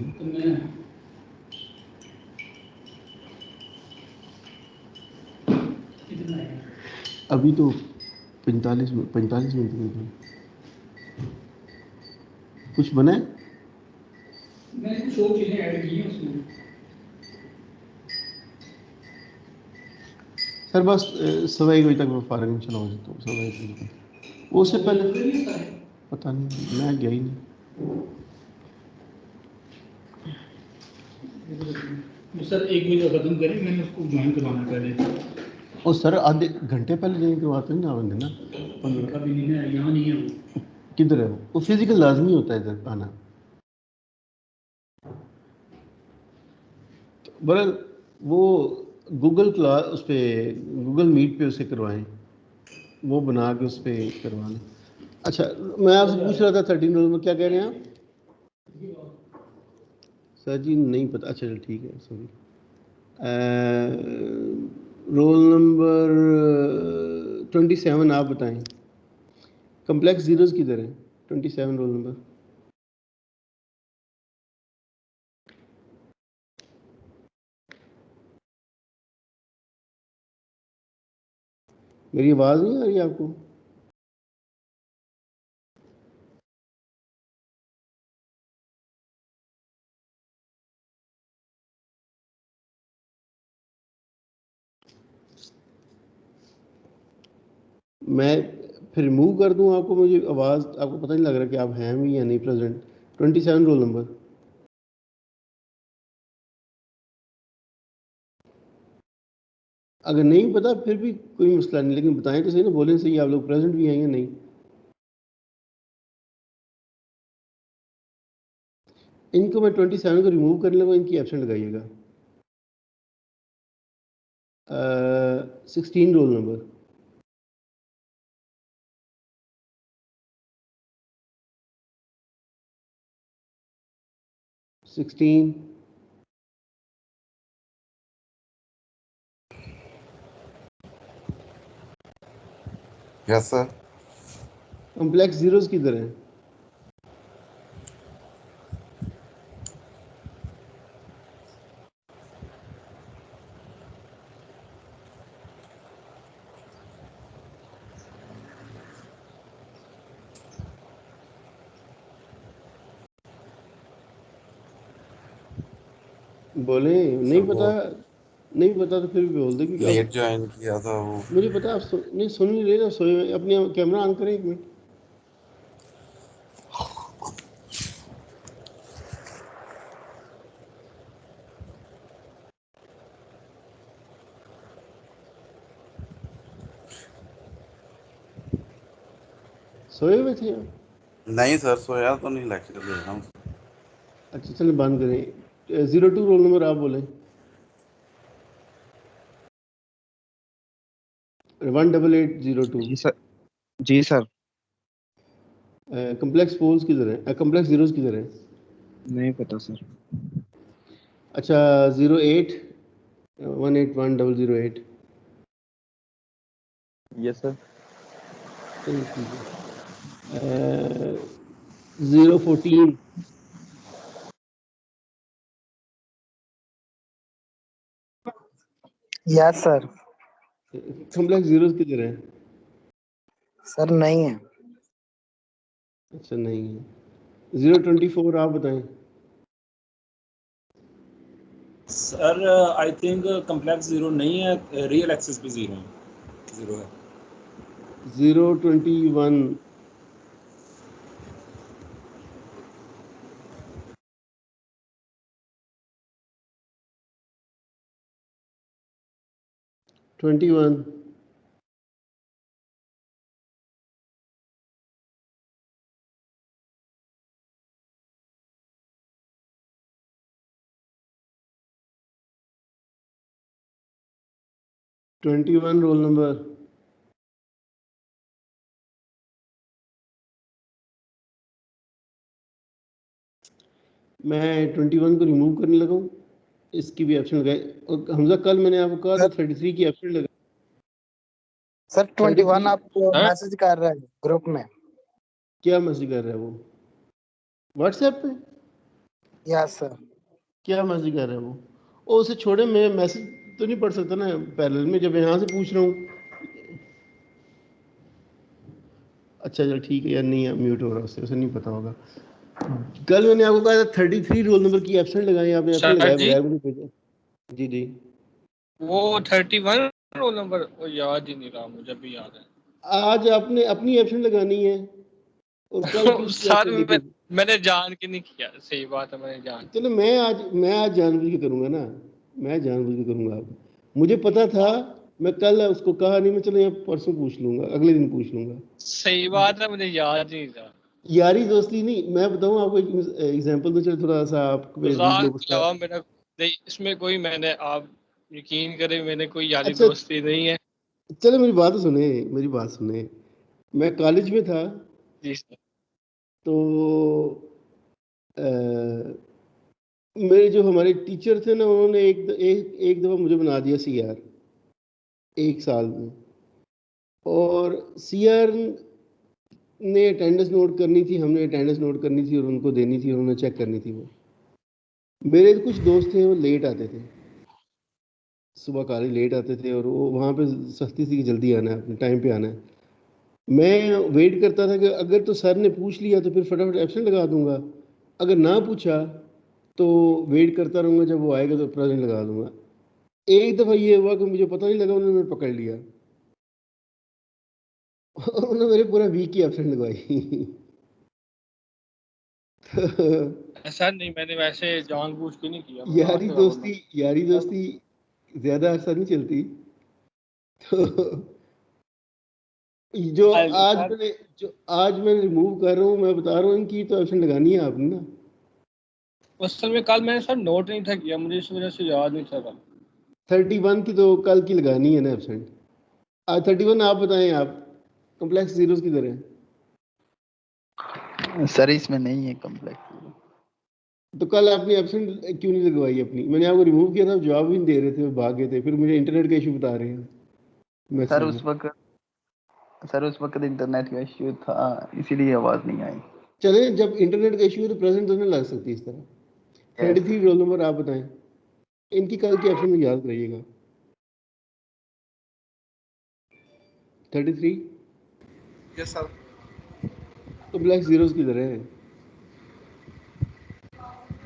अभी तो 45 मिनट कुछ बना है? मैंने कुछ और चीजें ऐड की हैं उसमें। सर बस 1:15 तक मैं फारग इंशाल्लाह हो जाता हूँ। 1:15 तक, वो उससे पहले पता नहीं, मैं गया ही नहीं। सर 1 बजे खत्म करें, मैंने उसको ज्वाइन करवाना पहले। और सर आधे घंटे पहले ज्वाइन करवाते हैं ना बंदे ना। कभी नहीं है, यहाँ नहीं है वो। किधर है वो? फिजिकल लाजमी होता है इधर आना। बरल वो गूगल क्लास उस पर, गूगल मीट पे उसे करवाएं, वो बना के उस पर करवा लें। अच्छा, मैं आपसे पूछ रहा था 13 रोल में क्या कह रहे हैं आप? सर जी नहीं पता। अच्छा चल ठीक है, सॉरी। रोल नंबर 27 आप बताएं, कम्प्लेक्स जीरोस किधर है? 27 रोल नंबर। मेरी आवाज़ नहीं आ रही आपको? मैं फिर रिमूव कर दूं आपको? मुझे आवाज़, आपको पता नहीं लग रहा कि आप हैं भी या नहीं प्रेजेंट? 27 roll number. अगर नहीं पता फिर भी कोई मसला नहीं, लेकिन बताएं तो सही ना, बोलें सही आप लोग प्रेजेंट भी हैं या नहीं। इनको मैं 27 को रिमूव करने लगा, इनकी एब्सेंट लगाइएगा। 16 roll number. Sixteen. Yes sir. Complex zeros किधर हैं? बोले नहीं सर पता। वो नहीं पता तो फिर भी बोल दे, क्योंकि लेट आप, ज्वाइन किया था वो। मुझे पता है आप नहीं सुन नहीं रहे ना, सोए। अपने कैमरा ऑन करें 1 मिनट। सोए हुए थे आप? नहीं सर, सोया तो नहीं, लेक्चर दे रहा हूँ। अच्छा चलिए बंद करें। 02 रोल नंबर आप बोलें। 18802। जी सर। जी सर। कम्प्लेक्स पोल्स किधर है? कम्प्लेक्स जीरोस किधर है? नहीं पता सर। अच्छा 08 181 008। Yes sir. चलिए ठीक है। 014। Yes sir. कम्प्लेक्स जीरोस किधर है? सर नहीं है। अच्छा नहीं है। 024 आप बताएं। Sir I think complex zero नहीं है, रियल एक्सिस पे जीरो है। 021 21 21 रोल नंबर। मैं 21 को रिमूव करने लगा हूँ, इसकी भी ऑप्शन लगाए। और हमजा कल मैंने आपको कहा था 33 की ऑप्शन लगा। सर 21 आपको हाँ? मैसेज कर रहा है ग्रुप में। क्या मैसेज कर रहा है वो व्हाट्सएप पे? Yes sir. क्या मैसेज कर रहा है वो? ओ उसे छोड़े, मैं मैसेज तो नहीं पढ़ सकता ना पैरेलल में, जब यहाँ से पूछ रहा हूँ। अच्छा चल ठीक है यार, नहीं है, म्यूट हो रहा है उससे, उसे नहीं पता होगा। कल मैंने आपको कहा था 33 रोल नंबर की एब्सेंट लगाई, आपने एब्सेंट सर लगाया जी बगैर मुझे भेजा। जी जी। वो 31 रोल नंबर वो याद ही नहीं रहा, मुझे भी याद है। आज आपने अपनी एब्सेंट लगानी है और कल की उसकी सर एब्सेंट लिखी। मैंने जान के नहीं किया, सही बात है, मैंने जान। चलो मैं आज जानबूझ के करूंगा ना, मैं जानबूझ के करूंगा। अब मुझे पता था, मैं कल उसको कहा नहीं, मैं चलो यहाँ परसों पूछ लूंगा, अगले दिन पूछ लूंगा। सही बात है, मुझे याद नहीं था। यारी दोस्ती नहीं, मैं बताऊं आपको एक एग्जांपल तो, चलो थोड़ा सा आप मजाक लोग के अलावा मेरा नहीं, इसमें कोई मैंने, आप यकीन करें, मैंने कोई यारी अच्छा दोस्ती नहीं है। चलो मेरी बात सुने, मेरी बात सुने। मैं कॉलेज में था जी सर। तो मेरे जो हमारे टीचर थे ना, उन्होंने एक दफ़ा मुझे बना दिया सीआर एक साल में। और सीआर ने अटेंडेंस नोट करनी थी, हमने अटेंडेंस नोट करनी थी और उनको देनी थी, उन्होंने चेक करनी थी। वो मेरे कुछ दोस्त थे, वो लेट आते थे, सुबह कॉलेज लेट आते थे, और वो वहाँ पे सख्ती थी कि जल्दी आना है, अपने टाइम पे आना है। मैं वेट करता था कि अगर तो सर ने पूछ लिया तो फिर फटाफट एब्सेंट लगा दूंगा, अगर ना पूछा तो वेट करता रहूँगा, जब वो आएगा तो प्रेजेंट लगा दूंगा। एक दफ़ा ये हुआ कि मुझे पता नहीं लगा, उन्होंने मुझे पकड़ लिया और उन्होंने मेरे पूरा वीक की एब्सेंट लगवाई। ऐसा नहीं, मैंने वैसे जानबूझ के नहीं किया, मजाक यारी के अलावा दोस्ती, यारी दोस्ती ज्यादा अरसा नहीं चलती। तो जो सर आज मैं रिमूव कर रहा हूँ, मैं बता रहा हूँ, इनकी तो एब्सेंट लगानी है आपने ना। असल में कल मैंने सर नोट नहीं था किया, मुझे इस वजह से याद नहीं था। 31 की तो कल की लगानी है ना एब्सेंट। आज 31 आप बताएं, आप कॉम्प्लेक्स जीरोस किधर है? सर इसमें नहीं है कॉम्प्लेक्स। तो कल आपने एब्सेंट क्यों नहीं लगवाई अपनी? मैंने आपको रिमूव किया था, जवाब भी नहीं दे रहे थे, भाग गए थे, फिर मुझे इंटरनेट का इशू बता रहे हैं सर मैसेज में। उस वक्त इंटरनेट का इश्यू था, इसीलिए आवाज नहीं आई। चले, जब इंटरनेट का इशू है तो प्रेजेंट तो नहीं लग सकती इस तरह। 33 रोल नंबर आप बताएं, इनकी कल की एब्सेंट में याद करिएगा। 33 यस सर। कॉम्प्लेक्स जीरोस किधर है?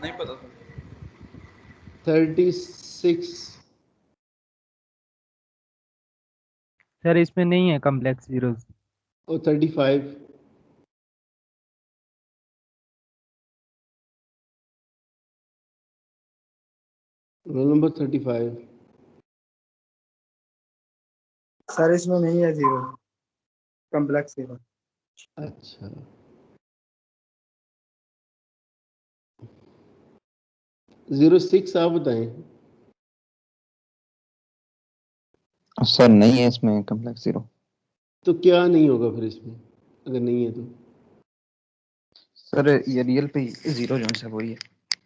नहीं पता सर। 36 सर इसमें नहीं है कॉम्प्लेक्स जीरोस। और 35 रोल नंबर 35। सर इसमें नहीं है जीरो, कॉम्प्लेक्स जीरो। अच्छा 06 आप बताएं। सर नहीं है इसमें कॉम्प्लेक्स जीरो। तो क्या नहीं होगा फिर इसमें, अगर नहीं है तो? सर ये रियल पे जीरो जो है वही है,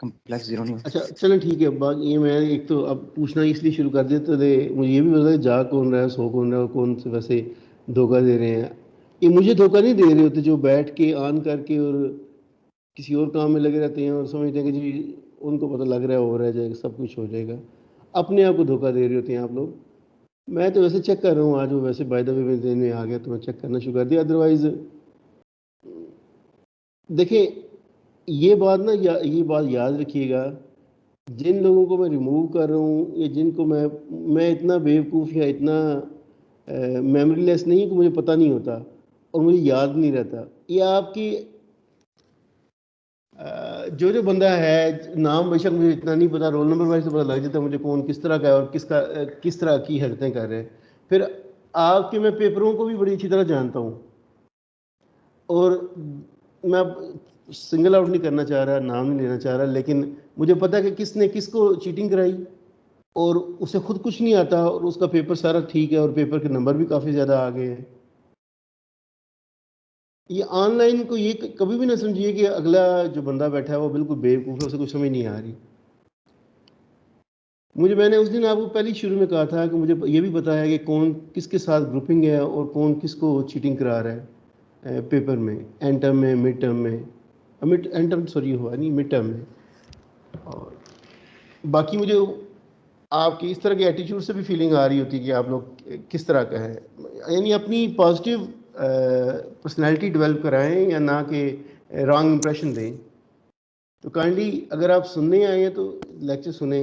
कॉम्प्लेक्स जीरो नहीं होता। अच्छा चलो ठीक है, बात ये, मैं एक तो अब पूछना इसलिए शुरू कर देते थे, मुझे ये भी पता है जा कौन रहा है, सो कौन रहा है, कौन से वैसे धोखा दे रहे हैं। ये मुझे धोखा नहीं दे रहे होते जो बैठ के ऑन करके और किसी और काम में लगे रहते हैं और समझते हैं कि जी उनको पता लग रहा है, हो रहा जाएगा, सब कुछ हो जाएगा। अपने आप को धोखा दे रहे होते हैं आप लोग। मैं तो वैसे चेक कर रहा हूँ आज, वो वैसे बाय द वे मेरे ज़हन में आ गया तो मैं चेक करना शुरू कर दिया। अदरवाइज देखिए ये बात ना ये बात याद रखिएगा, जिन लोगों को मैं रिमूव कर रहा हूँ या जिनको मैं इतना बेवकूफ़ या इतना मेमोरी लेस नहीं कि मुझे पता नहीं होता और मुझे याद नहीं रहता। ये आपकी जो बंदा है, नाम बेशक मुझे इतना नहीं पता, रोल नंबर वाइज तो पता लग जाता है मुझे कौन किस तरह का है और किस तरह की हरकतें कर रहे हैं। फिर आपके मैं पेपरों को भी बड़ी अच्छी तरह जानता हूँ और मैं सिंगल आउट नहीं करना चाह रहा, नाम नहीं लेना चाह रहा, लेकिन मुझे पता है कि किसने किसको चीटिंग कराई और उसे खुद कुछ नहीं आता और उसका पेपर सारा ठीक है और पेपर के नंबर भी काफ़ी ज़्यादा आ गए हैं। ये ऑनलाइन को ये कभी भी ना समझिए कि अगला जो बंदा बैठा है वो बिल्कुल बेवकूफ़ है, उसे कुछ समझ नहीं आ रही। मैंने उस दिन आपको पहले शुरू में कहा था कि मुझे ये भी पता है कि कौन किसके साथ ग्रुपिंग है और कौन किसको चीटिंग करा रहा है पेपर में, एंड टर्म में, मिड टर्म में, एंड टर्म सॉरी हुआ नहीं, मिड टर्म में। और बाकी मुझे आपकी इस तरह के एटीट्यूड से भी फीलिंग आ रही होती है कि आप लोग किस तरह का है, यानी अपनी पॉजिटिव पर्सनैलिटी डेवलप कराएं या ना कि रॉन्ग इंप्रेशन दें। तो काइंडली अगर आप सुनने आए हैं तो लेक्चर सुने,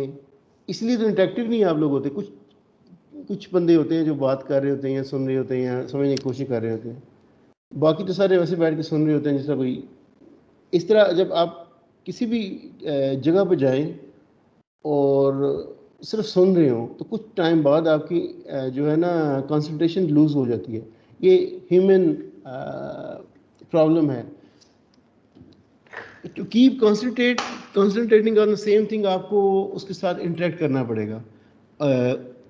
इसलिए तो इंटरेक्टिव नहीं आप लोग होते। कुछ बंदे होते हैं जो बात कर रहे होते हैं या सुन रहे होते हैं या समझने की कोशिश कर रहे होते हैं, बाकी तो सारे वैसे बैठ के सुन रहे होते हैं जैसा कोई। इस तरह जब आप किसी भी जगह पर जाएं और सिर्फ सुन रहे हो तो कुछ टाइम बाद आपकी जो है ना कंसंट्रेशन लूज़ हो जाती है। ये ह्यूमन प्रॉब्लम है। To keep concentrating on the same thing आपको उसके साथ इंटरेक्ट करना पड़ेगा,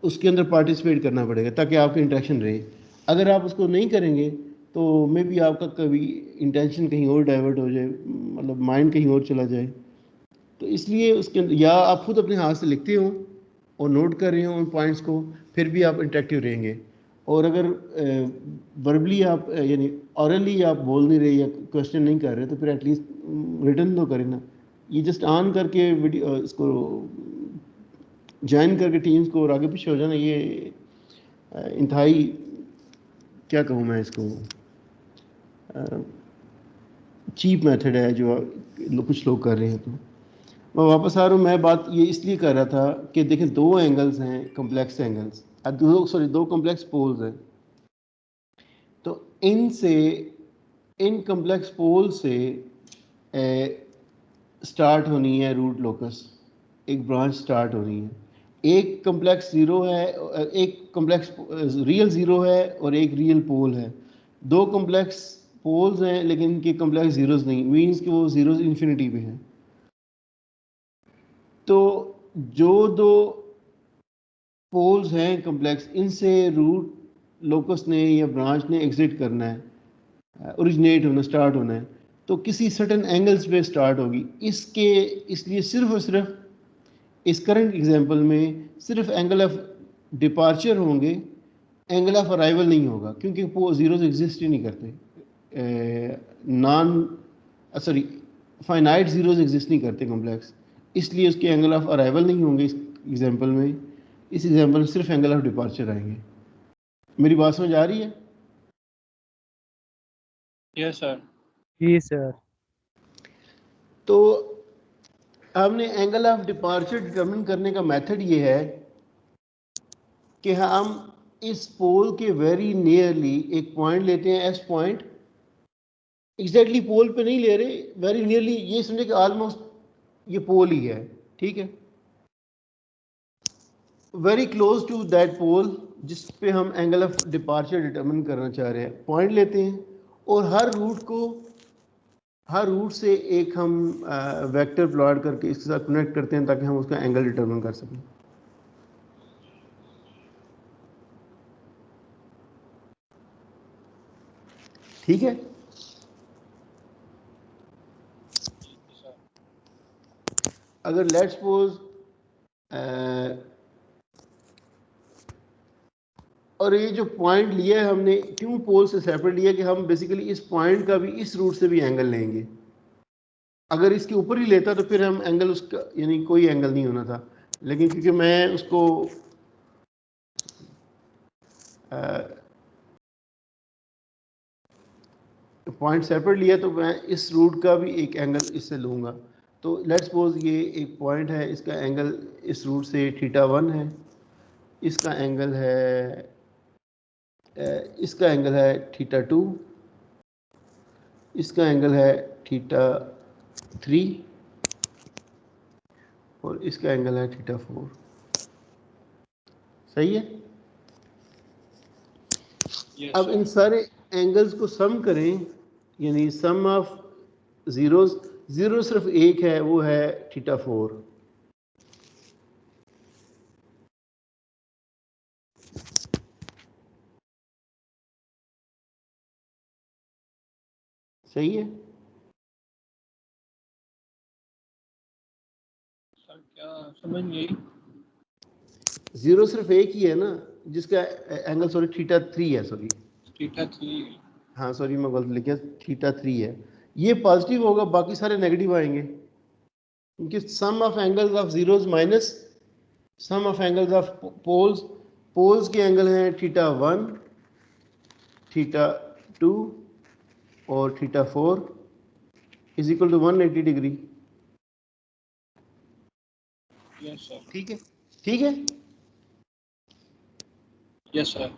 उसके अंदर पार्टिसिपेट करना पड़ेगा ताकि आपकी इंटरेक्शन रहे। अगर आप उसको नहीं करेंगे तो मे बी आपका कभी इंटेंशन कहीं और डाइवर्ट हो जाए, मतलब माइंड कहीं और चला जाए। तो इसलिए उसके अंदर या आप खुद अपने हाथ से लिखते हो और नोट कर रहे हो उन पॉइंट्स को, फिर भी आप इंटरेक्टिव रहेंगे। और अगर वर्बली आप यानी ऑरली आप बोल नहीं रहे या क्वेश्चन नहीं कर रहे तो फिर एटलीस्ट रिटर्न तो करें ना। ये जस्ट ऑन करके वीडियो इसको ज्वाइन करके टीम्स को और आगे पीछे हो जाना, ये इंतहाई क्या कहूँ मैं इसको, चीप मेथड है जो कुछ लोग कर रहे हैं। तो मैं वापस आ रहा हूँ, मैं बात ये इसलिए कर रहा था कि देखें दो एंगल्स हैं, कम्प्लेक्स एंगल्स, दो कम्प्लेक्स पोल्स हैं। तो इन कम्प्लेक्स पोल से स्टार्ट होनी है रूट लोकस, एक ब्रांच स्टार्ट होनी है। एक कम्प्लेक्स ज़ीरो है, एक कम्प्लेक्स रियल ज़ीरो है और एक रियल पोल है। दो कम्प्लेक्स पोल्स हैं लेकिन इनके कम्प्लेक्स ज़ीरोज़ नहीं, मीन्स कि वो ज़ीरोज़ इन्फिनिटी पे हैं। तो जो दो पोल्स हैं कम्प्लेक्स, इनसे रूट लोकस ने या ब्रांच ने एग्जिट करना है, ओरिजिनेट होना, स्टार्ट होना है, तो किसी सर्टेन एंगल्स पे स्टार्ट होगी। इसलिए सिर्फ और सिर्फ इस करंट एग्जांपल में सिर्फ एंगल ऑफ डिपार्चर होंगे, एंगल ऑफ अराइवल नहीं होगा, क्योंकि वो ज़ीरोज़ एग्जिस्ट ही नहीं करते। फाइनाइट ज़ीरोज़ एग्जिस्ट नहीं करते कॉम्प्लेक्स, इसलिए उसके एंगल ऑफ अराइवल नहीं होंगे इस एग्जांपल में। इस एग्जांपल में सिर्फ एंगल ऑफ डिपार्चर आएंगे। मेरी बात समझ आ रही है? Yes sir. जी सर। तो हमने एंगल ऑफ डिपार्चर डिटरमिन करने का मेथड ये है कि हम इस पोल के वेरी नियरली एक पॉइंट लेते हैं, एस पॉइंट। एग्जैक्टली पोल पे नहीं ले रहे, वेरी नियरली, ये समझे कि ऑलमोस्ट ये पोल ही है, ठीक है, वेरी क्लोज टू दैट पोल जिस पे हम एंगल ऑफ डिपार्चर डिटरमिन करना चाह रहे हैं। पॉइंट लेते हैं और हर रूट से एक हम वेक्टर प्लॉट करके इसके साथ कनेक्ट करते हैं ताकि हम उसका एंगल डिटरमिन कर सकें। ठीक है, अगर लेट्स सपोज और ये जो पॉइंट लिया है हमने, क्यों पोल से सेपरेट लिया कि हम बेसिकली इस पॉइंट का भी इस रूट से भी एंगल लेंगे। अगर इसके ऊपर ही लेता तो फिर हम एंगल उसका यानी कोई एंगल नहीं होना था, लेकिन क्योंकि मैं उसको पॉइंट सेपरेट लिया तो मैं इस रूट का भी एक एंगल इससे लूँगा। तो लेट्स सपोज ये एक पॉइंट है, इसका एंगल इस रूट से θ1 है, इसका एंगल है θ2, इसका एंगल है θ3 और इसका एंगल है θ4। सही है। अब इन सारे एंगल्स को सम करें, यानी सम ऑफ जीरोस, जीरो सिर्फ एक है, वो है θ4। सही है। सर क्या समझ नहीं आई? जीरो सिर्फ एक ही है ना, जिसका एंगल सॉरी θ3 है, सॉरी θ3। हाँ सॉरी मैं गलत लिख गया, θ3 है। ये पॉजिटिव होगा, बाकी सारे नेगेटिव आएंगे, क्योंकि sum of angles of zeros minus sum of angles of poles, poles के एंगल हैं θ1, θ2 और θ4 is equal to 180 degree. Yes sir. ठीक है, ठीक है। Yes sir.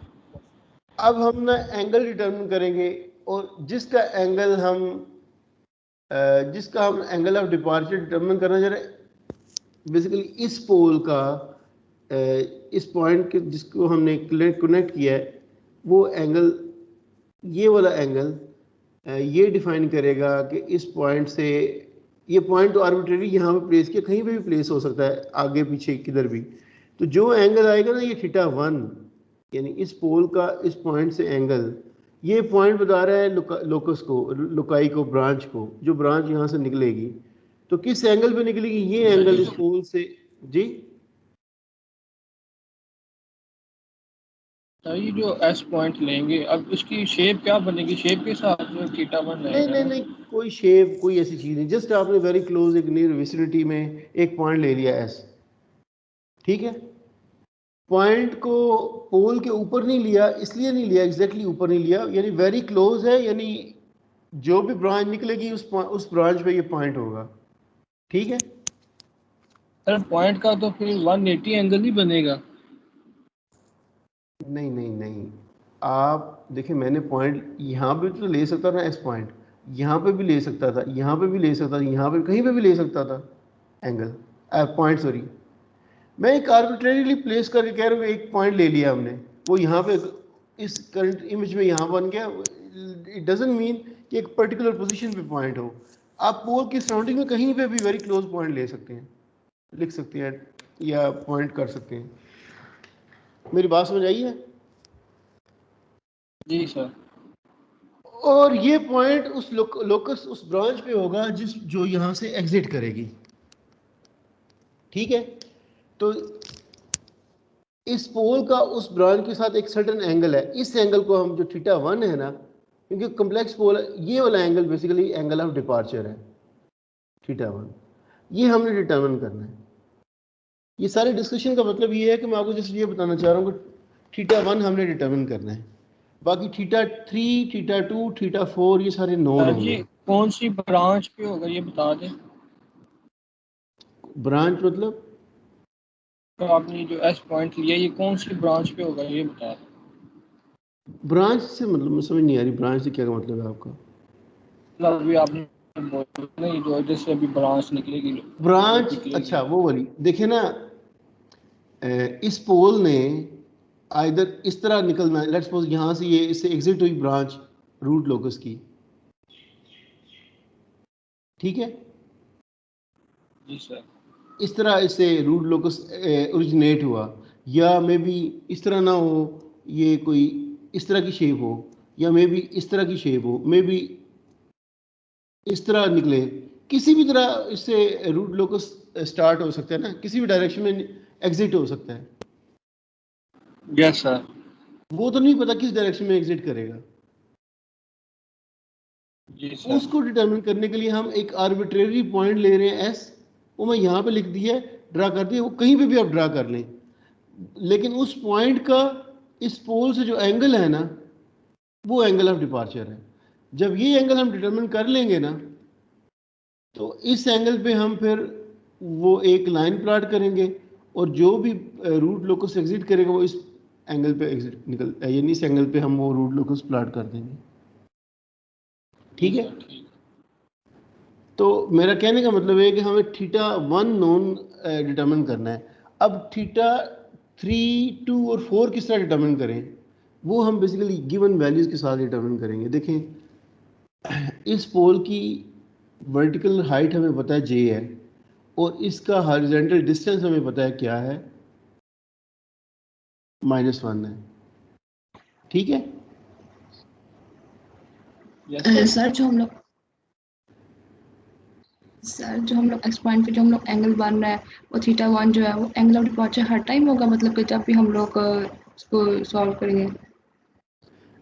अब हम ना एंगल डिटरमिन करेंगे, और जिसका हम एंगल ऑफ डिपार्चर डिटरमिन करना चाह रहे हैं, बेसिकली इस पोल का इस पॉइंट के जिसको हमने कनेक्ट किया है, वो एंगल, ये वाला एंगल ये डिफाइन करेगा कि इस पॉइंट से, ये पॉइंट तो आर्बिट्रेरी यहाँ पे प्लेस किया, कहीं पे भी प्लेस हो सकता है, आगे पीछे किधर भी। तो जो एंगल आएगा ना, ये θ1, यानी इस पोल का इस पॉइंट से एंगल, ये पॉइंट बता रहा है लोकस को, लुकाई को, ब्रांच को, जो ब्रांच यहाँ से निकलेगी। तो किस एंगल पे निकलेगी? ये एंगल इस पोल से। जी ये जो एस पॉइंट लेंगे, अब इसकी शेप क्या बनेगी? शेप के साथ जो θ1 नहीं, कोई शेप, कोई ऐसी चीज नहीं, जस्ट आपने वेरी क्लोज एक नियर विसिनिटी में एक पॉइंट ले लिया एस। ठीक है, पॉइंट को पोल के ऊपर नहीं लिया, इसलिए नहीं लिया, एग्जैक्टली ऊपर नहीं लिया, यानी वेरी क्लोज है, यानी जो भी ब्रांच निकलेगी उस ब्रांच पे ये पॉइंट होगा। ठीक है सर, पॉइंट का तो फिर 180 एंगल ही बनेगा। नहीं, आप देखिए, मैंने पॉइंट यहाँ पे तो ले सकता था, एस पॉइंट यहाँ पे भी ले सकता था, यहाँ पे भी ले सकता था, यहाँ पे कहीं पे भी ले सकता था एंगल, पॉइंट सॉरी। मैं एक आर्बिट्रेरीली प्लेस करके कह रहा हूँ, एक पॉइंट ले लिया हमने, वो यहाँ पे इस करंट इमेज में यहाँ बन गया। इट डजंट मीन कि एक पर्टिकुलर पोजीशन पे पॉइंट हो। आप पोल की सराउंडिंग में कहीं पे भी वेरी क्लोज पॉइंट ले सकते हैं, लिख सकते हैं या पॉइंट कर सकते हैं। मेरी बात समझ आई है? जी सर। और ये पॉइंट उस लोकस, उस ब्रांच पे होगा जो यहाँ से एग्जिट करेगी। ठीक है, तो इस पोल का उस ब्रांच के साथ एक सर्टेन एंगल है, इस एंगल को हम, जो θ1 है ना, क्योंकि कम्प्लेक्स पोल, ये वाला angle basically angle of departure है θ1, ये हमने डिटरमिन करना है। ये सारे डिस्कशन का मतलब ये है कि मैं आपको जस्ट ये बताना चाह रहा हूँ कि θ1 हमने डिटरमिन करना है, बाकी θ3, θ2, θ4 ये सारे नोन होंगे। कौन सी ब्रांच पे होगा ये बता दें। ब्रांच मतलब तो आपने जो एस पॉइंट लिया, ये कौन सी ब्रांच पे होगा ये बता दें। ब्रांच से मतलब मुझे समझ नहीं आ रही, ब्रांच से क्या मतलब है आपका? मतलब अभी आपने नहीं, जो जैसे अभी ब्रांच निकलेगी, ब्रांच, अच्छा वो वाली। देखिए ना, इस पोल ने आइदर इस तरह निकलना है, लेट्स सपोज यहाँ से ये इससे एग्जिट हुई ब्रांच रूट लोकस की। ठीक है जी सर। इस तरह इससे रूट लोकस ओरिजिनेट हुआ, या मे बी इस तरह ना हो, ये कोई इस तरह की शेप हो, या मे बी इस तरह की शेप हो, मे बी इस तरह निकले, किसी भी तरह इससे रूट लोकस स्टार्ट हो सकता है ना, किसी भी डायरेक्शन में एग्जिट हो सकता है। Yes sir. वो तो नहीं पता किस डायरेक्शन में एग्जिट करेगा। जी सर। उसको डिटरमिन करने के लिए हम एक आर्बिट्रेरी पॉइंट ले रहे हैं एस, वो मैं यहाँ पे लिख दिया, ड्रा कर दिया, वो कहीं पे भी आप ड्रा कर लें, लेकिन उस पॉइंट का इस पोल से जो एंगल है ना वो एंगल ऑफ डिपार्चर है। जब ये एंगल हम डिटरमिन कर लेंगे ना तो इस एंगल पे हम फिर वो एक लाइन प्लॉट करेंगे और जो भी रूट लोकस एग्जिट करेगा वो इस एंगल पे एग्जिट निकल, यानी इस एंगल पे हम वो रूट लोकस प्लॉट कर देंगे। ठीक है, तो मेरा कहने का मतलब है कि हमें θ1 नोन डिटरमिन करना है। अब θ3, 2 और 4 किस तरह डिटरमिन करें, वो हम बेसिकली गिवन वैल्यूज के साथ डिटरमिन करेंगे। देखें, इस पोल की वर्टिकल हाइट हमें पता है j है और इसका हॉरिजॉन्टल डिस्टेंस हमें पता है क्या है, -1 है। ठीक है सर जो हम लोग एक्स पॉइंट पे जो हम लोग एंगल बन रहा है वो θ1 जो है वो angle of departure her time होगा, मतलब कि जब भी हम लोग इसको सॉल्व करेंगे।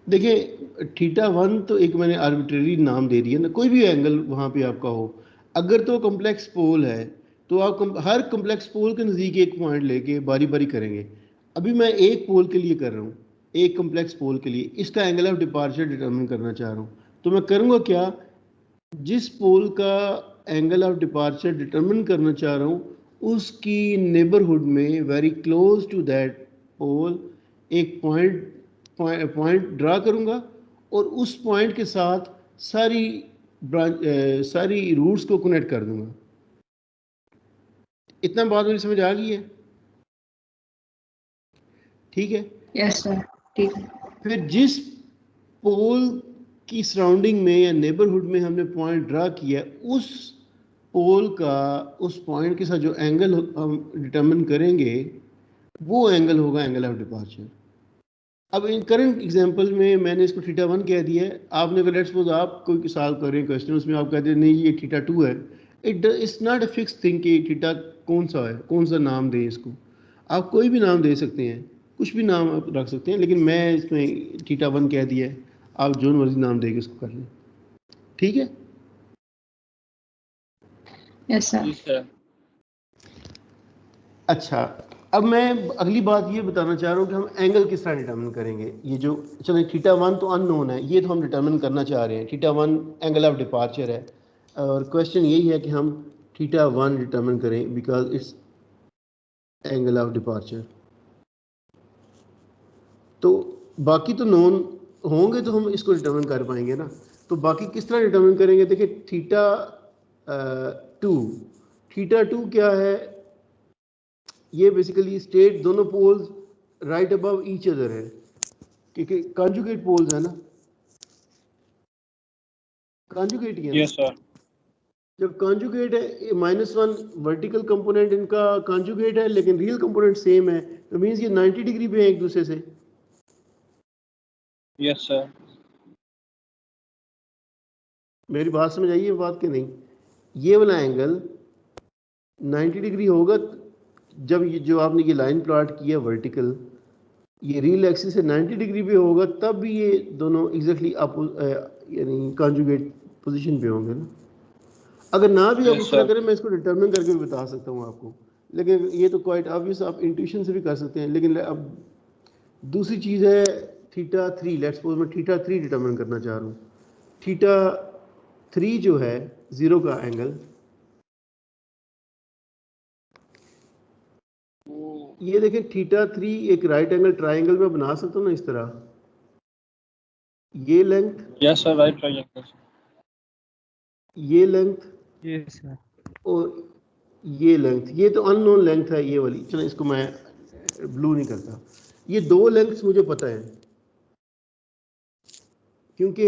देखिए θ1 तो एक मैंने आर्बिट्रेरी नाम दे दिया ना, कोई भी एंगल वहाँ पे आपका हो, अगर तो कम्प्लेक्स पोल है तो आप हर कम्प्लेक्स पोल के नज़दीक एक पॉइंट लेके बारी बारी करेंगे। अभी मैं एक पोल के लिए कर रहा हूँ, एक कम्प्लेक्स पोल के लिए इसका एंगल ऑफ डिपार्चर डिटरमिन करना चाह रहा हूँ, तो मैं करूँगा क्या, जिस पोल का एंगल ऑफ डिपार्चर डिटरमिन करना चाह रहा हूँ उसकी नेबरहुड में वेरी क्लोज टू दैट पोल एक पॉइंट ड्रा करूँगा और उस पॉइंट के साथ सारी रूट्स को कनेक्ट कर दूंगा। इतना बात मेरी समझ आ गई है? ठीक है, यस सर, ठीक है। फिर जिस पोल की सराउंडिंग में या नेबरहुड में हमने पॉइंट ड्रा किया, उस पोल का उस पॉइंट के साथ जो एंगल हम डिटरमिन करेंगे वो एंगल होगा एंगल ऑफ डिपार्चर। अब इन करंट एग्जांपल में मैंने इसको θ1 कह दिया है, आपने अगर लेट्स सपोज आप कोई सॉल्व कर रहे हैं क्वेश्चन, उसमें आप कहते हैं नहीं ये θ2 है, it's not a fix thing कि थीटा कौन सा है, कौन सा नाम दें इसको। आप कोई भी नाम दे सकते हैं, कुछ भी नाम आप रख सकते हैं, लेकिन मैं इसमें θ1 कह दिया है, आप जो मर्जी नाम देके इसको कर लें। ठीक है, यस सर। अच्छा, अब मैं अगली बात ये बताना चाह रहा हूँ कि हम एंगल किस तरह डिटर्मिन करेंगे। ये जो चलो θ1 तो अननोन है, ये तो हम डिटर्मिन करना चाह रहे हैं, θ1 एंगल ऑफ डिपार्चर है और क्वेश्चन यही है कि हम θ1 डिटर्मिन करें because it's angle of departure. तो बाकी तो नोन होंगे तो हम इसको डिटर्मिन कर पाएंगे ना, तो बाकी किस तरह डिटर्मिन करेंगे। देखिए θ2 क्या है, ये बेसिकली स्टेट दोनों poles right above each other है, क्योंकि कॉन्जुगेट पोल्स है ना, कॉन्जुगेट ही है। Yes sir. जब कॉन्जुगेट है, -1 वर्टिकल कंपोनेंट इनका कॉन्जुगेट है लेकिन रियल कंपोनेंट सेम है, तो मींस ये 90 डिग्री पे है एक दूसरे से। Yes sir. मेरी बात समझ आई है बात कि नहीं? ये वाला एंगल 90 डिग्री होगा जब ये जो आपने ये लाइन प्लॉट किया वर्टिकल, ये रियल एक्सिस से 90 डिग्री पे होगा, तब भी ये दोनों एग्जैक्टली यानी कॉन्जुगेट पोजीशन पे होंगे ना। अगर ना भी आप उसका करें, मैं इसको डिटरमिन करके भी बता सकता हूँ आपको, लेकिन ये तो क्वाइट ऑब्वियस, आप इंट्यूशन से भी कर सकते हैं। लेकिन अब दूसरी चीज़ है θ3, लेट्स सपोज मैं θ3 डिटरमिन करना चाह रहा हूँ। θ3 जो है 0 का एंगल, ये देखें θ3 एक राइट एंगल ट्राइंगल में बना सकता हूँ ना इस तरह, ये length, yes sir, right triangle, ये लेंथ, यस सर, और ये लेंथ, ये तो अननोन लेंथ है ये वाली। चलो इसको मैं ब्लू नहीं करता, ये दो लेंथ्स मुझे पता है क्योंकि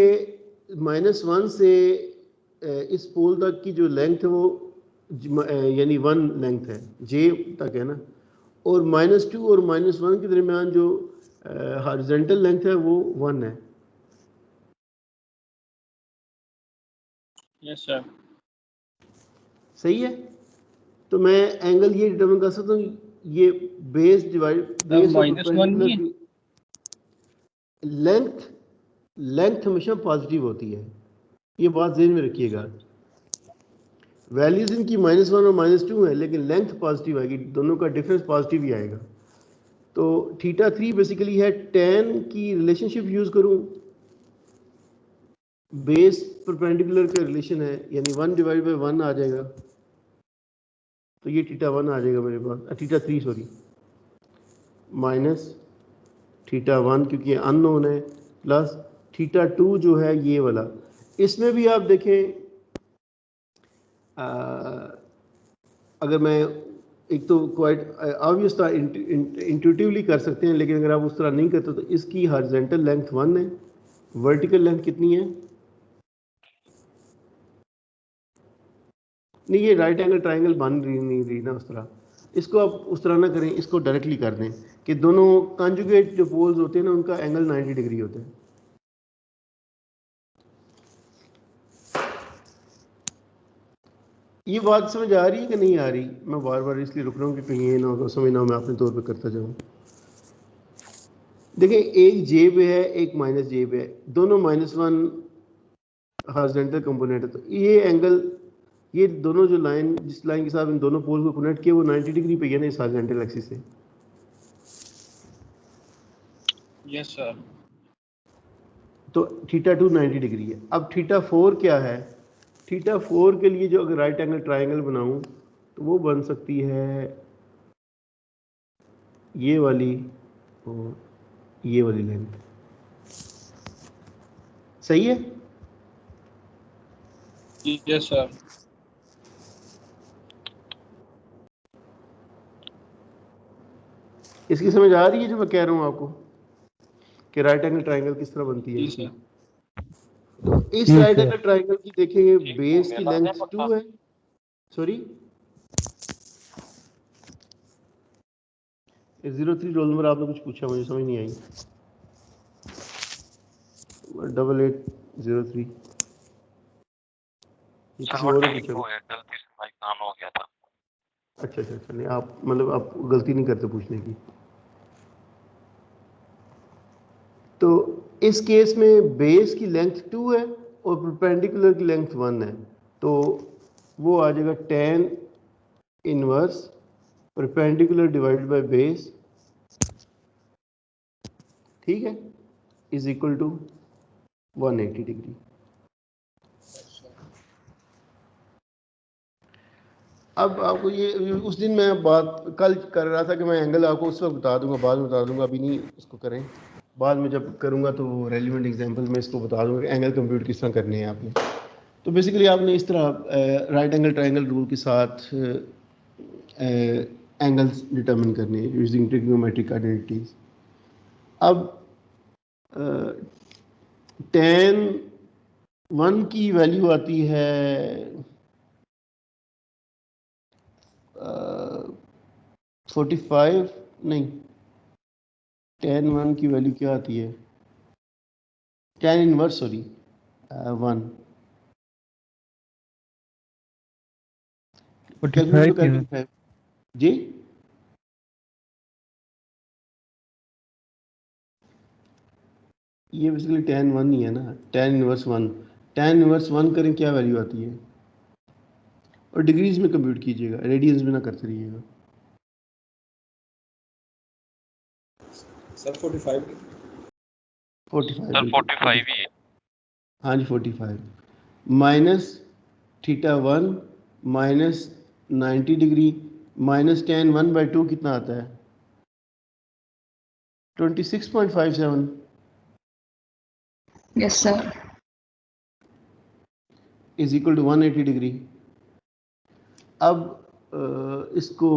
-1 से इस पोल तक की जो लेंथ है वो यानी 1 लेंथ है, j तक है ना, और -2 और -1 के दरमियान जो हॉरिजॉन्टल लेंथ है वो 1 है। Yes sir. सही है, तो मैं एंगल ये डिटरमिन कर सकता हूँ, ये बेस डिवाइड बेस -1 लेंथ हमेशा पॉजिटिव होती है, ये बात ज़हन में रखिएगा। वैल्यूज इनकी -1 और -2 है लेकिन लेंथ पॉजिटिव आएगी, दोनों का डिफरेंस पॉजिटिव ही आएगा। तो थीटा 3 बेसिकली है tan की रिलेशनशिप यूज करूं, बेस परपेंडिकुलर का रिलेशन है, यानी 1 डिवाइड बाई 1 आ जाएगा, तो ये थीटा 1 आ जाएगा मेरे पास, थीटा 3 सॉरी, माइनस थीटा 1 क्योंकि ये अननोन है, प्लस थीटा 2 जो है ये वाला। इसमें भी आप देखें अगर मैं एक तो क्वाइट ऑब्वियस था, इंट्यूटिवली कर सकते हैं, लेकिन अगर आप उस तरह नहीं करते तो इसकी हॉरिजॉन्टल लेंथ 1 है, वर्टिकल लेंथ कितनी है, नहीं ये राइट एंगल ट्राइंगल बन नहीं रही ना उस तरह, इसको आप उस तरह ना करें, इसको डायरेक्टली कर दें कि दोनों कॉन्जुगेट जो पोल्स होते हैं ना उनका एंगल 90 डिग्री होता है। ये बात समझ आ रही है कि नहीं आ रही? मैं बार बार इसलिए रुक रहा हूँ कि कहीं ये ना हो समझ ना हो मैं अपने तौर पे करता जाऊँ। देखिए एक जे पे है, एक माइनस जे पे है, दोनों -1 हॉरिजॉन्टल कंपोनेंट है, तो ये एंगल, ये दोनों जो लाइन, जिस लाइन के साथ इन दोनों पोल को कनेक्ट किया वो 90 डिग्री पे है ना इस हॉरिजॉन्टल एक्सिस से। Yes sir. तो थीटा 2 90 डिग्री है। अब थीटा 4 क्या है? थीटा 4 के लिए जो अगर राइट एंगल ट्राइंगल बनाऊं तो वो बन सकती है ये वाली और ये वाली लेंथ, सही है? Yes sir. इसकी समझ आ रही है जो मैं कह रहा हूं आपको कि राइट एंगल ट्राइंगल किस तरह बनती है इसकी? तो इस राइट एंगल ट्राइंगल की देखेंगे बेस की लेंथ 2 है, सॉरी 03 रोल नंबर आपने कुछ पूछा, मुझे समझ नहीं आई। 8803 गलती से माइक ऑन हो गया था। अच्छा, नहीं आप मतलब आप गलती नहीं करते पूछने की। तो इस केस में बेस की लेंथ 2 है और परपेंडिकुलर की लेंथ 1 है, तो वो आ जाएगा tan inverse perpendicular divided by base, ठीक है, इज इक्वल टू 180 डिग्री। अब आपको ये उस दिन मैं बात कल कर रहा था कि मैं एंगल आपको उस वक्त बता दूंगा, बाद में बता दूंगा, अभी नहीं इसको करें, बाद में जब करूंगा तो रेलिवेंट एग्जांपल में इसको बता दूंगा कि एंगल कंप्यूट किस तरह करने हैं आपने। तो बेसिकली आपने इस तरह राइट एंगल ट्रायंगल रूल के साथ एंगल्स डिटरमिन करने हैं यूजिंग ट्रिग्नोमेट्रिक आइडेंटिटीज। अब tan 1 की वैल्यू आती है 45, नहीं tan 1 की वैल्यू क्या आती है, tan इनवर्स सॉरी 1 45 जी, ये बेसिकली tan 1 ही है ना, tan इनवर्स 1, tan इनवर्स 1 करें क्या वैल्यू आती है, और डिग्रीज में कंप्यूट कीजिएगा, रेडियंस में ना करते रहिएगा। सर 45 सर 45 ही है। हाँ जी 45 minus theta 1 minus 90 degree minus tan 1/2 कितना आता है 26.57। Yes sir. Is equal to 180 degree. अब इसको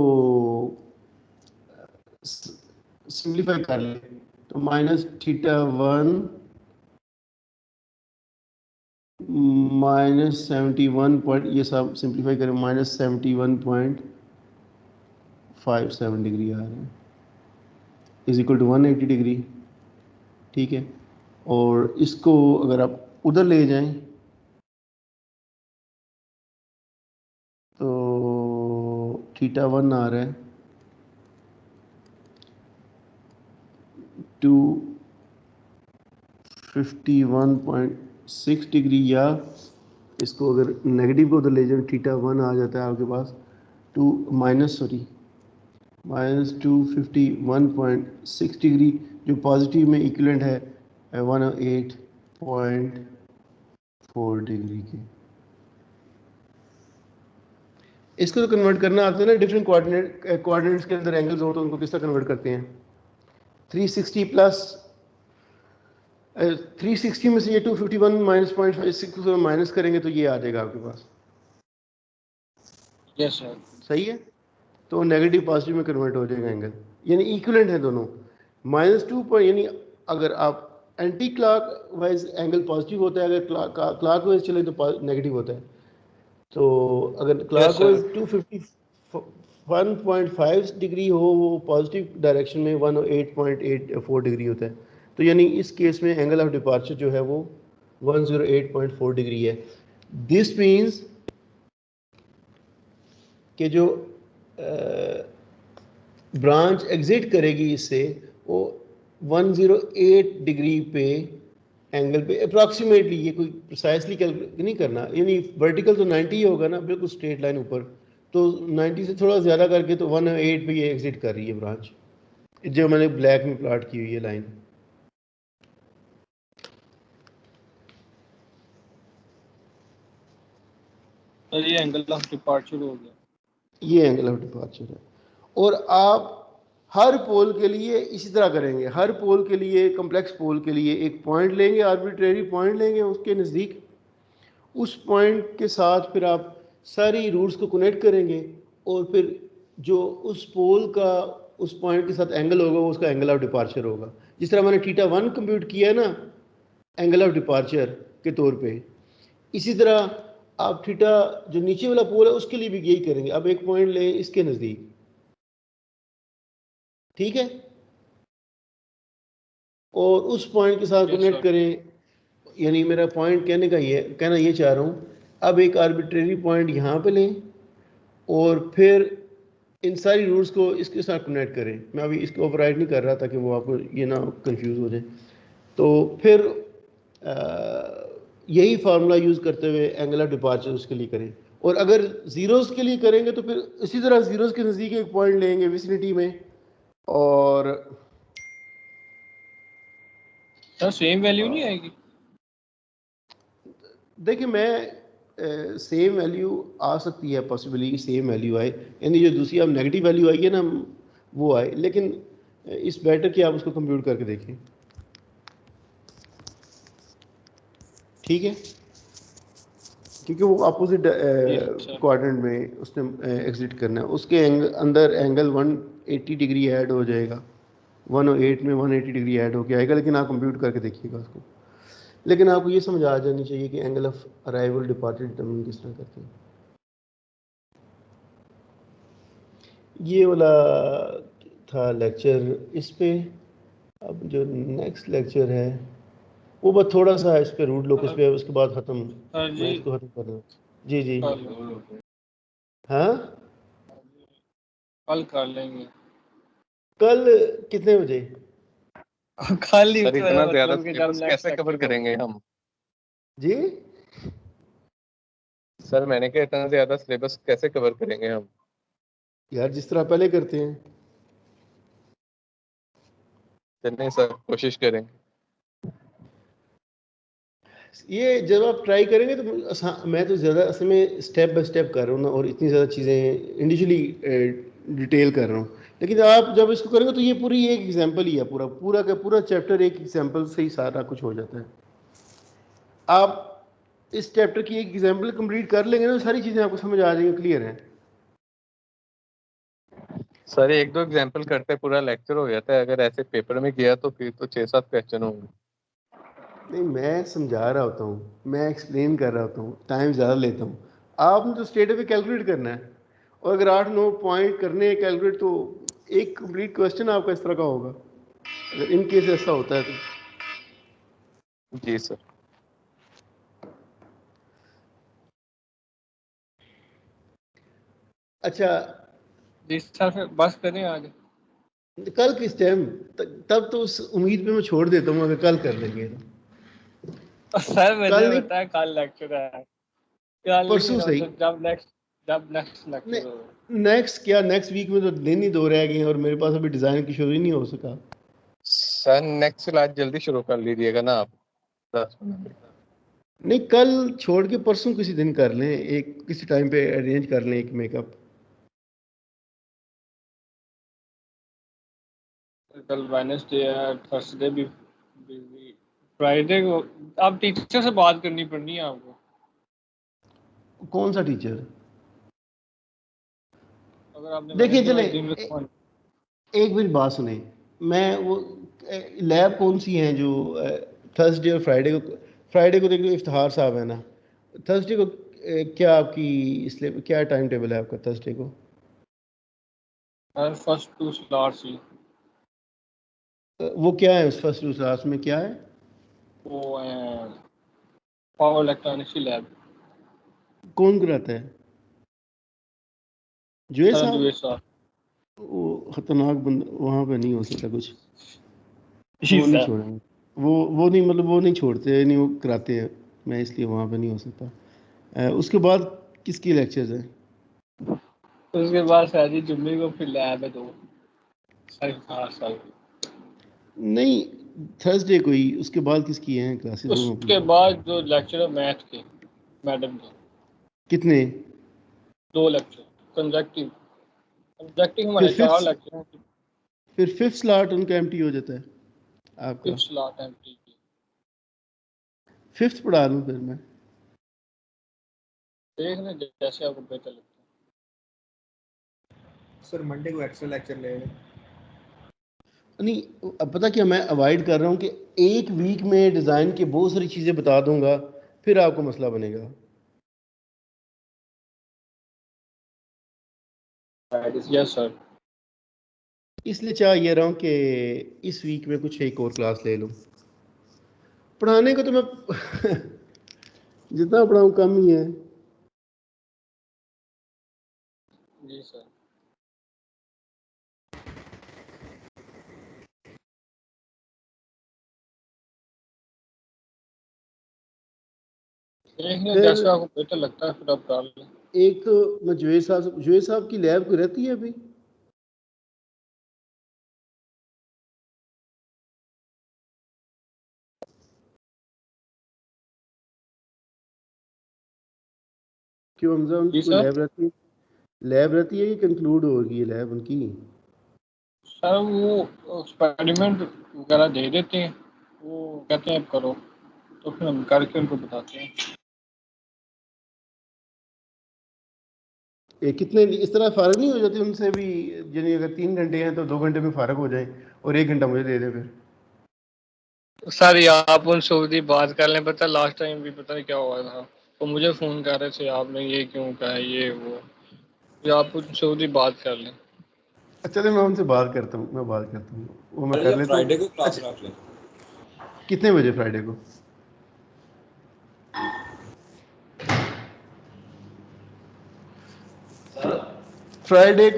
सिंप्लीफाई कर ले तो माइनस थीटा 1 माइनस 71 पॉइंट, ये सब सिंप्लीफाई करें माइनस 71.57 डिग्री आ रहा है, इज इक्वल टू 180 डिग्री, ठीक है। और इसको अगर आप उधर ले जाएं तो थीटा 1 आ रहा है 251.6 डिग्री, या इसको अगर नेगेटिव को उधर ले जाए थीटा 1 आ जाता है आपके पास -251.6 डिग्री, जो पॉजिटिव में इक्विवेलेंट है 108.4 डिग्री के। इसको तो कन्वर्ट करना आता है ना, डिफरेंट कोऑर्डिनेट्स के अंदर एंगल्स हो तो उनको किस तरह कन्वर्ट करते हैं। 360 प्लस 360 में से ये 251 माइनस 0.56 माइनस करेंगे तो ये आ जाएगा आपके पास। Yes sir. सही है, तो नेगेटिव पॉजिटिव में कन्वर्ट हो जाएगा एंगल, यानी इक्विवेलेंट है दोनों। -2 यानी अगर आप anti clock wise angle positive होता है, अगर क्लॉक वाइज चले तो नेगेटिव होता है। तो अगर क्लॉक वाइज 251.5 डिग्री हो वो पॉजिटिव डायरेक्शन में 108.84 डिग्री होता है। तो यानी इस केस में एंगल ऑफ डिपार्चर जो है वो 108.4 डिग्री है। दिस मीन्स कि जो ब्रांच एग्जिट करेगी इससे वो 108 डिग्री पे एंगल पे अप्रॉक्सीमेटली, ये कोई प्रिसाइसली कैलकुलेट नहीं करना, यानी वर्टिकल तो 90 ही होगा ना, बिल्कुल स्ट्रेट लाइन ऊपर, तो 90 से थोड़ा ज़्यादा करके तो 108 पे ये एग्जिट कर रही है ब्रांच, जो मैंने ब्लैक में प्लॉट की हुई है लाइन। ये एंगल ऑफ डिपार्चर हो गया, ये एंगल ऑफ डिपार्चर है। और आप हर पोल के लिए इसी तरह करेंगे, हर पोल के लिए, कम्प्लेक्स पोल के लिए एक पॉइंट लेंगे, आर्बिट्रेरी पॉइंट लेंगे उसके नज़दीक, उस पॉइंट के साथ फिर आप सारी रूट्स को कनेक्ट करेंगे और फिर जो उस पोल का उस पॉइंट के साथ एंगल होगा वो उसका एंगल ऑफ डिपार्चर होगा। जिस तरह मैंने θ1 कंप्यूट किया है ना एंगल ऑफ डिपार्चर के तौर पे, इसी तरह आप थीटा जो नीचे वाला पोल है उसके लिए भी यही करेंगे। अब एक पॉइंट लें इसके नज़दीक, ठीक है, और उस पॉइंट के साथ कनेक्ट करें। यानी मेरा पॉइंट कहना ये चाह रहा हूँ, अब एक आर्बिट्रेरी पॉइंट यहाँ पे लें और फिर इन सारी रूट्स को इसके साथ कनेक्ट करें। मैं अभी इसको ओवरराइड नहीं कर रहा ताकि वो आपको ये ना कंफ्यूज हो जाए। तो फिर यही फार्मूला यूज़ करते हुए एंगल ऑफ डिपार्चर उसके लिए करें। और अगर ज़ीरोज़ के लिए करेंगे तो फिर इसी तरह ज़ीरोज़ के नज़दीक एक पॉइंट लेंगे विसिनिटी में, और सर सेम वैल्यू नहीं आएगी? देखिए मैं सेम वैल्यू आ सकती है, पॉसिबली सेम वैल्यू आए, यानी जो दूसरी अब नेगेटिव वैल्यू आई है ना वो आए, लेकिन इस बेटर कि आप उसको कंप्यूट करके देखें, ठीक है, क्योंकि वो अपोजिट क्वाड्रेंट में उसने एग्जिट करना है। उसके अंदर एंगल 180 डिग्री ऐड हो जाएगा, 108 में 180 डिग्री ऐड होके आएगा, लेकिन आप कंप्यूट करके देखिएगा उसको। लेकिन आपको ये समझ आ जानी चाहिए कि angle of arrival departure determine किस तरह करते हैं। ये वाला था लेक्चर इस पे। अब जो नेक्स्ट लेक्चर है वो बस थोड़ा सा इस पे रूट लोकस पे है, उसके बाद ख़त्म, मैं इसको ख़त्म कर दूँ। जी जी हाँ, कल कर लेंगे। कल कितने बजे? कल ही इतना ज़्यादा सिलेबस कैसे कवर करेंगे हम जी? सर मैंने कहा इतना ज़्यादा सिलेबस कैसे कवर करेंगे हम? यार जिस तरह पहले करते हैं। चलिए सर कोशिश करेंगे। ये जब आप ट्राई करेंगे तो मैं तो ज़्यादा असल में स्टेप बाय स्टेप कर रहा हूँ ना, और इतनी ज़्यादा चीज़ें इंडिविजुअली डिटेल कर रहा हूँ, लेकिन आप जब इसको करेंगे तो ये पूरी एक एग्जांपल ही है, पूरा का पूरा चैप्टर एक एग्जांपल से ही सारा कुछ हो जाता है। आप इस चैप्टर की एक एग्जांपल कंप्लीट कर लेंगे ना, सारी चीज़ें आपको समझ आ जाएंगी, क्लियर है। सर एक दो एग्जांपल करते पूरा लेक्चर हो जाता है, अगर ऐसे पेपर में किया तो फिर तो 6-7 क्वेश्चन होंगे। नहीं, मैं समझा रहा होता हूँ, मैं एक्सप्लेन कर रहा होता हूँ, टाइम ज़्यादा लेता हूँ। आपने तो स्ट्रेट अवे कैलकुलेट करना है, और अगर 8-9 पॉइंट करने हैं कैलकुलेट तो एक कंप्लीट क्वेश्चन आपका इस तरह का होगा, अगर इन केस ऐसा होता है तो। जी सर। अच्छा जी सर, फिर बस करें आगे। कल किस टाइम? तब तो उस उम्मीद पे मैं छोड़ देता हूँ, अगर कल कर लेंगे तो। सर मैंने बताया कल लेक्चर है, परसों सही, जब नेक्स्ट लेक्चर हो। नेक्स्ट वीक में तो दिन ही 2 रह गए हैं और मेरे पास अभी डिज़ाइन की शुरू ही नहीं हो सका। सर नेक्स्ट क्लास जल्दी शुरू कर लीजिएगा ना आप 10 मिनट। नहीं, कल छोड़ के परसों किसी दिन कर लें, एक किसी टाइम पे अरेंज कर लें एक मेकअप। कल वेडनेसडे है, थर्सडे भी बिजी, फ्राइडे को आप टीचर से बात करनी पड़नी है आपको। कौन सा टीचर? अगर आपने देखिए चले Wednesday एक मिनट बात सुने, मैं वो लैब कौन सी हैं जो थर्सडे और फ्राइडे को देख लो इफ्तिहार साहब है ना, थर्सडे को क्या आपकी इसलिए क्या टाइम टेबल है आपका थर्सडे को? फर्स्ट 2 स्लॉट्स ही वो क्या है उस फर्स्ट 2 क्लास में क्या है? वो पावर इलेक्ट्रॉनिक्स की लैब। कौन कराता है? जुए जुए साहब? साहब वो खतरनाक बंदा, वहाँ पे नहीं हो सकता कुछ, जी वो नहीं सर। छोड़ेंगे, वो नहीं, मतलब वो नहीं छोड़ते, नहीं वो कराते हैं, मैं इसलिए वहाँ पे नहीं हो सकता। उसके बाद किसकी लेक्चर्स हैं? उसके बाद शायद जुम्मे को फिर लैब है 2 साल नहीं, थर्सडे को ही, उसके बाद किसकी हैं क्लासेस? उसके बाद जो लेक्चर है मैथ के मैडम के कितने? 2 लेक्चर कंजक्टिव हमारे 4 लेक्चर हैं। फिर फिफ्थ स्लॉट उनका एम्प्टी हो जाता है आपका? 5 स्लॉट एम्प्टी, फिफ्थ पढ़ा लूँ फिर मैं? देख लें जैसे आपको बेहतर लगता है। सर मंडे को एक्स्ट्रा लेक्चर ले लें। नहीं, अब पता क्या मैं अवॉइड कर रहा हूँ कि एक वीक में डिज़ाइन की बहुत सारी चीज़ें बता दूंगा, फिर आपको मसला बनेगा। Yes sir. इसलिए चाह ये रहा हूँ कि इस वीक में कुछ एक और क्लास ले लूँ। पढ़ाने को तो मैं जितना पढ़ाऊँ कम ही है। जी सर। जैसे आपको बेहतर लगता है फिर आप कर लें। एक तो मैं जुए साहब की लैब को रहती है अभी? क्यों हमजा, उनको लैब रहती है कि कंक्लूड होगी लैब उनकी? सर वो एक्सपेरिमेंट वगैरह दे देते हैं, वो कहते हैं अब करो, तो फिर हम करके उनको बताते हैं। कितने इस तरह फारग नहीं हो जाते उनसे भी? यानी अगर 3 घंटे हैं तो 2 घंटे में फारग हो जाए और 1 घंटा मुझे दे दे फिर। सर या आप उनसे उनसे बात कर लें, पता लास्ट टाइम भी पता नहीं क्या हुआ था, तो मुझे फ़ोन कर रहे थे आपने ये क्यों कहा है ये वो, या आप उनसे उनसे बात कर लें। अच्छा तो मैं उनसे बात करता हूँ, वो मैं कर लेता हूँ। फ्राइडे को क्लास रख लें। कितने बजे फ्राइडे को? फ्राइडे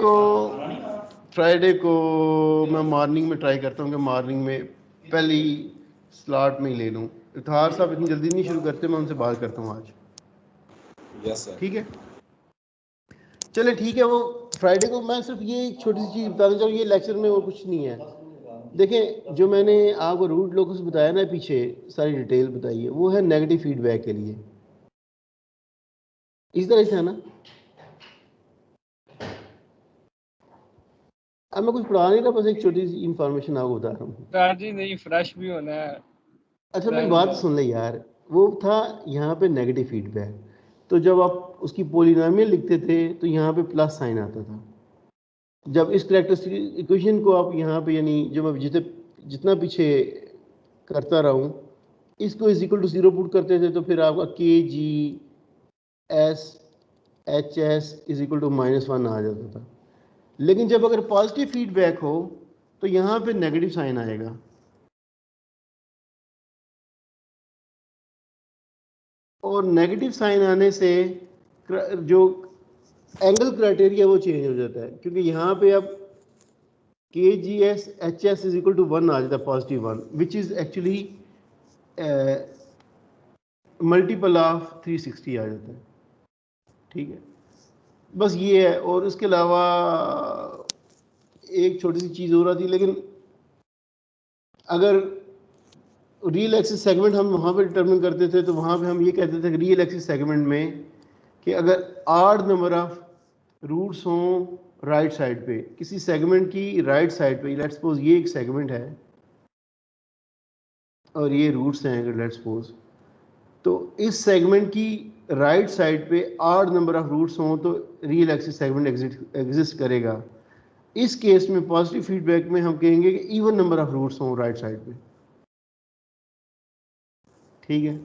को मैं मॉर्निंग में ट्राई करता हूँ कि मॉर्निंग में पहली स्लॉट में ही ले लूँ। इफ्तिहार साहब इतनी जल्दी नहीं शुरू करते, मैं उनसे बात करता हूँ आज। Yes sir. ठीक है, चले ठीक है। वो फ्राइडे को मैं सिर्फ ये एक छोटी सी चीज़ बताना चाहूँ, ये लेक्चर में और कुछ नहीं है। देखें, जो मैंने आपको रूट लोकस बताया ना, पीछे सारी डिटेल बताई है, वो है नेगेटिव फीडबैक के लिए। इस तरह से है ना। अब मैं कुछ पढ़ा नहीं रहा, बस एक छोटी सी इंफॉर्मेशन आपको बता रहा हूँ। सर जी नहीं, फ्रेश भी होना है। अच्छा मेरी बात सुन ले यार, वो था यहाँ पे नेगेटिव फीडबैक, तो जब आप उसकी पोलिनोमियल लिखते थे तो यहाँ पे प्लस साइन आता था। जब इस कैरेक्टरिस्टिक इक्वेशन को आप यहाँ पे, यानी जब मैं जितना पीछे करता रहा हूँ, इसको इज इक्वल टू 0 पुट करते थे, तो फिर आपका KGS इज इक्वल टू -1 आ जाता था। लेकिन जब अगर पॉजिटिव फीडबैक हो तो यहाँ पे नेगेटिव साइन आएगा। और नेगेटिव साइन आने से जो एंगल क्राइटेरिया वो चेंज हो जाता है, क्योंकि यहाँ पे अब KGS HS is equal to 1 आ जाता है, +1, which is actually multiple of 360 आ जाता है। ठीक है, बस ये है। और इसके अलावा एक छोटी सी चीज़ हो रहा थी, लेकिन अगर रियल एक्सिस सेगमेंट हम वहाँ पे डिटरमिन करते थे तो वहाँ पे हम ये कहते थे कि रियल एक्सिस सेगमेंट में कि अगर आड नंबर ऑफ रूट्स हों राइट साइड पे, किसी सेगमेंट की राइट साइड पे, लेट्स सपोज ये एक सेगमेंट है और ये रूट्स हैं अगर लेट्स सपोज, तो इस सेगमेंट की राइट साइड पे आड नंबर ऑफ रूट्स हों तो रियल एक्सिस सेगमेंट एग्जिस्ट करेगा। इस केस में पॉजिटिव फीडबैक में हम कहेंगे कि इवन नंबर ऑफ रूट्स हों राइट साइड पे। ठीक है,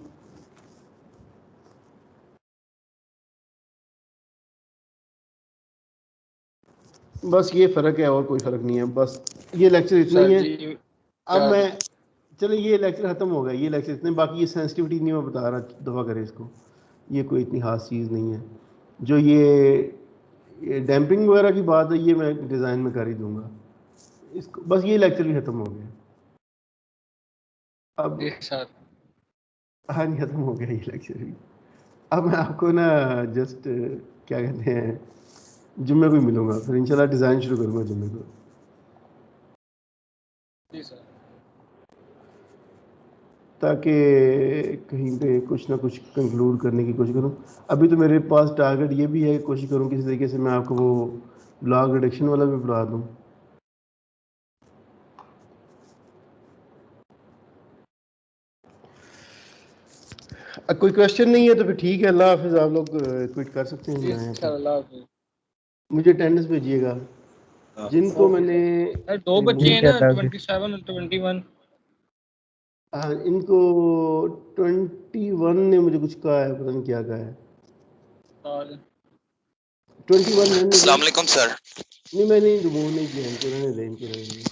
बस ये फ़र्क है और कोई फ़र्क नहीं है। बस ये लेक्चर इतना ही है। अब मैं चलो ये लेक्चर ख़त्म हो गया, ये लेक्चर इतने, बाकी ये सेंसिटिविटी नहीं मैं बता रहा, दफ़ा करें इसको, ये कोई इतनी खास चीज़ नहीं है। जो ये डैम्पिंग वगैरह की बात है ये मैं डिज़ाइन में कर ही दूंगा इसको। बस ये लेक्चर भी ख़त्म हो गया। अब हाँ नहीं, ख़त्म हो गया ये लेक्चर भी। अब मैं आपको ना जस्ट क्या कहते हैं जुम्मे को ही मिलूंगा, फिर इंशाल्लाह डिज़ाइन शुरू करूँगा जुम्मे को। ताकि कहीं पे कुछ ना कुछ कंक्लूड करने की कोशिश करूँ। अभी तो मेरे पास टारगेट ये भी है, कोशिश करूँ किसी तरीके से मैं आपको वो ब्लॉग रिडक्शन वाला भी पढ़ा दूँ। कोई क्वेश्चन नहीं है तो फिर ठीक है, अल्लाह हाफिज़। आप लोग क्विट कर सकते हैं। मुझे अटेंडेंस भेजिएगा जिनको मैंने 2 बच्चे हैं ना, 27 और 21। हाँ, इनको 21 ने मुझे कुछ कहा है, पता नहीं क्या कहा है। 21 अस्सलाम वालेकुम सर। नहीं मैंने रिमूव नहीं किया इनको, रहने दें इनको, रहने दें।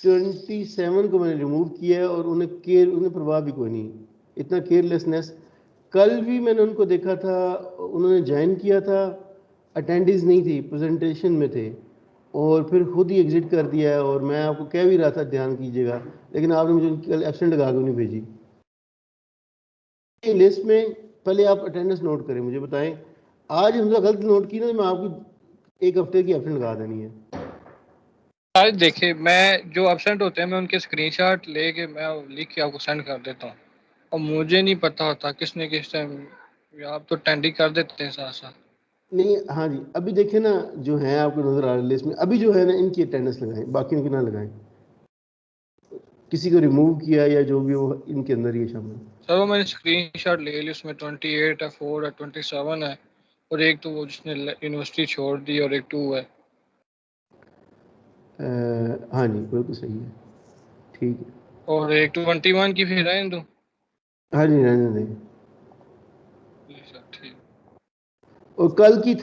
27 को मैंने रिमूव किया है और उन्हें परवाह भी कोई नहीं, इतना केयरलेसनेस। कल भी मैंने उनको देखा था, उन्होंने ज्वाइन किया था, अटेंडेंस नहीं थी, प्रेजेंटेशन में थे और फिर खुद ही एग्जिट कर दिया है। और मैं आपको कह भी रहा था ध्यान कीजिएगा, लेकिन आपने मुझे कल एब्सेंट लगा के नहीं भेजी। लिस्ट में पहले आप अटेंडेंस नोट करें, मुझे बताएं आज हमने गलत नोट की ना, मैं आपकी 1 हफ्ते की एब्सेंट लगा देनी है। आज देखिए, मैं जो एब्सेंट होते हैं मैं उनके स्क्रीनशॉट लेके मैं लिख के आपको सेंड कर देता हूँ, और मुझे नहीं पता होता किसने किस टाइम, आप तो टेंडी कर देते हैं साथ साथ। नहीं हाँ जी, अभी देखिए ना जो है आपको नजर आ रहा है लिस्ट में, अभी जो है ना इनकी अटेंडेंस लगाएं, बाकी इनकी ना लगाएं। किसी को रिमूव किया या जो भी वो इनके अंदर ही शामिल। सर वो मैंने स्क्रीनशॉट ले ली, उसमें 28 है, 4 है, 27 है, और एक तो वो जिसने यूनिवर्सिटी छोड़ दी और एक 2 है। हाँ जी बिल्कुल सही है, ठीक है। और एक 21 की फिर रहने दो। हाँ जी रहने दें। ठीक। और कल की